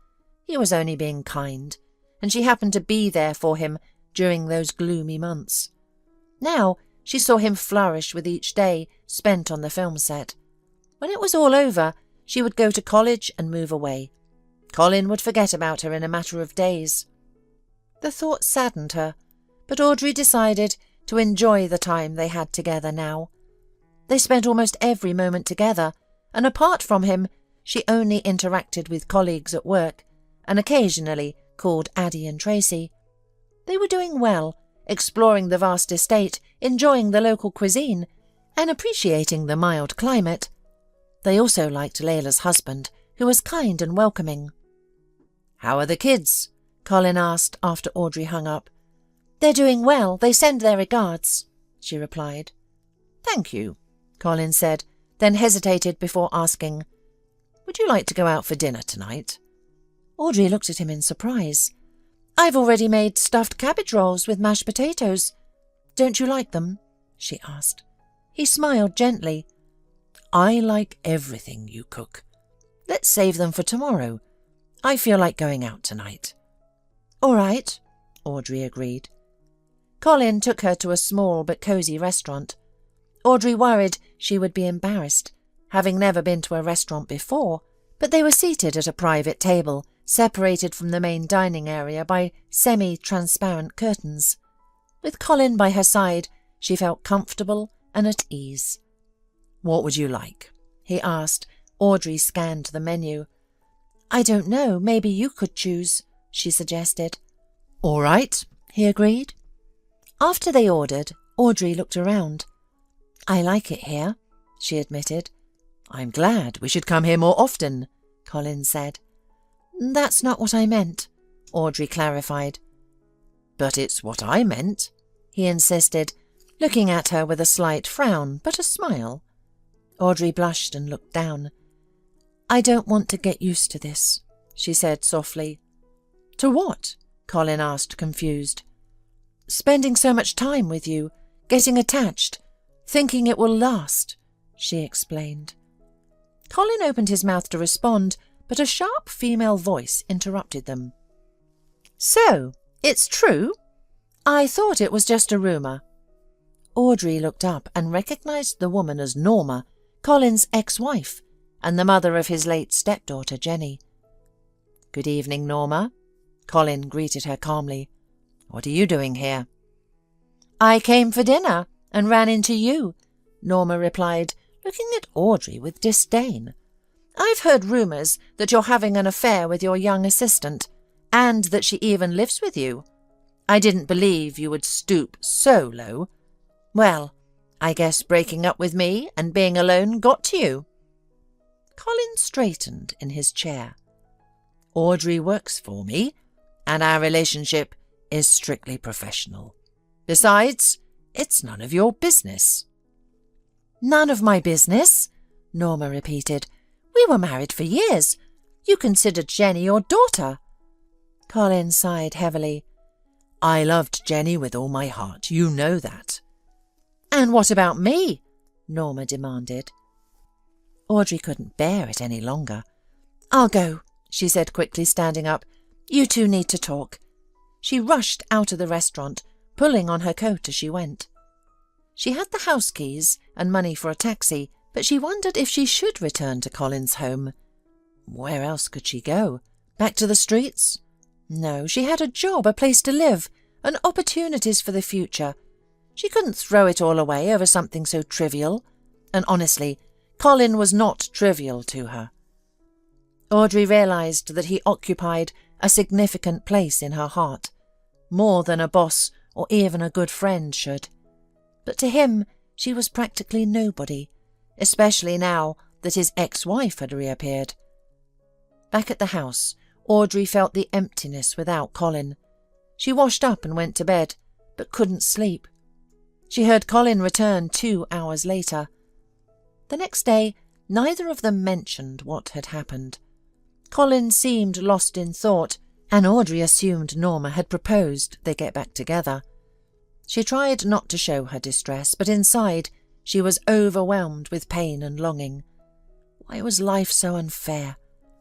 He was only being kind, and she happened to be there for him during those gloomy months. Now she saw him flourish with each day spent on the film set. When it was all over, she would go to college and move away. Colin would forget about her in a matter of days. The thought saddened her, but Audrey decided to enjoy the time they had together now. They spent almost every moment together, and apart from him, she only interacted with colleagues at work, and occasionally called Addie and Tracy. They were doing well, exploring the vast estate, enjoying the local cuisine, and appreciating the mild climate. They also liked Layla's husband, who was kind and welcoming. "How are the kids?" Colin asked after Audrey hung up. "They're doing well. They send their regards," she replied. "Thank you," Colin said, then hesitated before asking, "Would you like to go out for dinner tonight?" Audrey looked at him in surprise. "I've already made stuffed cabbage rolls with mashed potatoes. Don't you like them?" she asked. He smiled gently. "I like everything you cook. Let's save them for tomorrow. I feel like going out tonight." "All right," Audrey agreed. Colin took her to a small but cosy restaurant. Audrey worried she would be embarrassed, having never been to a restaurant before, but they were seated at a private table, separated from the main dining area by semi-transparent curtains. With Colin by her side, she felt comfortable and at ease. "What would you like?" he asked. Audrey scanned the menu. "I don't know, maybe you could choose," she suggested. "All right," he agreed. After they ordered, Audrey looked around. "I like it here," she admitted. "I'm glad. We should come here more often," Colin said. "That's not what I meant," Audrey clarified. "But it's what I meant," he insisted, looking at her with a slight frown but a smile. Audrey blushed and looked down. "I don't want to get used to this," she said softly. "To what?" Colin asked, confused. "Spending so much time with you, getting attached, thinking it will last," she explained. Colin opened his mouth to respond, but a sharp female voice interrupted them. "So, it's true? I thought it was just a rumour." Audrey looked up and recognised the woman as Norma, Colin's ex-wife, and the mother of his late stepdaughter, Jenny. "Good evening, Norma," Colin greeted her calmly. "What are you doing here?" "I came for dinner and ran into you," Norma replied, looking at Audrey with disdain. "I've heard rumours that you're having an affair with your young assistant, and that she even lives with you. I didn't believe you would stoop so low. Well, I guess breaking up with me and being alone got to you." Colin straightened in his chair. "Audrey works for me, and our relationship is strictly professional. Besides, it's none of your business." "None of my business?" Norma repeated. "We were married for years. You considered Jenny your daughter." Colin sighed heavily. "I loved Jenny with all my heart, you know that." "And what about me?" Norma demanded. Audrey couldn't bear it any longer. "I'll go," she said quickly, standing up. "You two need to talk. She rushed out of the restaurant, pulling on her coat as she went. She had the house keys and money for a taxi, but she wondered if she should return to Colin's home. Where else could she go? Back to the streets? No, she had a job, a place to live, and opportunities for the future. She couldn't throw it all away over something so trivial. And honestly, Colin was not trivial to her. Audrey realised that he occupied a significant place in her heart, more than a boss or even a good friend should. But to him, she was practically nobody, especially now that his ex-wife had reappeared. Back at the house, Audrey felt the emptiness without Colin. She washed up and went to bed, but couldn't sleep. She heard Colin return 2 hours later. The next day, neither of them mentioned what had happened. Colin seemed lost in thought, and Audrey assumed Norma had proposed they get back together. She tried not to show her distress, but inside she was overwhelmed with pain and longing. Why was life so unfair?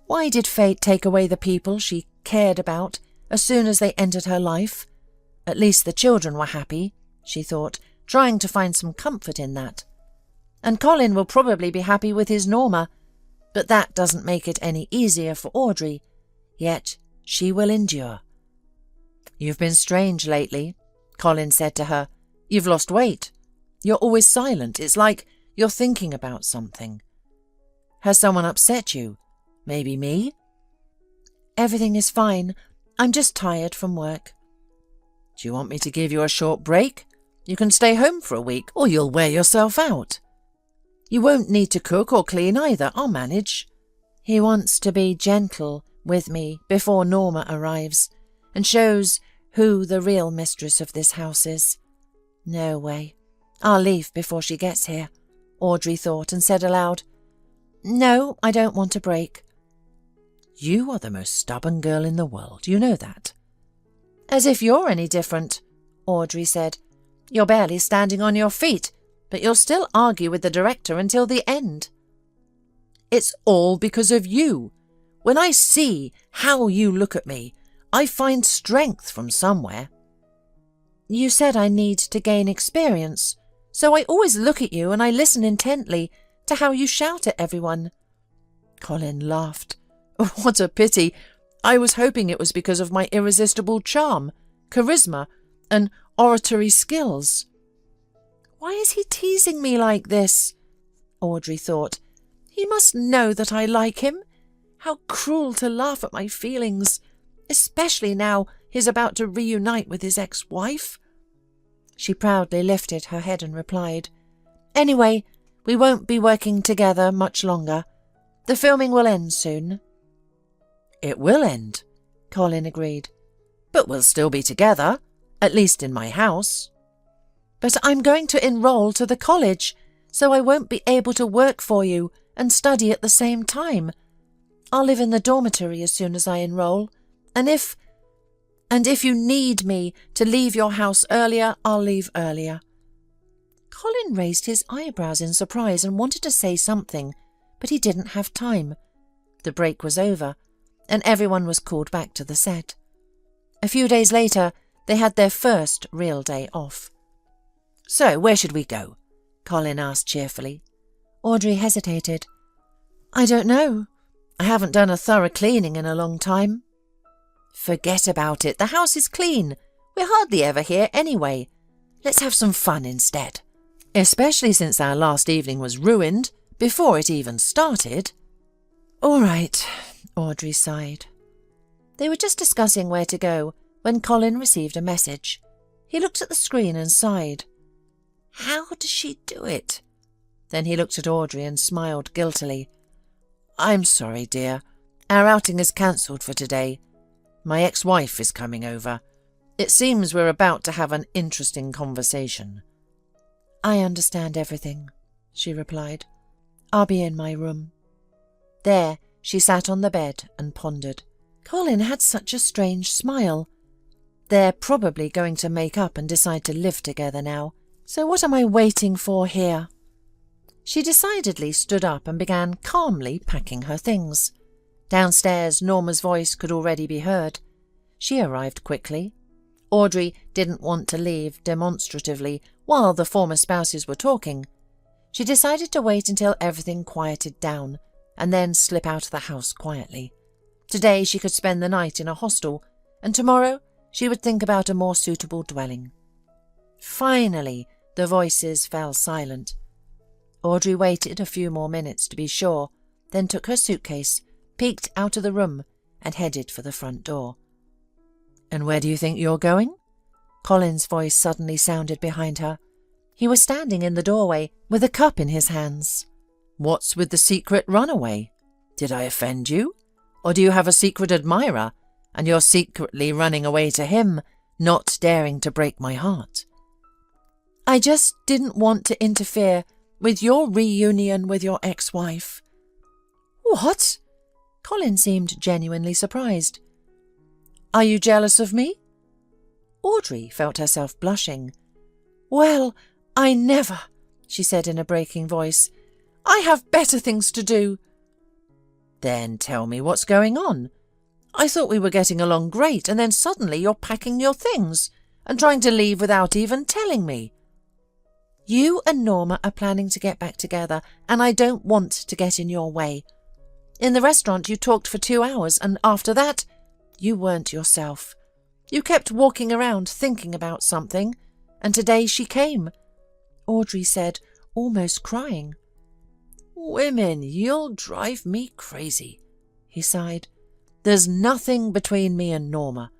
Why did fate take away the people she cared about as soon as they entered her life? At least the children were happy, she thought, trying to find some comfort in that. And Colin will probably be happy with his Norma, but that doesn't make it any easier for Audrey. Yet she will endure. "You've been strange lately," Colin said to her. "You've lost weight. You're always silent. It's like you're thinking about something. Has someone upset you? Maybe me?" "Everything is fine. I'm just tired from work." "Do you want me to give you a short break? You can stay home for a week, or you'll wear yourself out. You won't need to cook or clean either. I'll manage." He wants to be gentle with me before Norma arrives and shows who the real mistress of this house is. No way. I'll leave before she gets here, Audrey thought, and said aloud, "No, I don't want a break." "You are the most stubborn girl in the world, you know that." "As if you're any different," Audrey said. "You're barely standing on your feet, but you'll still argue with the director until the end." "It's all because of you. When I see how you look at me, I find strength from somewhere." "You said I need to gain experience, so I always look at you and I listen intently to how you shout at everyone." Colin laughed. "What a pity. I was hoping it was because of my irresistible charm, charisma, and oratory skills." "Why is he teasing me like this?" Audrey thought. "He must know that I like him. How cruel to laugh at my feelings, especially now he's about to reunite with his ex-wife." She proudly lifted her head and replied, "Anyway, we won't be working together much longer. The filming will end soon." "It will end," Colin agreed. "But we'll still be together, at least in my house." "But I'm going to enroll to the college, so I won't be able to work for you and study at the same time. I'll live in the dormitory as soon as I enroll, and if you need me to leave your house earlier, I'll leave earlier." Colin raised his eyebrows in surprise and wanted to say something, but he didn't have time. The break was over, and everyone was called back to the set. A few days later, they had their first real day off. "So, where should we go?" Colin asked cheerfully. Audrey hesitated. "I don't know. I haven't done a thorough cleaning in a long time." "Forget about it. The house is clean. We're hardly ever here anyway. Let's have some fun instead. Especially since our last evening was ruined before it even started." "All right," Audrey sighed. They were just discussing where to go when Colin received a message. He looked at the screen and sighed. How does she do it? Then he looked at Audrey and smiled guiltily. "I'm sorry, dear. Our outing is cancelled for today. My ex-wife is coming over. It seems we're about to have an interesting conversation." "I understand everything," she replied. "I'll be in my room." There she sat on the bed and pondered. Colin had such a strange smile. They're probably going to make up and decide to live together now. So what am I waiting for here? She decidedly stood up and began calmly packing her things. Downstairs, Norma's voice could already be heard. She arrived quickly. Audrey didn't want to leave demonstratively while the former spouses were talking. She decided to wait until everything quieted down and then slip out of the house quietly. Today she could spend the night in a hostel, and tomorrow she would think about a more suitable dwelling. Finally, the voices fell silent. Audrey waited a few more minutes to be sure, then took her suitcase, peeked out of the room, and headed for the front door. "And where do you think you're going?" Colin's voice suddenly sounded behind her. He was standing in the doorway with a cup in his hands. "What's with the secret runaway? Did I offend you? Or do you have a secret admirer, and you're secretly running away to him, not daring to break my heart?" "I just didn't want to interfere with your reunion with your ex-wife." "What?" Colin seemed genuinely surprised. "Are you jealous of me?" Audrey felt herself blushing. "Well, I never," she said in a breaking voice. "I have better things to do." "Then tell me what's going on. I thought we were getting along great, and then suddenly you're packing your things and trying to leave without even telling me." "You and Norma are planning to get back together, and I don't want to get in your way. In the restaurant you talked for 2 hours, and after that you weren't yourself. You kept walking around thinking about something, and today she came," Audrey said, almost crying. "Women, you'll drive me crazy," he sighed. "There's nothing between me and Norma.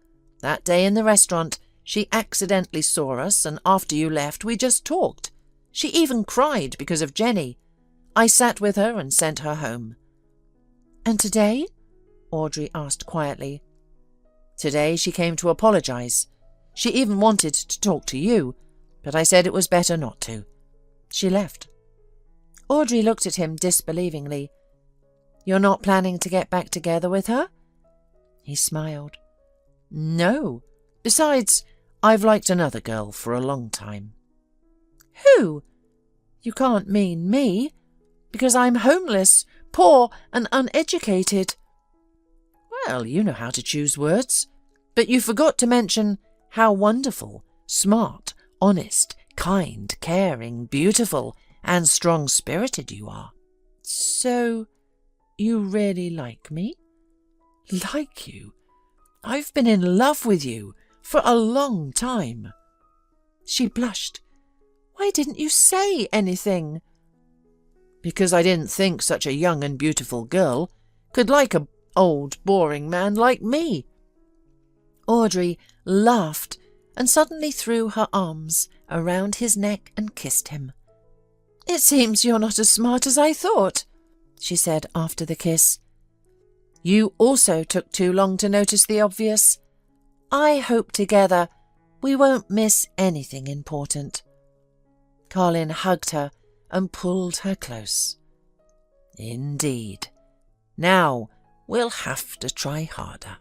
That day in the restaurant, she accidentally saw us, and after you left, we just talked. She even cried because of Jenny. I sat with her and sent her home." "And today?" Audrey asked quietly. "Today she came to apologize. She even wanted to talk to you, but I said it was better not to. She left." Audrey looked at him disbelievingly. "You're not planning to get back together with her?" He smiled. "No. Besides, I've liked another girl for a long time." "Who? You can't mean me, because I'm homeless, poor and uneducated." "Well, you know how to choose words. But you forgot to mention how wonderful, smart, honest, kind, caring, beautiful, and strong-spirited you are." "So, you really like me?" "Like you? I've been in love with you for a long time." She blushed. "Why didn't you say anything?" "Because I didn't think such a young and beautiful girl could like a old, boring man like me." Audrey laughed and suddenly threw her arms around his neck and kissed him. "It seems you're not as smart as I thought," she said after the kiss. "You also took too long to notice the obvious. I hope together we won't miss anything important." Colin hugged her and pulled her close. "Indeed. Now we'll have to try harder."